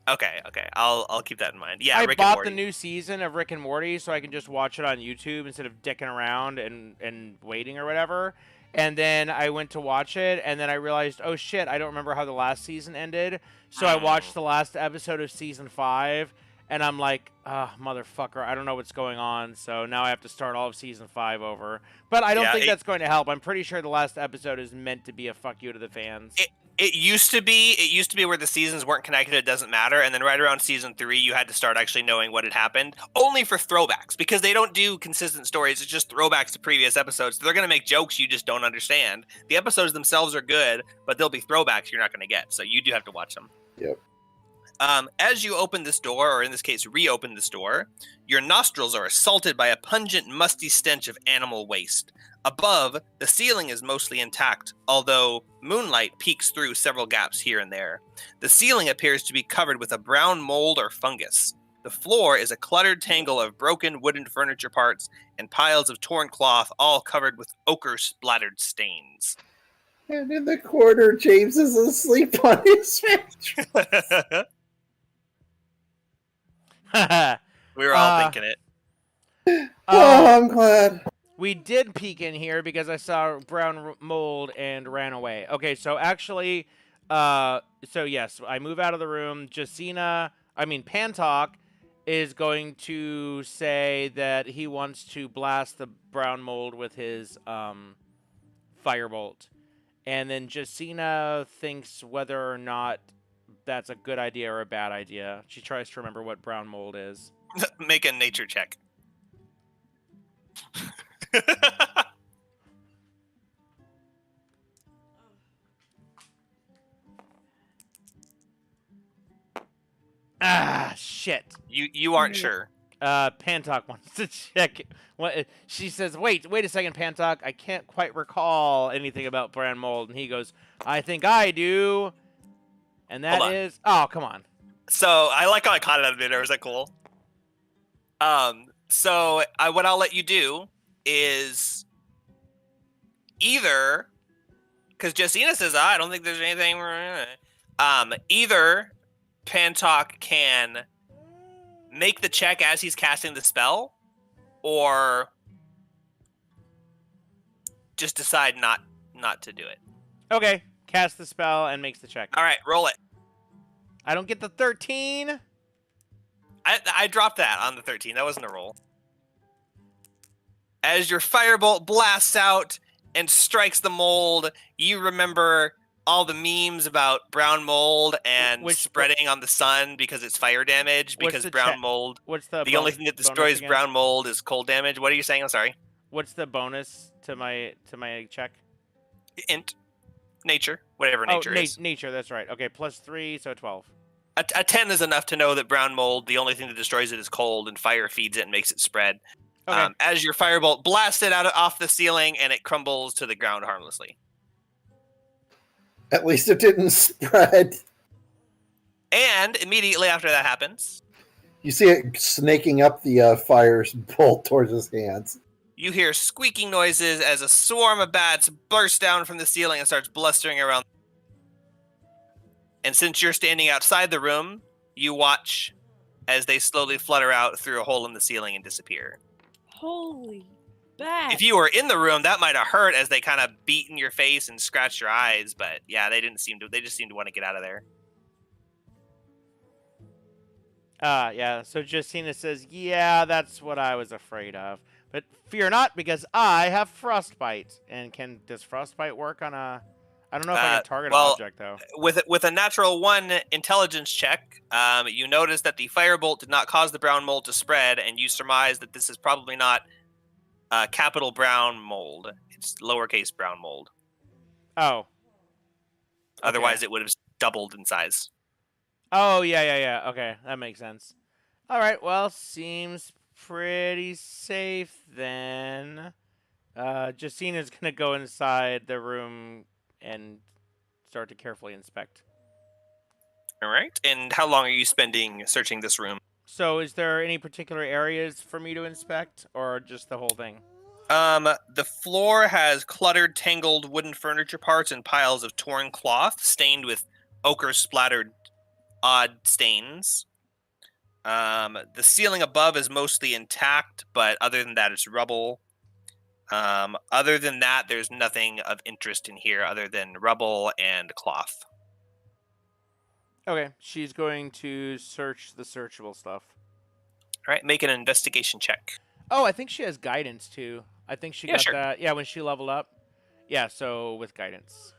Okay. I'll keep that in mind. Yeah, I Rick and bought Morty. the new season of Rick and Morty so I can just watch it on YouTube instead of dicking around and waiting or whatever. And then I went to watch it, and then I realized, oh shit, I don't remember how the last season ended. So I watched the last episode of season 5, and I'm like, motherfucker, I don't know what's going on. So now I have to start all of season 5 over. But I don't Yeah, think that's going to help. I'm pretty sure the last episode is meant to be a fuck you to the fans. It used to be where the seasons weren't connected, it doesn't matter, and then right around season 3 you had to start actually knowing what had happened, only for throwbacks, because they don't do consistent stories, it's just throwbacks to previous episodes. So they're going to make jokes you just don't understand. The episodes themselves are good, but they'll be throwbacks you're not going to get, so you do have to watch them. Yep. As you open this door, or in this case reopen this door, your nostrils are assaulted by a pungent, musty stench of animal waste. Above, the ceiling is mostly intact, although moonlight peeks through several gaps here and there. The ceiling appears to be covered with a brown mold or fungus. The floor is a cluttered tangle of broken wooden furniture parts and piles of torn cloth, all covered with ochre-splattered stains. And in the corner, James is asleep on his mattress. We were all thinking it. Oh, I'm glad. We did peek in here because I saw brown mold and ran away. Okay, so actually, so yes, I move out of the room. Pantok is going to say that he wants to blast the brown mold with his firebolt. And then Jacina thinks whether or not that's a good idea or a bad idea. She tries to remember what brown mold is. Make a nature check. Ah, shit. You aren't sure. Pantok wants to check. What she says? Wait a second, Pantok. I can't quite recall anything about brown mold. And he goes, I think I do. And that Hold on. is, oh, come on. So I like how I caught it out of there. Was that cool? So what I'll let you do is either, because Jacina says, I don't think there's anything. Either Pantok can make the check as he's casting the spell, or just decide not to do it. Okay, cast the spell and makes the check. All right, roll it. I don't get the 13. I dropped that on the 13. That wasn't a roll. As your firebolt blasts out and strikes the mold, you remember all the memes about brown mold and Which- spreading on the sun because it's fire damage, What's because the brown mold. What's the The only thing that destroys again? brown mold is cold damage. What are you saying? I'm sorry. What's the bonus to my check? Int. Nature. Whatever nature is. Nature. That's right. Okay, +3, so 12. A 10 is enough to know that brown mold, the only thing that destroys it is cold, and fire feeds it and makes it spread. Okay. As your firebolt blasts it off the ceiling, and it crumbles to the ground harmlessly. At least it didn't spread. And immediately after that happens, You see it snaking up the fire's bolt towards his hands. you hear squeaking noises as a swarm of bats bursts down from the ceiling and starts blustering around. And since you're standing outside the room, you watch as they slowly flutter out through a hole in the ceiling and disappear. Holy bat! If you were in the room, that might have hurt as they kind of beat in your face and scratched your eyes. But yeah, they just seemed to want to get out of there. Yeah, so Justina says, yeah, that's what I was afraid of. But fear not, because I have Frostbite. And does Frostbite work on a... I don't know if I can target an object, though. With a natural 1 intelligence check, you notice that the firebolt did not cause the brown mold to spread, and you surmise that this is probably not capital brown mold. It's lowercase brown mold. Oh. Otherwise, it would have doubled in size. Oh, yeah. Okay, that makes sense. All right, well, seems pretty safe then. Justina's going to go inside the room and start to carefully inspect. All right. And how long are you spending searching this room? So is there any particular areas for me to inspect, or just the whole thing? The floor has cluttered, tangled wooden furniture parts and piles of torn cloth stained with ochre-splattered odd stains. The ceiling above is mostly intact, but other than that, it's rubble. Other than that, there's nothing of interest in here other than rubble and cloth. Okay, she's going to search the searchable stuff. All right, make an investigation check. Oh, I think she has guidance, too. I think she got sure. that. Yeah, when she leveled up. Yeah, so with guidance.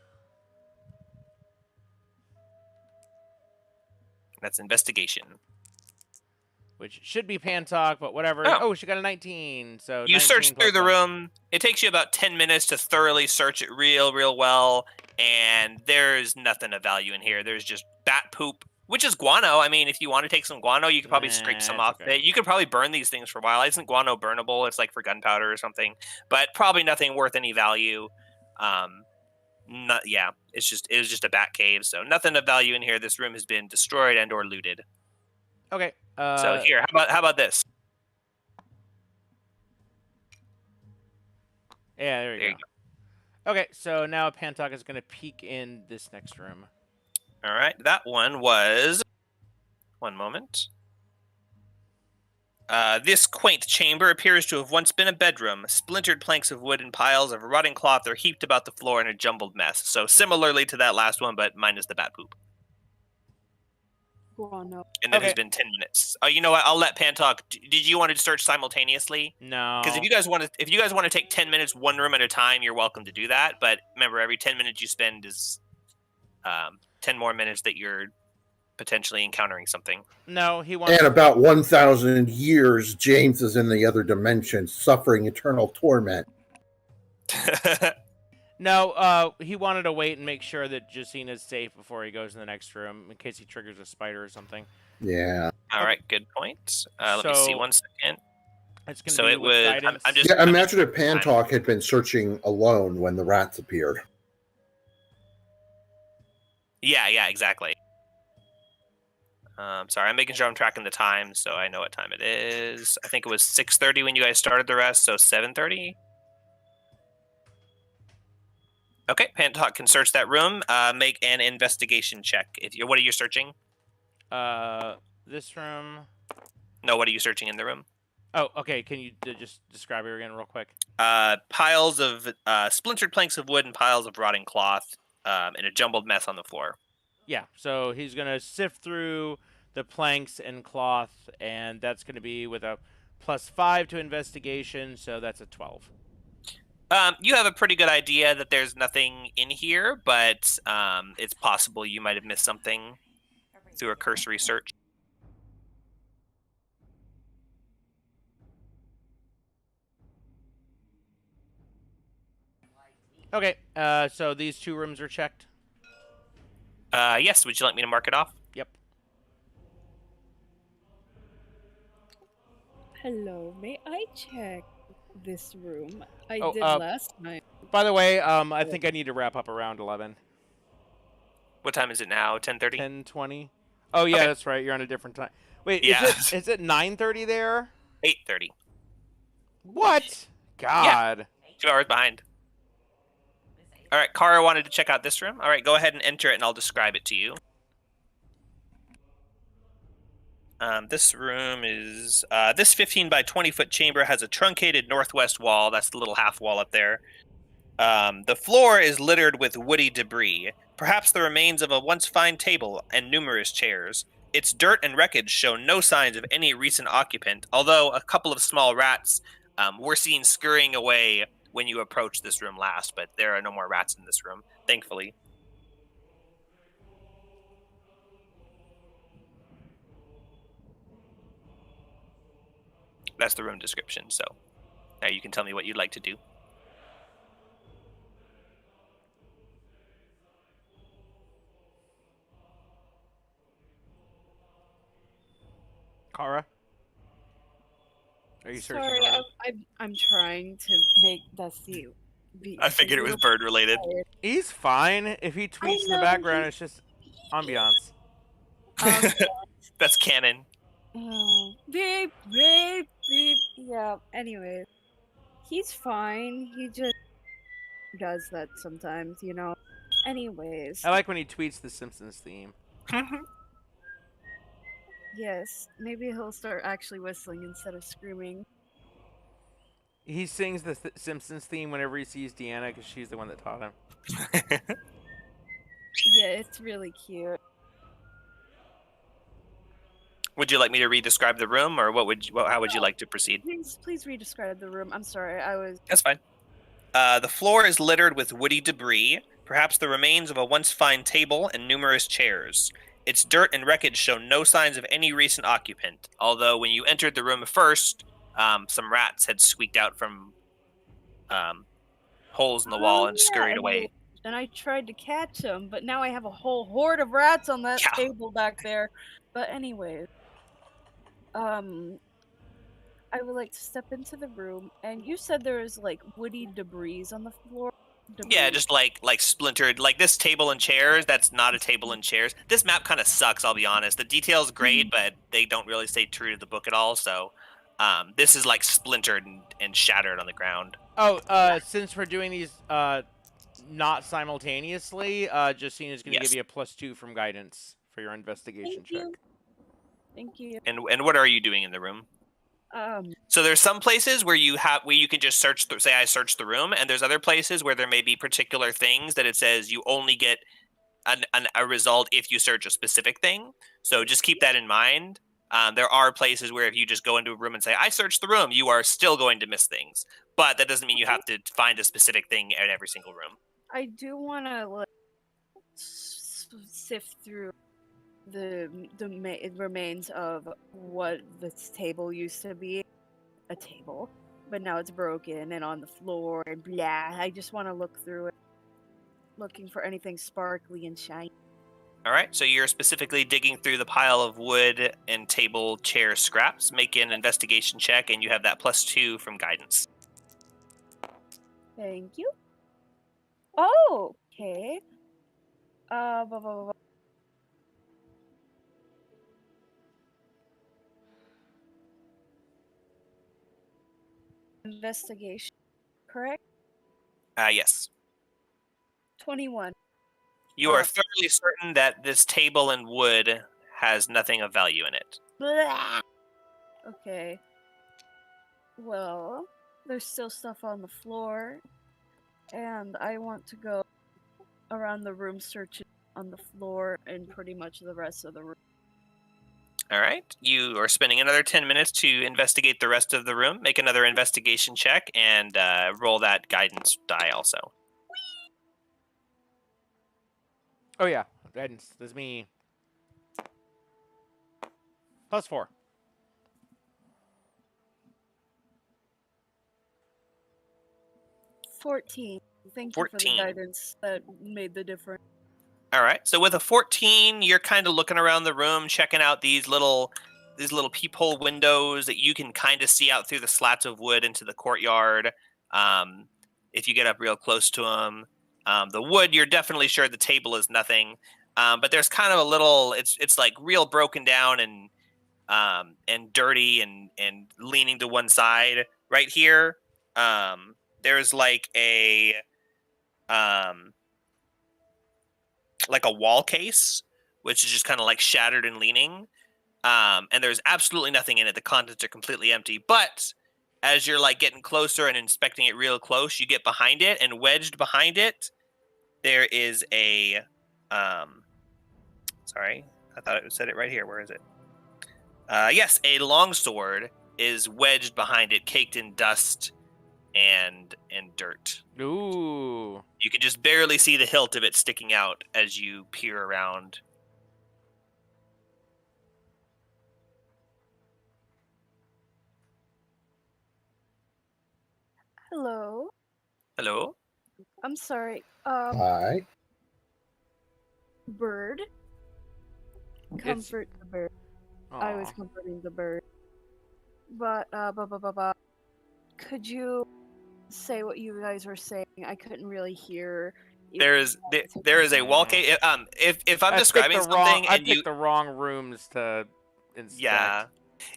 That's investigation. Which should be Pantalk, but whatever. Oh. Oh, she got a 19. So You 19 search plus through the 1. room. It takes you about 10 minutes to thoroughly search it real well, and there's nothing of value in here. There's just bat poop, which is guano. I mean, if you want to take some guano, you could probably scrape some off okay. it. You could probably burn these things for a while. Isn't guano burnable? It's like for gunpowder or something, but probably nothing worth any value. It was just a bat cave, so nothing of value in here. This room has been destroyed and or looted. Okay. So here, how about this? Yeah, there you go. Okay, so now Pantalk is going to peek in this next room. All right, that one was... One moment. This quaint chamber appears to have once been a bedroom. Splintered planks of wood and piles of rotting cloth are heaped about the floor in a jumbled mess. So similarly to that last one, but minus the bat poop. Guano. And then Okay. it's been 10 minutes. Oh, you know what? I'll let Pan talk. Did you want to search simultaneously? No. Because if you guys want to take 10 minutes, one room at a time, you're welcome to do that. But remember, every 10 minutes you spend is 10 more minutes that you're potentially encountering something. No, he wants... And about 1,000 years, James is in the other dimension, suffering eternal torment. No, he wanted to wait and make sure that Jusina's safe before he goes in the next room, in case he triggers a spider or something. Yeah. All right, good point. Let me see 1 second. It's going to So be it with was. guidance. I'm just. Yeah, I'm imagine if just- Pantalk had been searching alone when the rats appeared. Yeah, exactly. Sorry, I'm making sure I'm tracking the time so I know what time it is. I think it was 6:30 when you guys started the rest, so 7:30. Okay, Pantalk can search that room. Make an investigation check. What are you searching? This room... No, what are you searching in the room? Oh, okay. Can you just describe it again real quick? Piles of splintered planks of wood and piles of rotting cloth in a jumbled mess on the floor. Yeah, so he's going to sift through the planks and cloth, and that's going to be with a +5 to investigation, so that's a 12. You have a pretty good idea that there's nothing in here, but it's possible you might have missed something through a cursory search. Okay, so these 2 rooms are checked. Yes, would you like me to mark it off? Yep. Hello, may I check this room? I Oh, did last night. By the way, I think I need to wrap up around 11. What time is it now? 10:30? 10:20. Oh yeah, Okay. that's right. You're on a different time. Wait, Yeah. is it 9:30 there? 8:30. What? God. 2 hours behind. All right, Kara wanted to check out this room. All right, go ahead and enter it, and I'll describe it to you. This room is this 15 by 20 foot chamber has a truncated northwest wall. That's the little half wall up there. The floor is littered with woody debris, perhaps the remains of a once fine table and numerous chairs. Its dirt and wreckage show no signs of any recent occupant, although a couple of small rats were seen scurrying away when you approached this room last, but there are no more rats in this room, thankfully. That's the room description, so now you can tell me what you'd like to do. Kara? Are you searching? Sorry, around? I'm trying to make Dusty be. I figured it was bird related. He's fine. If he tweets in the know, background, it's just ambiance. That's canon. Oh, beep, beep, beep. Yeah, anyway. He's fine. He just does that sometimes, you know. Anyways. I like when he tweets the Simpsons theme. Yes, maybe he'll start actually whistling instead of screaming. He sings the Simpsons theme whenever he sees Deanna because she's the one that taught him. Yeah, it's really cute. Would you like me to re-describe the room, or how would you like to proceed? Please re-describe the room. I'm sorry, I was. That's fine. The floor is littered with woody debris, perhaps the remains of a once fine table and numerous chairs. Its dirt and wreckage show no signs of any recent occupant, although when you entered the room first, some rats had squeaked out from holes in the wall and scurried away. And I tried to catch them, but now I have a whole horde of rats on that table back there. But anyway, I would like to step into the room, and you said there was like woody debris on the floor. Yeah, just like splintered, like this table and chairs. That's not a table and chairs. This map kind of sucks, I'll be honest. The detail's great, but they don't really stay true to the book at all. So, this is like splintered and shattered on the ground. Oh, since we're doing these not simultaneously, Justina's going to give you a +2 from guidance for your investigation check. Thank you. And what are you doing in the room? So there's some places where you can just search. Say I search the room, and there's other places where there may be particular things that it says you only get a result if you search a specific thing. So just keep that in mind. There are places where if you just go into a room and say I searched the room, you are still going to miss things. But that doesn't mean you have to find a specific thing at every single room. I do want to sift through the remains of what this table used to be, a table, but now it's broken and on the floor and blah. I just want to look through it, looking for anything sparkly and shiny. All right, so you're specifically digging through the pile of wood and table chair scraps. Make an investigation check, and you have that +2 from guidance. Thank you. Oh, okay. Blah, blah, blah, blah. Investigation, correct? Yes. 21. You are thoroughly certain that this table and wood has nothing of value in it. Blah. Okay. Well, there's still stuff on the floor, and I want to go around the room searching on the floor and pretty much the rest of the room. All right. You are spending another 10 minutes to investigate the rest of the room. Make another investigation check and roll that guidance die also. Oh yeah, guidance. That's me. +4. 14. Thank you for the 14. guidance that made the difference. All right. So with a 14, you're kind of looking around the room, checking out these little peephole windows that you can kind of see out through the slats of wood into the courtyard. If you get up real close to them, the wood, you're definitely sure the table is nothing. But there's kind of a little. It's like real broken down and dirty and leaning to one side. Right here, there's like a wall case, which is just kind of like shattered and leaning. And there's absolutely nothing in it. The contents are completely empty. But as you're like getting closer and inspecting it real close, you get behind it, and wedged behind it, there is a sorry, I thought it said it right here. Where is it? Yes, a longsword is wedged behind it, caked in dust and dirt. Ooh. You can just barely see the hilt of it sticking out as you peer around. Hello. Hello? I'm sorry. Hi. Bird. Comfort the bird. I was Aw. comforting the bird. But could you say what you guys were saying? I couldn't really hear. There is a wall case. If I'm I describing picked the something I and you picked the wrong rooms to inspect. yeah,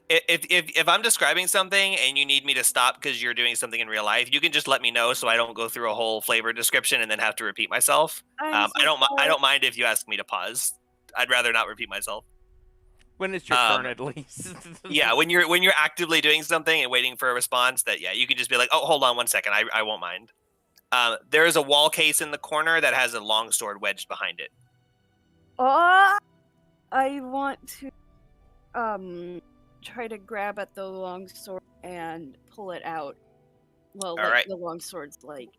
if I'm describing something and you need me to stop because you're doing something in real life, you can just let me know so I don't go through a whole flavor description and then have to repeat myself. I'm so I sorry. don't mind if you ask me to pause. I'd rather not repeat myself. When it's your turn, at least. Yeah, when you're actively doing something and waiting for a response, that you can just be like, oh, hold on one second, I won't mind. There is a wall case in the corner that has a longsword wedged behind it. I want to try to grab at the longsword and pull it out. Well, like right. the longsword's like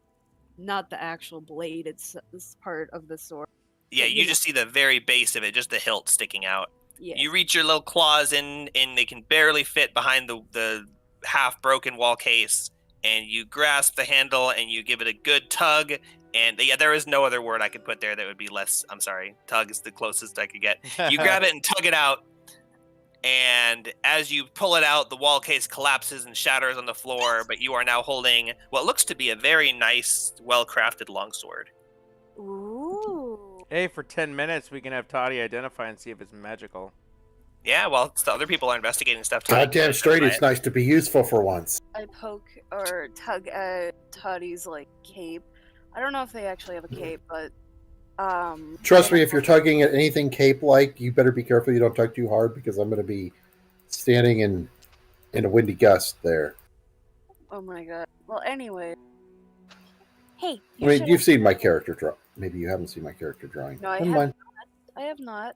not the actual blade, it's part of the sword. Yeah, But, you know. just see the very base of it, just the hilt sticking out. Yeah. You reach your little claws in, and they can barely fit behind the half-broken wall case, and you grasp the handle, and you give it a good tug, and there is no other word I could put there that would be less, I'm sorry, tug is the closest I could get. You grab it and tug it out, and as you pull it out, the wall case collapses and shatters on the floor, but you are now holding what looks to be a very nice, well-crafted longsword. Ooh. Hey, for 10 minutes, we can have Toddy identify and see if it's magical. Yeah, well, it's the other people are investigating stuff. Goddamn straight, it's nice to be useful for once. I poke or tug at Toddy's like cape. I don't know if they actually have a cape, but Trust me, if you're tugging at anything cape-like, you better be careful you don't tug too hard because I'm going to be standing in a windy gust there. Oh my god. Well, anyway. Hey. I mean, you've seen my character drawing. Maybe you haven't seen my character drawing. No, I Never have mind. not. I have not.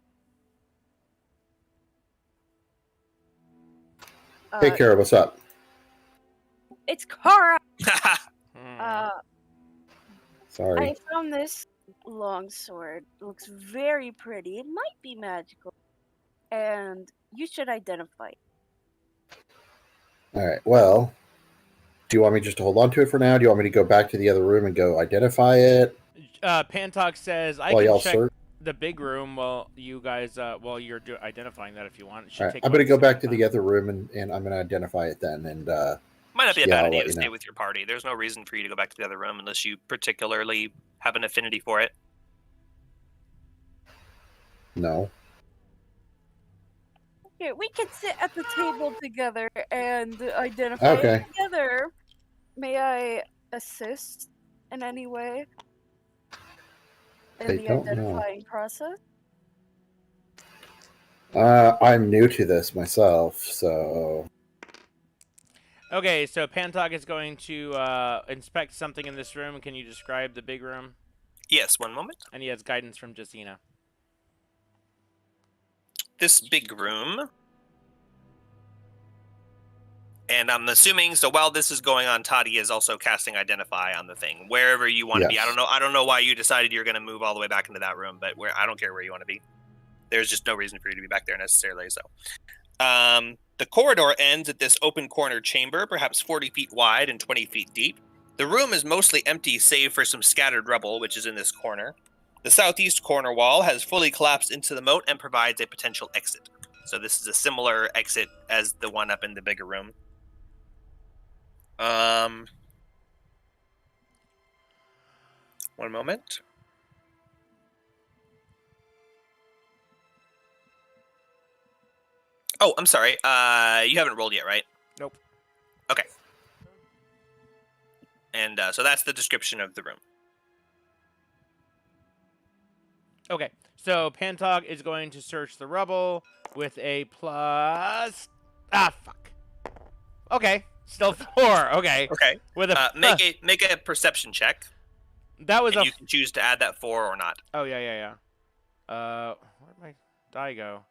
Hey, Kara, what's up? It's Kara. Hmm. Sorry. I found this longsword. It looks very pretty. It might be magical, and you should identify it. All right. Well, do you want me just to hold on to it for now? Do you want me to go back to the other room and go identify it? Pantok says I While can y'all check search? the big room while you guys while you're identifying that if you want. It should All right. take I'm about going to go the same back to time. the other room and I'm going to identify it then. And Might not be a Yeah, bad I'll idea let to you stay know. with your party. There's no reason for you to go back to the other room unless you particularly have an affinity for it. no. Here, we can sit at the table together and identify Okay. it together. May I assist in any way in They the don't know. identifying process? I'm new to this myself, so Okay, so Pantok is going to inspect something in this room. Can you describe the big room? Yes, one moment. And he has guidance from Jacina. This big room And I'm assuming, so while this is going on, Toddy is also casting Identify on the thing, wherever you want to be. Yes. I don't know why you decided you're going to move all the way back into that room, but I don't care where you want to be. There's just no reason for you to be back there necessarily. So, the corridor ends at this open corner chamber, perhaps 40 feet wide and 20 feet deep. The room is mostly empty, save for some scattered rubble, which is in this corner. The southeast corner wall has fully collapsed into the moat and provides a potential exit. So this is a similar exit as the one up in the bigger room. One moment. Oh, I'm sorry. You haven't rolled yet, right? Nope. Okay. And so that's the description of the room. Okay, so Pantog is going to search the rubble with a plus. Ah, fuck. Okay, still 4. Okay. Okay. With a make a perception check. that was And a. you can choose to add that 4 or not. Oh yeah. Where'd my die go?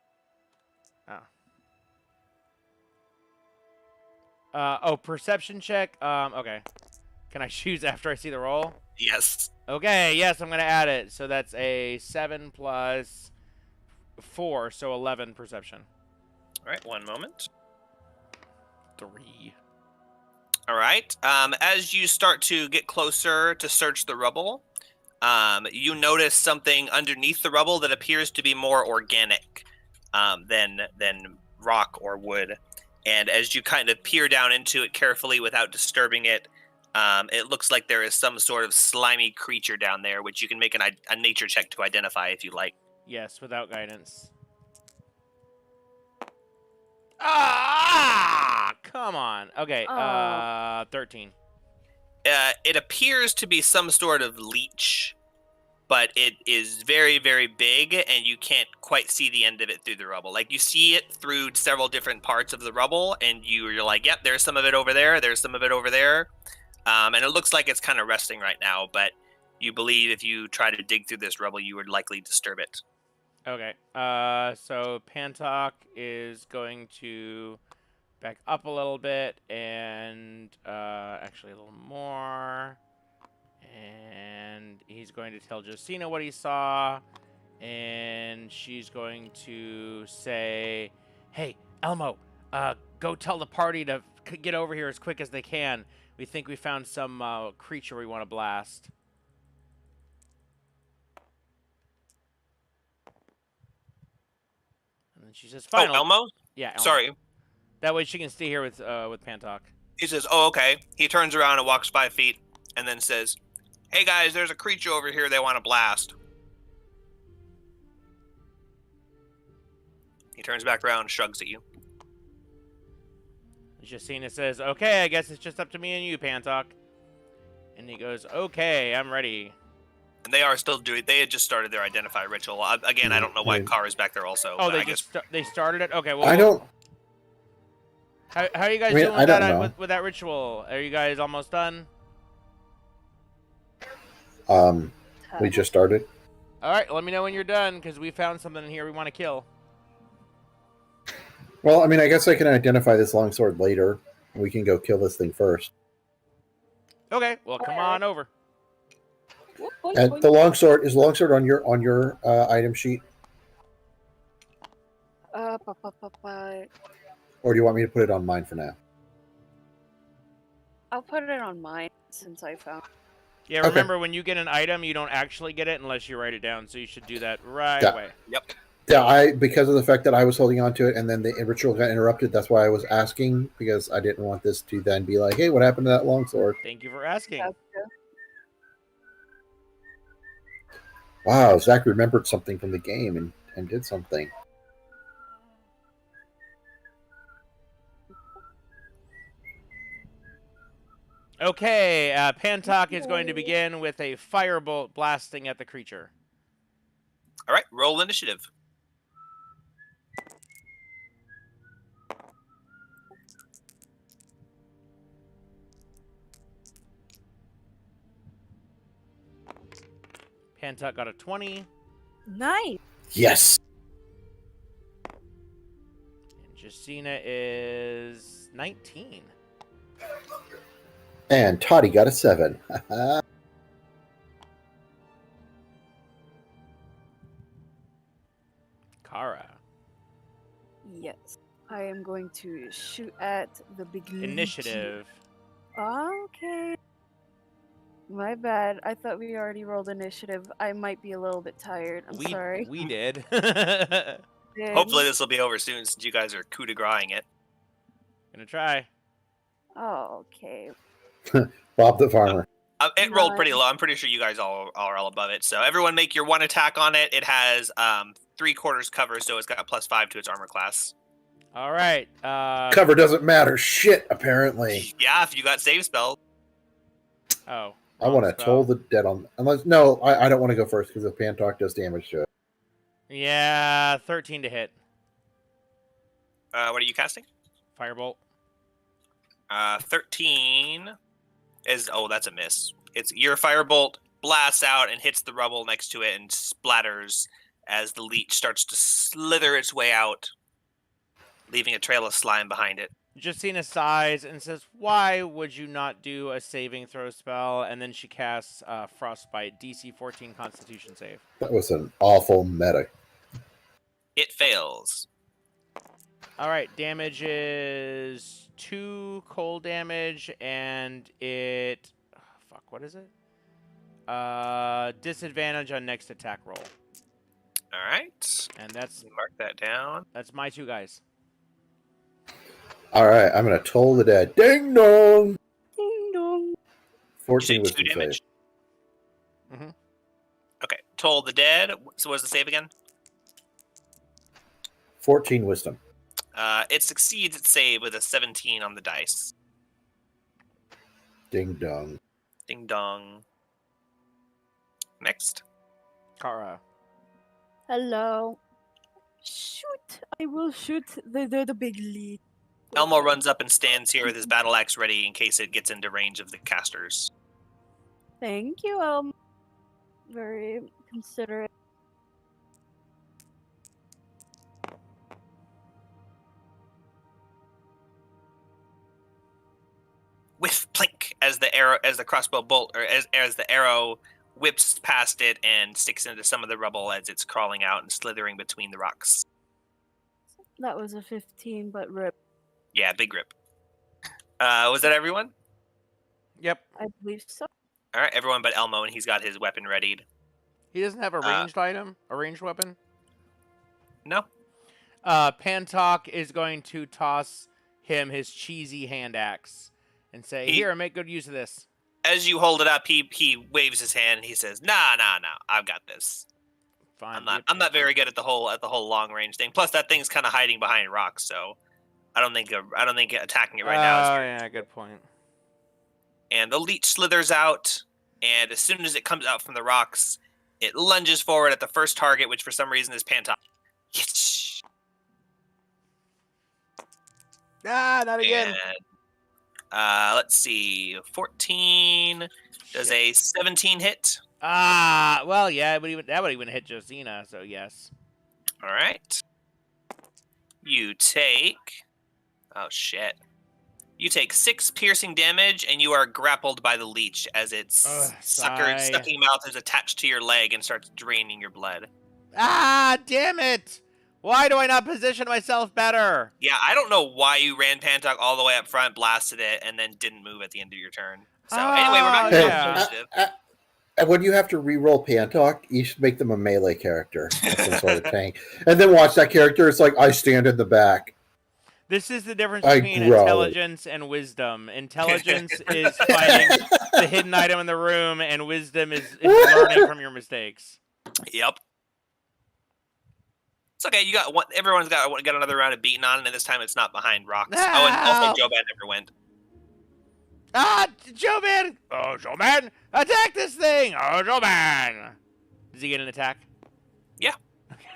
Oh, perception check. Okay. Can I choose after I see the roll? Yes. Okay, yes, I'm gonna add it. So that's a 7 plus 4, so 11 perception. All right. One moment. 3. All right. As you start to get closer to search the rubble, you notice something underneath the rubble that appears to be more organic than rock or wood. And as you kind of peer down into it carefully without disturbing it, it looks like there is some sort of slimy creature down there, which you can make a nature check to identify if you like. Yes, without guidance. Ah! Come on. Okay, 13. It appears to be some sort of leech, but it is very, very big, and you can't quite see the end of it through the rubble. Like, you see it through several different parts of the rubble, and you're like, yep, there's some of it over there, there's some of it over there. And it looks like it's kind of resting right now, but you believe if you try to dig through this rubble, you would likely disturb it. Okay, so Pantok is going to back up a little bit, and actually a little more. And he's going to tell Josina what he saw, and she's going to say, "Hey, Elmo, go tell the party to get over here as quick as they can. We think we found some creature we want to blast." And then she says, "Final." Oh, Elmo? Yeah, Elmo. Sorry. That way she can stay here with Pantok. He says, oh, okay. He turns around and walks 5 feet, and then says, hey, guys, there's a creature over here they want to blast. He turns back around and shrugs at you. Jacina says, "Okay, I guess it's just up to me and you, Pantok." And he goes, "Okay, I'm ready." And they are still doing. They had just started their identify ritual. Again, I don't know why Carr is back there also. Oh, but they started it. Okay, well, I don't. How are you guys I mean, doing I with don't that know. with that ritual? Are you guys almost done? We just started. All right, let me know when you're done, because we found something in here we want to kill. Well, I mean, I guess I can identify this longsword later. We can go kill this thing first. Okay, well, come on over. And the longsword is the longsword on your item sheet, or do you want me to put it on mine for now? I'll put it on mine since I found. Yeah, Okay. remember, when you get an item, you don't actually get it unless you write it down, so you should do that right Yeah. away. Yep. Yeah, because of the fact that I was holding on to it and then the ritual got interrupted. That's why I was asking, because I didn't want this to then be like, hey, what happened to that longsword? Thank you for asking. Wow, Zach remembered something from the game and did something. Okay, Pantok is going to begin with a firebolt blasting at the creature. All right. Roll initiative. Pantok got a 20. Nice. Yes. And Justina is 19. And Toddy got a 7. Kara. Yes. I am going to shoot at the big leechy. Initiative. Okay. My bad. I thought we already rolled initiative. I might be a little bit tired. I'm sorry. We did. Hopefully this will be over soon since you guys are coup de grace-ing it. Gonna try. Oh, okay. Bob the Farmer. It rolled pretty Nice. low. I'm pretty sure you guys all are all above it. So everyone make your 1 attack on it. It has 3/4 cover, so it's got +5 to its armor class. All right. Cover doesn't matter. Shit, apparently. Yeah, if you got save spell. Oh. I want to spell. toll the dead on. Unless no, I don't want to go first because if Pantalk does damage to it. Yeah, 13 to hit. What are you casting? Firebolt. 13 is that's a miss. It's your firebolt blasts out and hits the rubble next to it and splatters as the leech starts to slither its way out, leaving a trail of slime behind it. Justina sighs and says, "Why would you not do a saving throw spell?" And then she casts Frostbite, DC 14 Constitution save. That was an awful meta. It fails. All right, damage is 2 cold damage, and it... fuck, what is it? Disadvantage on next attack roll. All right. And that's Mark that down. my 2 guys. All right, I'm gonna toll the dead. Ding dong. Ding dong. 14 You say 2 wisdom damage. save. Mhm. Okay. Toll the dead. So what's the save again? 14 wisdom. It succeeds its save with a 17 on the dice. Ding dong. Ding dong. Next. Kara. Hello. Shoot! I will shoot the big lead. Elmo runs up and stands here with his battle axe ready in case it gets into range of the casters. Thank you, very considerate. Whiff, plink, as the crossbow bolt, or as the arrow whips past it and sticks into some of the rubble as it's crawling out and slithering between the rocks. That was a 15, but rip. Yeah, big grip. Was that everyone? Yep. I believe so. All right, everyone but Elmo, and he's got his weapon readied. He doesn't have a ranged item? A ranged weapon? No? Pantalk is going to toss him his cheesy hand axe and say, "Here, make good use of this." As you hold it up, he waves his hand and he says, "Nah, I've got this. Fine. I'm not very good at the whole long range thing. Plus, that thing's kind of hiding behind rocks, so I don't think attacking it right now is Oh, very yeah, good point. And the leech slithers out, and as soon as it comes out from the rocks, it lunges forward at the first target, which for some reason is Pantalk. Yitch. Ah, not again. And, let's see, 14 does a 17 hit. Ah, well, yeah, that would even hit Josina, so yes. All right. You take... Oh, shit. You take 6 piercing damage, and you are grappled by the leech as its sucking mouth is attached to your leg and starts draining your blood. Ah, damn it! Why do I not position myself better? Yeah, I don't know why you ran Pantalk all the way up front, blasted it, and then didn't move at the end of your turn. So anyway, we're back to yeah. initiative. And when you have to re-roll Pantalk, you should make them a melee character, some sort of tank, and then watch that character. It's like I stand in the back. This is the difference I between growl. intelligence and wisdom. Intelligence is finding the hidden item in the room, and wisdom is learning from your mistakes. Yep. It's okay. You got one. Everyone's got another round of beating on, and this time it's not behind rocks. Oh, and also Joban never went. Ah, Joban! Oh, Joban! Attack this thing! Oh, Joban! Does he get an attack? Yeah.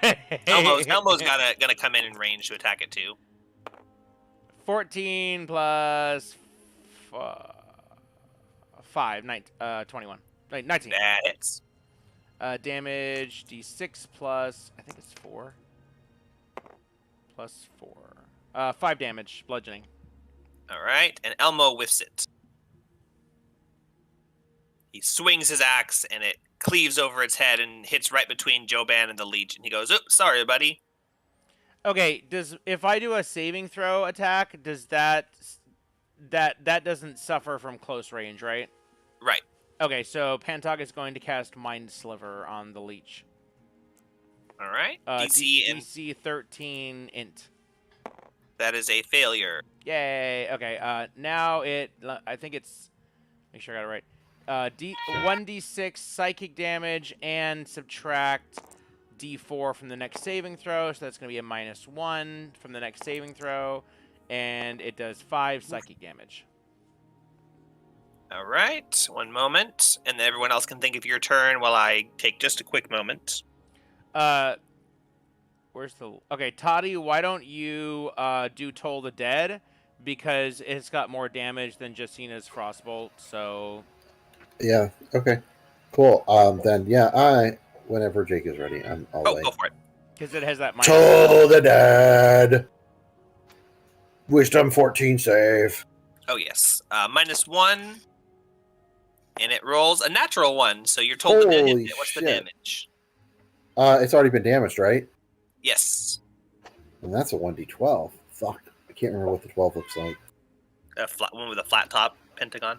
Okay. Elmo's gonna come in range to attack it too. 14 plus 5, 21. 19. That hits. Damage, d6 plus, I think it's 4. Plus 4. 5 damage, bludgeoning. All right, and Elmo whiffs it. He swings his axe, and it cleaves over its head and hits right between Joban and the leech. And he goes, "Oops, sorry, buddy." Okay, if I do a saving throw attack, does that doesn't suffer from close range, right? Right. Okay, so Pantok is going to cast Mind Sliver on the leech. All right. DC 13 int. That is a failure. Yay. Okay. Now I think it's. Make sure I got it right. 1d6 psychic damage and subtract d4 from the next saving throw. So that's going to be a -1 from the next saving throw, and it does 5 psychic damage. All right. One moment, and everyone else can think of your turn while I take just a quick moment. Where's the... Okay, Toddy, why don't you do Toll the Dead? Because it's got more damage than Jacina's Frostbolt, so... Yeah, okay. Cool. Then, whenever Jake is ready, I'll Oh, wait. go for it. Because it has that... Toll the Dead! Wisdom 14 save. Oh, yes. -1, and it rolls a natural 1, so you're told to Holy hit. What's the shit. damage? It's already been damaged, right? Yes. And that's a 1d12. Fuck. I can't remember what the 12 looks like. A flat one with a flat top pentagon.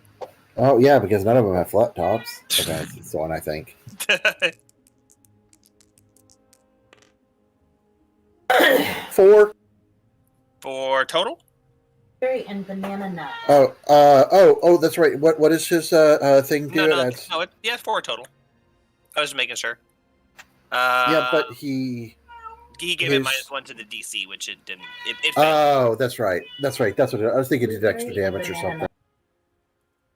Oh, yeah, because none of them have flat tops. Okay, it's the one I think. 4. For total? Berry and banana nut. Oh, that's right. What is his thing do? No, That's... 4 total. I was just making sure. yeah, but he gave it his- -1 to the DC, which it didn't. It failed. Oh, that's right. That's what I was thinking. He did extra damage or something.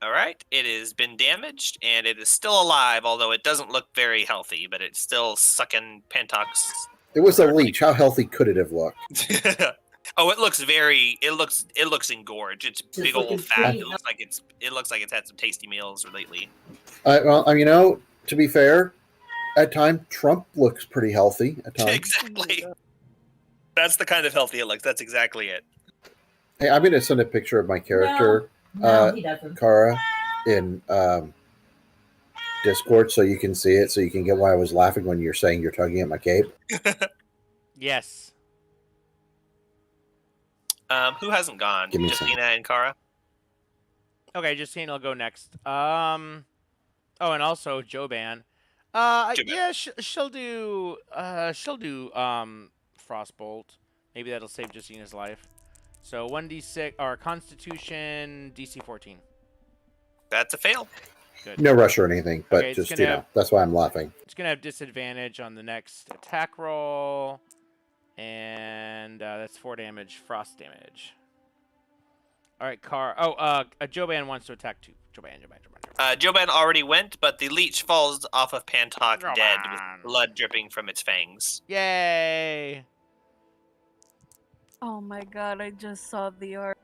All right, it has been damaged, and it is still alive, although it doesn't look very healthy. But it's still sucking Pantox. It was a leech. How healthy could it have looked? Oh, it looks engorged. It's Just big old looking fat. sweet. It looks like it's had some tasty meals lately. Well, to be fair, at times Trump looks pretty healthy. At times. Exactly. That's the kind of healthy it looks. That's exactly it. Hey, I'm gonna send a picture of my character, No, he doesn't. Kara, in Discord, so you can see it, so you can get why I was laughing when you're saying you're tugging at my cape. Yes. Who hasn't gone? Give me a second. Justina and Kara. Okay, Justine will go next. Oh, and also Joban. Joban. Yeah, she'll do Frostbolt. Maybe that'll save Justina's life. So 1d6 or Constitution DC 14. That's a fail. Good. No rush or anything, but Okay, it's just gonna- that's why I'm laughing. It's gonna have disadvantage on the next attack roll, and that's 4 damage, frost damage. All right, Joban wants to attack too. Joban. Joban already went, but the leech falls off of Pantok dead with Joban. blood dripping from its fangs. Yay! Oh my god, I just saw the art.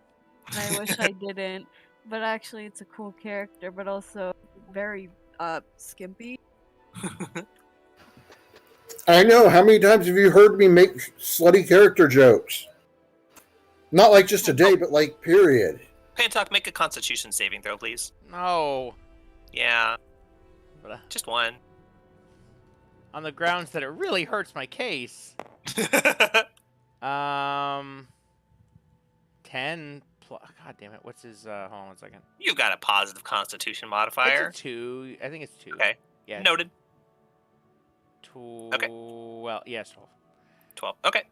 And I wish I didn't. But actually, it's a cool character, but also very skimpy. I know. How many times have you heard me make slutty character jokes? Not like just today, but like period. Pantok, make a Constitution saving throw, please. No. Yeah, But, just one. on the grounds that it really hurts my case. 10 plus. God damn it. What's his? Hold on 1 second. You got a positive Constitution modifier. It's a 2. I think it's 2. Okay. Yeah. Noted. 12. Well, yes, 12. 12. Okay.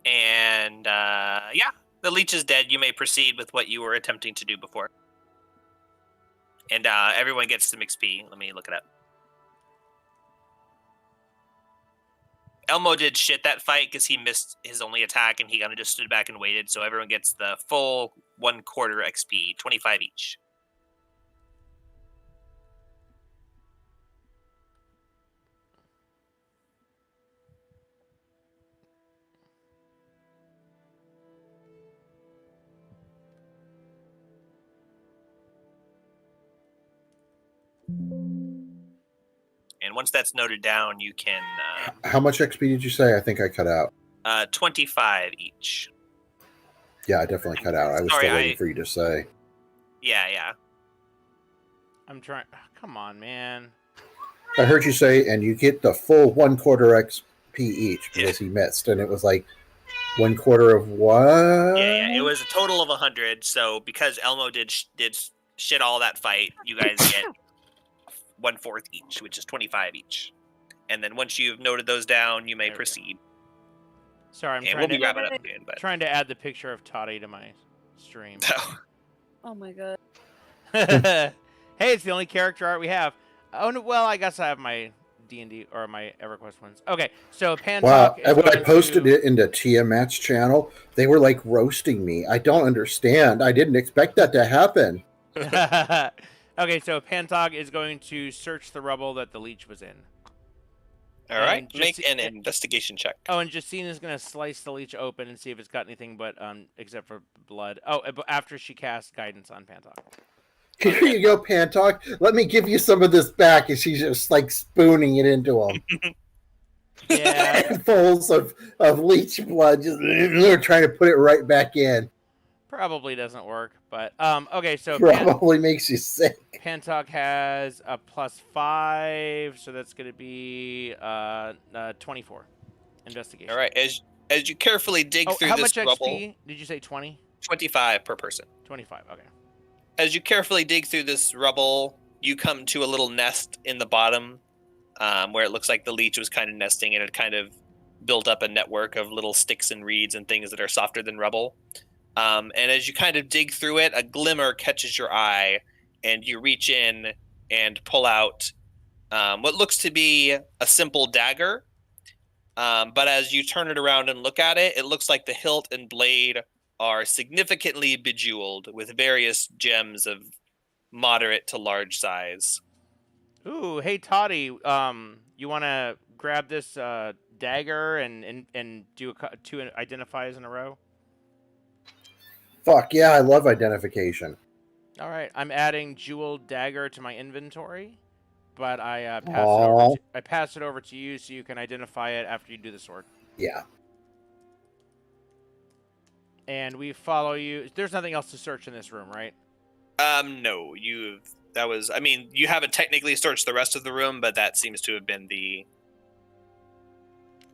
And yeah, the leech is dead. You may proceed with what you were attempting to do before. And everyone gets some XP. Let me look it up. Elmo did shit that fight because he missed his only attack and he kind of just stood back and waited. So everyone gets the full 1/4 XP, 25 each. And once that's noted down, you can How much XP did you say? I think I cut out. 25 each. Yeah, I definitely cut out. I was Sorry, still waiting for you to say. Yeah. I'm trying. Come on, man. I heard you say, and you get the full 1/4 XP each because he missed, and it was like 1/4 of what? Yeah. It was a total of 100. So because Elmo did shit all that fight, you guys get 1/4 each, which is 25 each. And then once you've noted those down, you may There we go. proceed. Sorry, I'm And we'll trying be to wrapping up soon, but trying to add the picture of Toddy to my stream. Oh my god. Hey, it's the only character art we have. Oh no, well, I guess I have my D&D or my EverQuest ones. Okay, so Pantalk Wow. is And when I going posted to... it into Tiamat's channel, they were like roasting me. I don't understand. I didn't expect that to happen. Okay, so Pantalk is going to search the rubble that the leech was in. all right. And just- Make an investigation check. Oh, and Justine is going to slice the leech open and see if it's got anything but except for blood. Oh, but after she casts guidance on Pantalk. Here you go, Pantalk. Let me give you some of this back. And she's just like spooning it into him. Yeah, Handfuls of leech blood, just trying to put it right back in. probably doesn't work, but okay, so Probably makes you sick. Pantalk has a +5, so that's going to be 24 investigation. All right. As you carefully dig Oh, through how this much rubble, XP? Did you say 20? 25 per person. 25, okay. As you carefully dig through this rubble, you come to a little nest in the bottom, where it looks like the leech was kind of nesting, and it kind of built up a network of little sticks and reeds and things that are softer than rubble. And as you kind of dig through it, a glimmer catches your eye, and you reach in and pull out what looks to be a simple dagger. But as you turn it around and look at it, it looks like the hilt and blade are significantly bejeweled with various gems of moderate to large size. Ooh, hey Toddy, you want to grab this dagger and do 2 identifies in a row? Fuck yeah, I love identification. All right, I'm adding jeweled dagger to my inventory, but I pass it over to you so you can identify it after you do the sword. Yeah. And we follow you. There's nothing else to search in this room, right? No, you haven't technically searched the rest of the room, but that seems to have been the...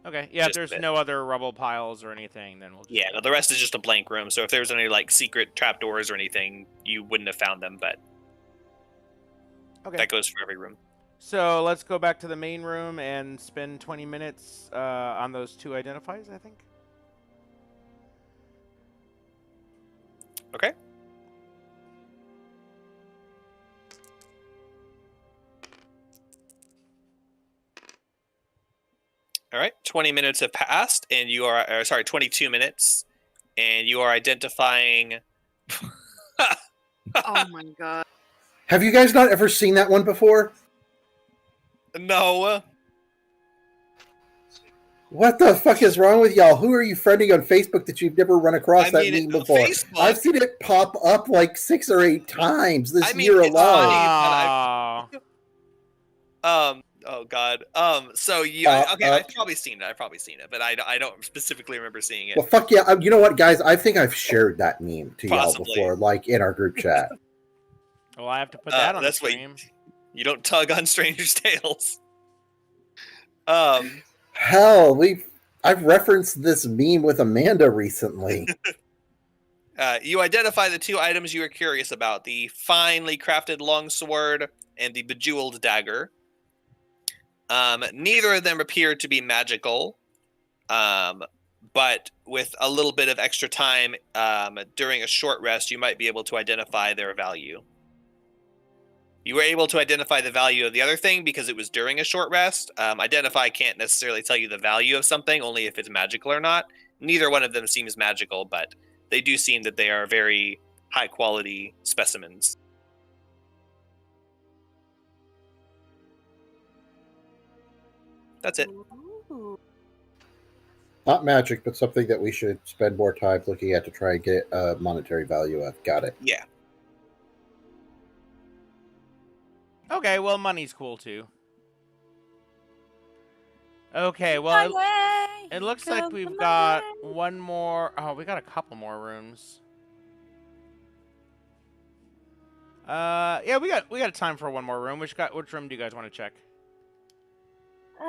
Okay, yeah, if Just there's a bit. no other rubble piles or anything, then we'll just... Yeah, no, the rest is just a blank room, so if there's any, like, secret trapdoors or anything, you wouldn't have found them, but Okay. that goes for every room. So let's go back to the main room and spend 20 minutes on those 2 identifies, I think. Okay. All right, 20 minutes have passed, and you are, 22 minutes, and you are identifying... Oh my god. Have you guys not ever seen that one before? No. What the fuck is wrong with y'all? Who are you friending on Facebook that you've never run across that meme before? Facebook, I've seen it pop up like 6 or 8 times this year it's alone. funny. Oh. Oh god. So you I've probably seen it, but I don't specifically remember seeing it. Well, fuck yeah. You know what, guys? I think I've shared that meme to y'all Possibly. before, like in our group chat. Well, I have to put that on the that's what stream. you don't tug on strangers' tales. Hell, I've referenced this meme with Amanda recently. You identify the 2 items you were curious about: the finely crafted longsword and the bejeweled dagger. Neither of them appear to be magical, but with a little bit of extra time during a short rest, you might be able to identify their value. You were able to identify the value of the other thing because it was during a short rest. Identify can't necessarily tell you the value of something, only if it's magical or not. Neither one of them seems magical, but they do seem that they are very high-quality specimens. That's it. Ooh. Not magic, but something that we should spend more time looking at to try and get a monetary value of. Got it. Yeah. Okay, well, money's cool too. Okay, well, It looks like Come we've my got way. one more. Oh, we got a couple more rooms. Yeah, we got time for one more room. Which room do you guys want to check? We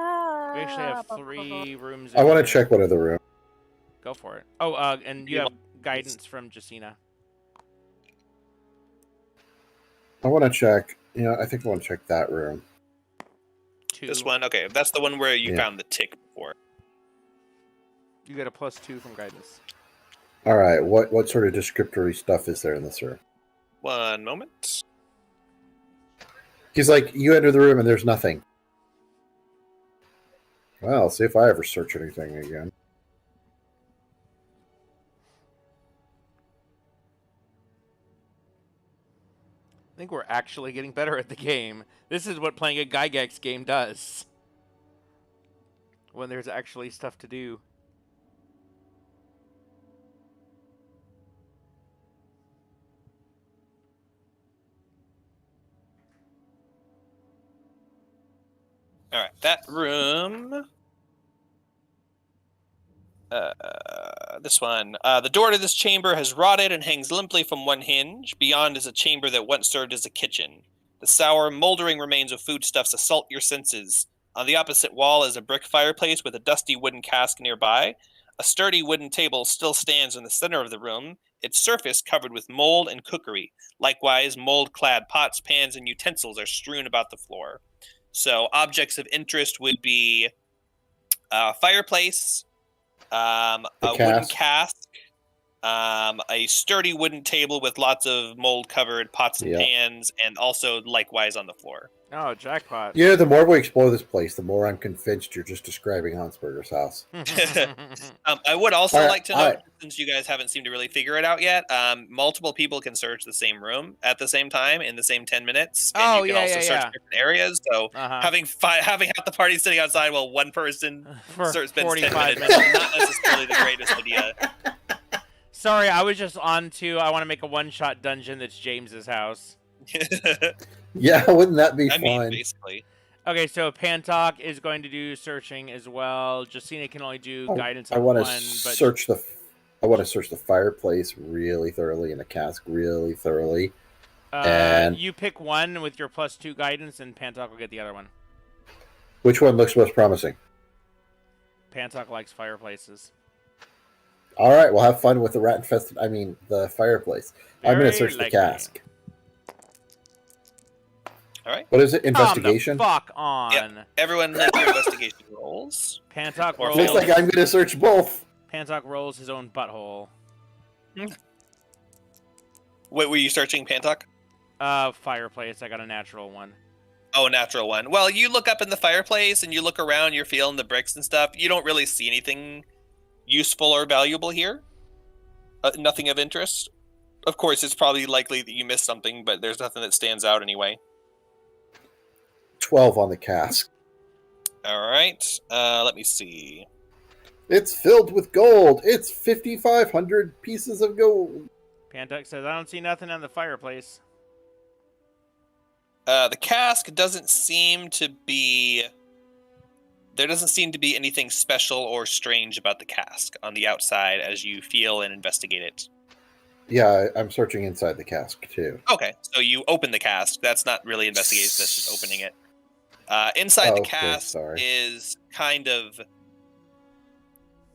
actually have 3 rooms. I want here. to check one of the rooms. Go for it. Oh, and you have guidance from Jacina. I want to check. I think I want to check that room. 2. This one, okay, that's the one where you Yeah. found the tick before. You get a +2 from guidance. All right. What sort of descriptory stuff is there in this room? One moment. He's like, you enter the room and there's nothing. Well, see if I ever search anything again. I think we're actually getting better at the game. This is what playing a Gygax game does. When there's actually stuff to do. All right, that room. This one. The door to this chamber has rotted and hangs limply from one hinge. Beyond is a chamber that once served as a kitchen. The sour, moldering remains of foodstuffs assault your senses. On the opposite wall is a brick fireplace with a dusty wooden cask nearby. A sturdy wooden table still stands in the center of the room, its surface covered with mold and cookery. Likewise, mold-clad pots, pans, and utensils are strewn about the floor. So objects of interest would be a fireplace, a wooden cask, a sturdy wooden table with lots of mold-covered pots and pans, and also likewise on the floor. Oh, jackpot. Yeah, the more we explore this place, the more I'm convinced you're just describing Hansberger's house. I would also like to know, since you guys haven't seemed to really figure it out yet, multiple people can search the same room at the same time in the same 10 minutes. And you can also search different areas. So having half the party sitting outside while one person spends 10 minutes is not necessarily the greatest idea. Sorry, I was just on to, I want to make a one-shot dungeon that's James's house. Yeah, wouldn't that be fun? Mean, basically. Okay, so Pantok is going to do searching as well. Justina can only do guidance on I want one. to search the fireplace really thoroughly and the cask really thoroughly. And you pick one with your +2 guidance, and Pantok will get the other one. Which one looks most promising? Pantok likes fireplaces. All right, we'll have fun with the the fireplace. I'm going to search the cask. All right. What is it? Investigation? Fuck on. Yep. Everyone make your investigation rolls. Pantok rolls. Looks like I'm going to search both. Pantok rolls his own butthole. Wait, were you searching Pantok? Fireplace. I got a natural one. Oh, natural one. Well, you look up in the fireplace and you look around, you're feeling the bricks and stuff. You don't really see anything useful or valuable here. Nothing of interest. Of course, it's probably likely that you missed something, but there's nothing that stands out anyway. 12 on the cask. All right. Let me see. It's filled with gold. It's 5,500 pieces of gold. Pantok says, I don't see nothing on the fireplace. The cask doesn't seem to be... There doesn't seem to be anything special or strange about the cask on the outside as you feel and investigate it. Yeah, I'm searching inside the cask, too. Okay, so you open the cask. That's not really investigation, that's just opening it. Inside the cask is kind of...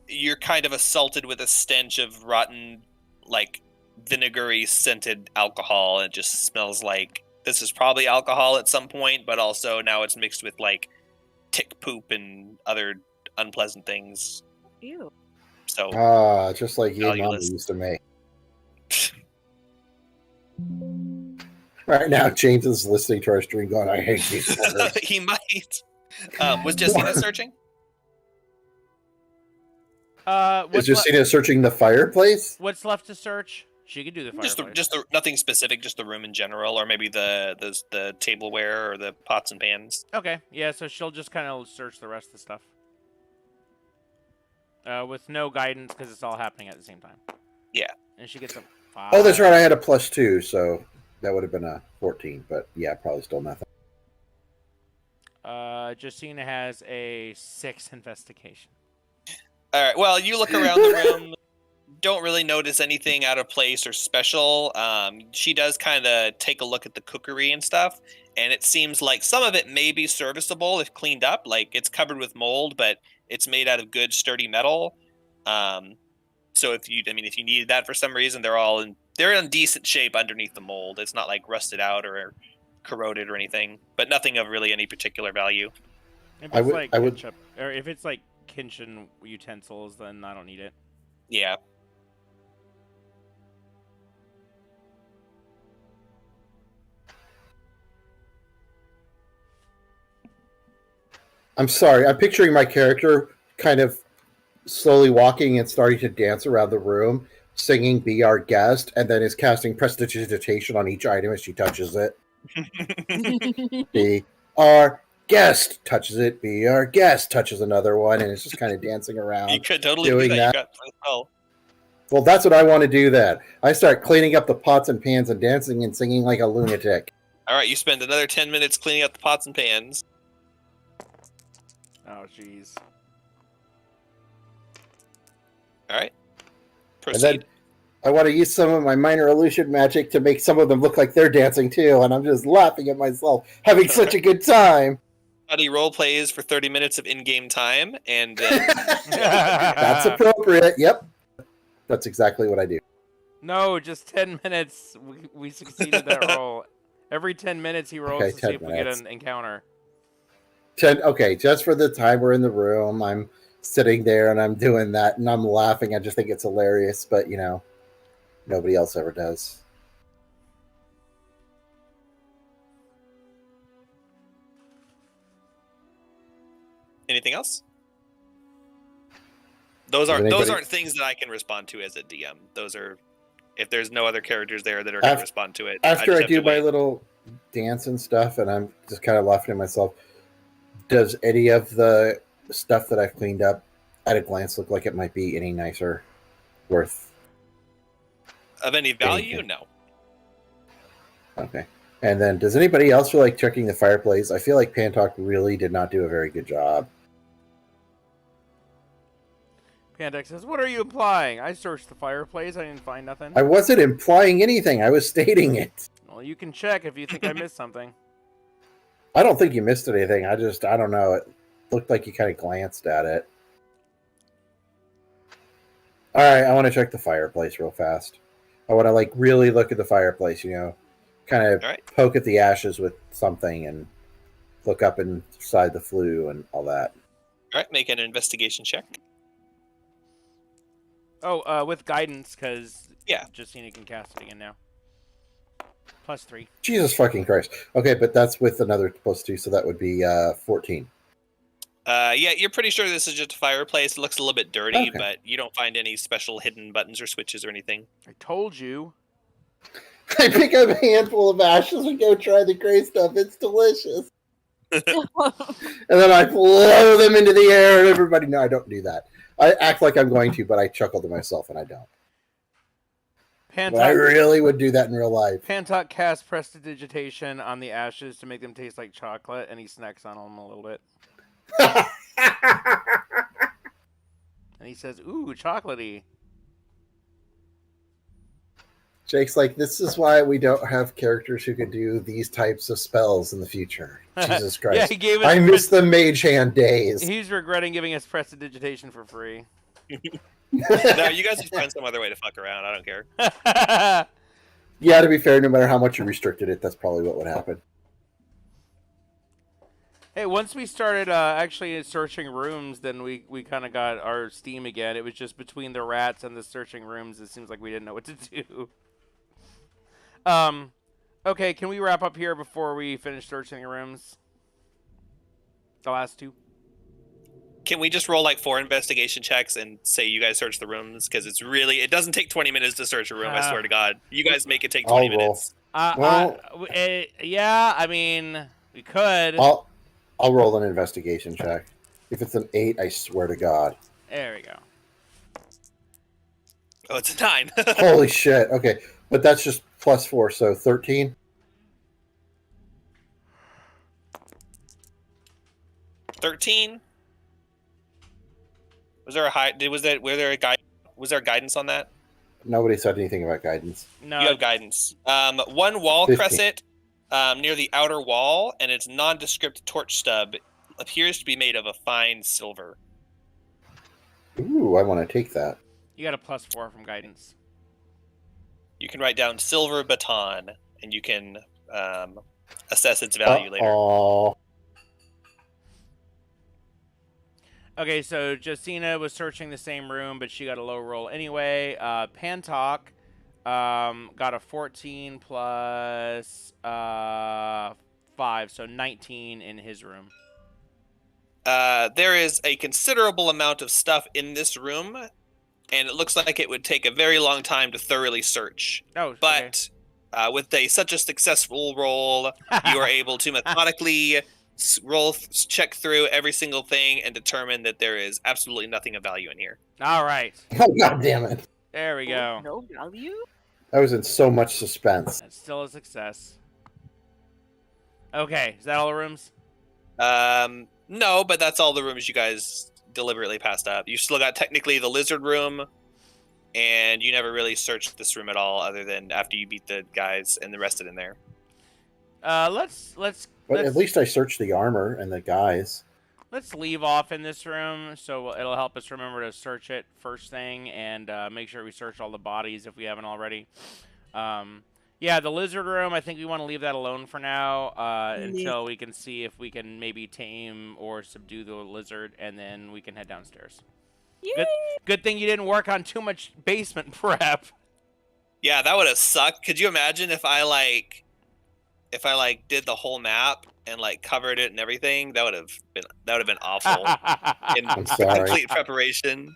You're kind of assaulted with a stench of rotten, like, vinegary scented alcohol. It just smells like this is probably alcohol at some point, but also now it's mixed with, like, tick poop and other unpleasant things. Ew. So just like you and Mom used to make. Right now, James is listening to our stream going, I hate these words. He might. Was Justina searching? Is Justina searching the fireplace? What's left to search? She could do the fireplace. Just nothing specific, just the room in general, or maybe the tableware or the pots and pans. Okay, yeah, so she'll just kind of search the rest of the stuff. With no guidance, because it's all happening at the same time. Yeah. And she gets a 5. Oh, that's right, I had a +2, so that would have been a 14, but yeah, probably still nothing. Justina has a 6 investigation. All right. Well, you look around the room. Don't really notice anything out of place or special. She does kind of take a look at the cookery and stuff, and it seems like some of it may be serviceable if cleaned up. Like it's covered with mold, but it's made out of good, sturdy metal. So if you needed that for some reason, they're in decent shape underneath the mold. It's not like rusted out or corroded or anything, but nothing of really any particular value. If it's like ketchup, or if it's like kitchen utensils, then I don't need it. Yeah. I'm sorry. I'm picturing my character kind of slowly walking and starting to dance around the room, singing "Be Our Guest," and then is casting prestidigitation on each item as she touches it. Be our guest, touches it. Be our guest, touches another one, and it's just kind of dancing around. You could totally doing do that. that. Oh. Well, that's what I want to do. That I start cleaning up the pots and pans and dancing and singing like a lunatic. All right, you spend another 10 minutes cleaning up the pots and pans. Oh, jeez. All right. And then Proceed. I want to use some of my minor illusion magic to make some of them look like they're dancing too, and I'm just laughing at myself, having such a good time. Buddy role plays for 30 minutes of in-game time, and That's appropriate. Yep. That's exactly what I do. No, just 10 minutes. We succeeded that roll. Every 10 minutes he rolls Okay, to see 10 if we get minutes. an encounter. Okay, just for the time we're in the room, I'm sitting there and I'm doing that and I'm laughing. I just think it's hilarious, but nobody else ever does. anything else? Those aren't things that I can respond to as a DM. Those are if there's no other characters there that are going to respond to it. After I do my wait. little dance and stuff, and I'm just kind of laughing at myself, does any of the stuff that I've cleaned up at a glance look like it might be any nicer, worth? Of any value? anything? No. Okay. And then, does anybody else feel like checking the fireplace? I feel like Pantok really did not do a very good job. Pandex says, "What are you implying? I searched the fireplace. I didn't find nothing." I wasn't implying anything. I was stating it. Well, you can check if you think I missed something. I don't think you missed anything. I don't know. It looked like you kind of glanced at it. All right, I want to check the fireplace real fast. I want to really look at the fireplace, kind of poke at the ashes with something and look up inside the flue and all that. All right, make an investigation check. Oh, with guidance, because yeah, Justina can cast it again now. +3. Jesus fucking Christ. Okay, but that's with another +2, so that would be 14. Yeah, you're pretty sure this is just a fireplace. It looks a little bit dirty, but you don't find any special hidden buttons or switches or anything. I told you. I pick up a handful of ashes and go try the gray stuff. It's delicious. And then I blow them into the air, and everybody, no, I don't do that. I act like I'm going to, but I chuckle to myself, and I don't. But I really would do that in real life. Pantok casts prestidigitation on the ashes to make them taste like chocolate, and he snacks on them a little bit. And he says, "Ooh, chocolatey." Jake's like, this is why we don't have characters who can do these types of spells in the future. Jesus Christ. Yeah, he gave us I miss the mage hand days. He's regretting giving us prestidigitation for free. No, you guys just find some other way to fuck around. I don't care. Yeah, to be fair, no matter how much you restricted it, that's probably what would happen. Hey, once we started actually searching rooms, then we kind of got our steam again. It was just between the rats and the searching rooms. It seems like we didn't know what to do. Okay, can we wrap up here before we finish searching the rooms? The last two. Can we just roll 4 investigation checks and say you guys search the rooms? Because it doesn't take 20 minutes to search a room, I swear to God. You guys make it take 20 minutes. Yeah, I mean, we could. I'll roll an investigation check. If it's an 8, I swear to God. There we go. Oh, it's a 9. Holy shit. Okay, but that's just +4, so 13. 13. Was there a guide? Was there guidance on that? Nobody said anything about guidance. No, You have guidance. One wall 15. crescent near the outer wall, and its nondescript torch stub appears to be made of a fine silver. Ooh, I want to take that. you got a +4 from guidance. You can write down silver baton, and you can assess its value later. Oh, Okay, so Jacina was searching the same room, but she got a low roll anyway. Pantok got a 14 plus 5, so 19 in his room. There is a considerable amount of stuff in this room, and it looks like it would take a very long time to thoroughly search. Oh, But with such a successful roll, you are able to methodically check through every single thing and determine that there is absolutely nothing of value in here. All right, oh, God damn it. there we go. No value? I was in so much suspense. That's still a success. Okay, is that all the rooms? No, but that's all the rooms you guys deliberately passed up. You still got technically the lizard room, and you never really searched this room at all, other than after you beat the guys and the rested in there. Let's But at least I searched the armor and the guys. Let's leave off in this room, so it'll help us remember to search it first thing, and make sure we search all the bodies if we haven't already. Yeah, the lizard room, I think we want to leave that alone for now until we can see if we can maybe tame or subdue the lizard, and then we can head downstairs. Good thing you didn't work on too much basement prep. Yeah, that would have sucked. Could you imagine if I did the whole map and covered it and everything? That would have been awful. In I'm sorry. complete preparation.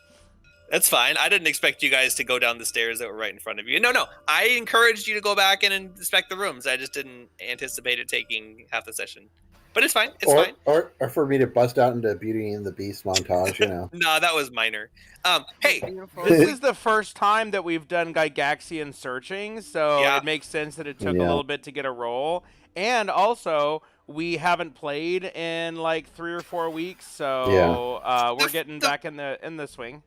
That's fine. I didn't expect you guys to go down the stairs that were right in front of you. No. I encouraged you to go back and inspect the rooms. I just didn't anticipate it taking half the session. But it's fine. It's fine. Or for me to bust out into Beauty and the Beast montage, you know. No, that was minor. Hey, Beautiful. This is the first time that we've done Gygaxian searching, so Yeah. it makes sense that it took a Yeah. little bit to get a roll. And also, we haven't played in 3 or 4 weeks, so we're getting back in the swing.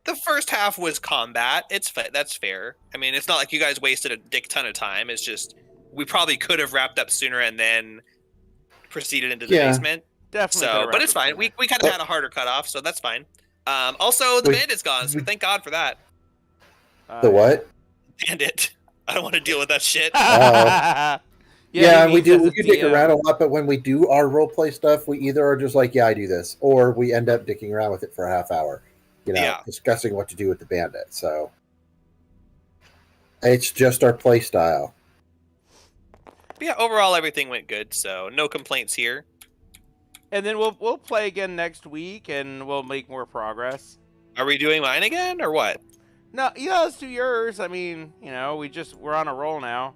the first half was combat. That's fair. I mean, it's not like you guys wasted a dick ton of time. It's just we probably could have wrapped up sooner and then proceeded into the Yeah. basement. Definitely. So, could've but it's wrapped fine. it We kind of had a harder cutoff, so that's fine. Also, the We- bandit's gone, so thank God for that. sooner. The what? Bandit. I don't want to deal with that shit. yeah, Yeah, he we means do. as a We dick DM. around a lot, but when we do our role play stuff, we either are just like, "Yeah, I do this," or we end up dicking around with it for a half hour, Yeah. discussing what to do with the bandit. So it's just our play style. Yeah, overall everything went good, so no complaints here. And then we'll play again next week, and we'll make more progress. Are we doing mine again or what? No, yeah, let's do yours. I mean, we're on a roll now.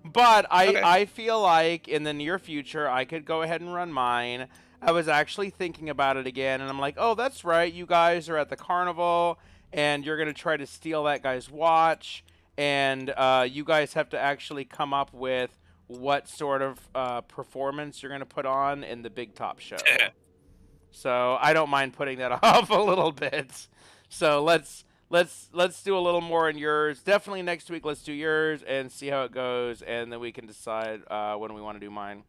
But Okay. I feel like in the near future, I could go ahead and run mine. I was actually thinking about it again, and I'm like, oh, that's right. You guys are at the carnival, and you're going to try to steal that guy's watch. And you guys have to actually come up with what sort of performance you're going to put on in the Big Top show. So I don't mind putting that off a little bit. So let's do a little more in yours. Definitely next week. Let's do yours and see how it goes, and then we can decide when we want to do mine.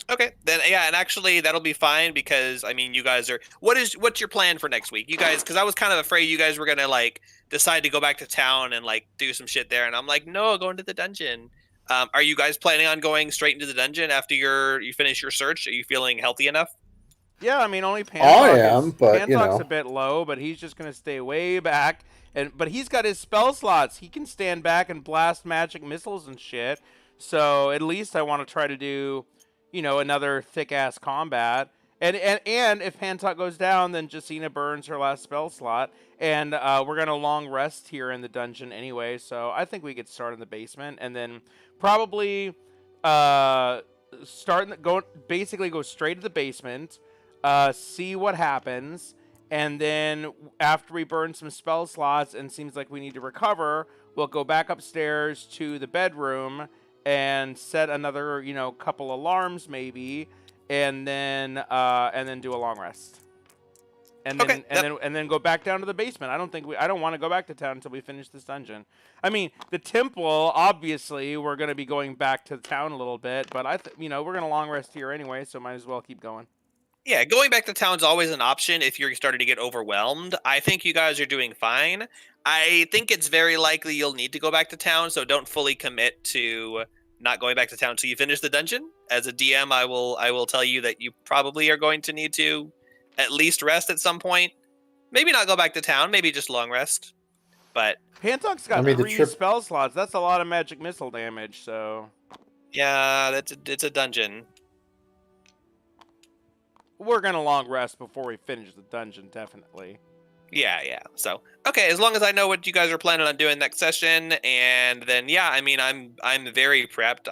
Okay, then yeah, and actually that'll be fine because I mean you guys are. What's your plan for next week? You guys, because I was kind of afraid you guys were gonna decide to go back to town and do some shit there, and I'm like, no, go into the dungeon. Are you guys planning on going straight into the dungeon after you finish your search? Are you feeling healthy enough? Yeah, I mean only Pantok I am, but, Pantok's a bit low, but he's just gonna stay way back. But he's got his spell slots. He can stand back and blast magic missiles and shit. So at least I want to try to do, another thick ass combat. And if Pantok goes down, then Jacina burns her last spell slot, and we're gonna long rest here in the dungeon anyway. So I think we could start in the basement, and then probably go straight to the basement, see what happens, and then after we burn some spell slots and seems like we need to recover, we'll go back upstairs to the bedroom and set another couple alarms maybe, and then do a long rest. And then and then go back down to the basement. I don't want to go back to town until we finish this dungeon. I mean, the temple, obviously, we're going to be going back to town a little bit, but we're going to long rest here anyway, so might as well keep going. Yeah, going back to town's always an option if you're starting to get overwhelmed. I think you guys are doing fine. I think it's very likely you'll need to go back to town, so don't fully commit to not going back to town until you finish the dungeon. As a DM, I will tell you that you probably are going to need to at least rest at some point. Maybe not go back to town, maybe just long rest. But Pantok's got 3 spell slots. That's a lot of magic missile damage, so yeah, it's a dungeon. We're gonna long rest before we finish the dungeon, definitely. Yeah. So okay, as long as I know what you guys are planning on doing next session, and then yeah, I mean I'm very prepped.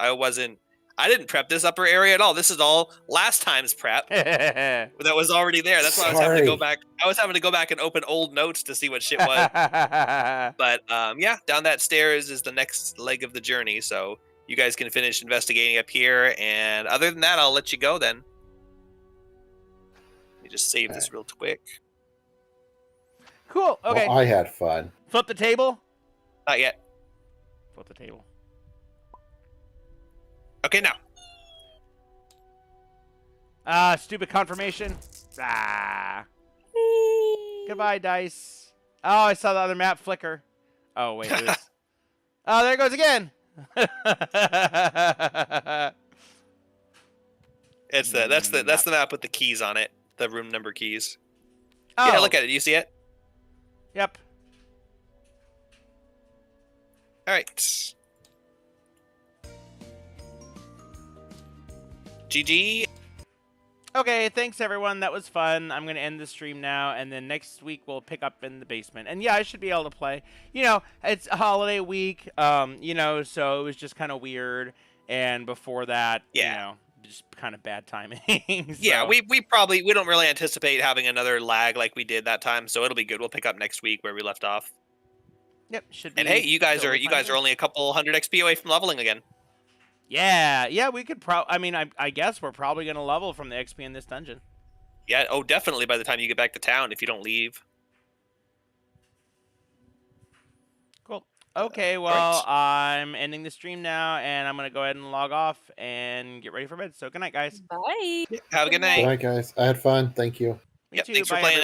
I didn't prep this upper area at all. This is all last time's prep that was already there. That's why I was having to go back. I was having to go back and open old notes to see what shit was. But yeah, down that stairs is the next leg of the journey. So you guys can finish investigating up here, and other than that, I'll let you go then. Let me just save this real quick. Cool. Okay. Well, I had fun. Flip the table. Not yet. Flip the table. Okay, now. Stupid confirmation. Goodbye, dice. Oh, I saw the other map flicker. Oh, wait. It was... Oh, there it goes again. That's the map with the keys on it. The room number keys. Oh. Yeah, look at it. Do you see it? Yep. All right. GG. Okay, thanks everyone. That was fun. I'm going to end the stream now, and then next week we'll pick up in the basement. And yeah, I should be able to play. It's a holiday week, so it was just kind of weird. And before that, just kind of bad timing. So. Yeah, we don't really anticipate having another lag like we did that time, so it'll be good. We'll pick up next week where we left off. Yep, should be. And hey, you guys are only a couple hundred XP away from leveling again. Yeah, we could I guess we're probably going to level from the XP in this dungeon. Yeah, definitely by the time you get back to town if you don't leave. Cool. Okay, well, I'm ending the stream now, and I'm going to go ahead and log off and get ready for bed. So good night, guys. Bye. Have a good night. Good night, guys. I had fun. Thank you. Thanks for playing.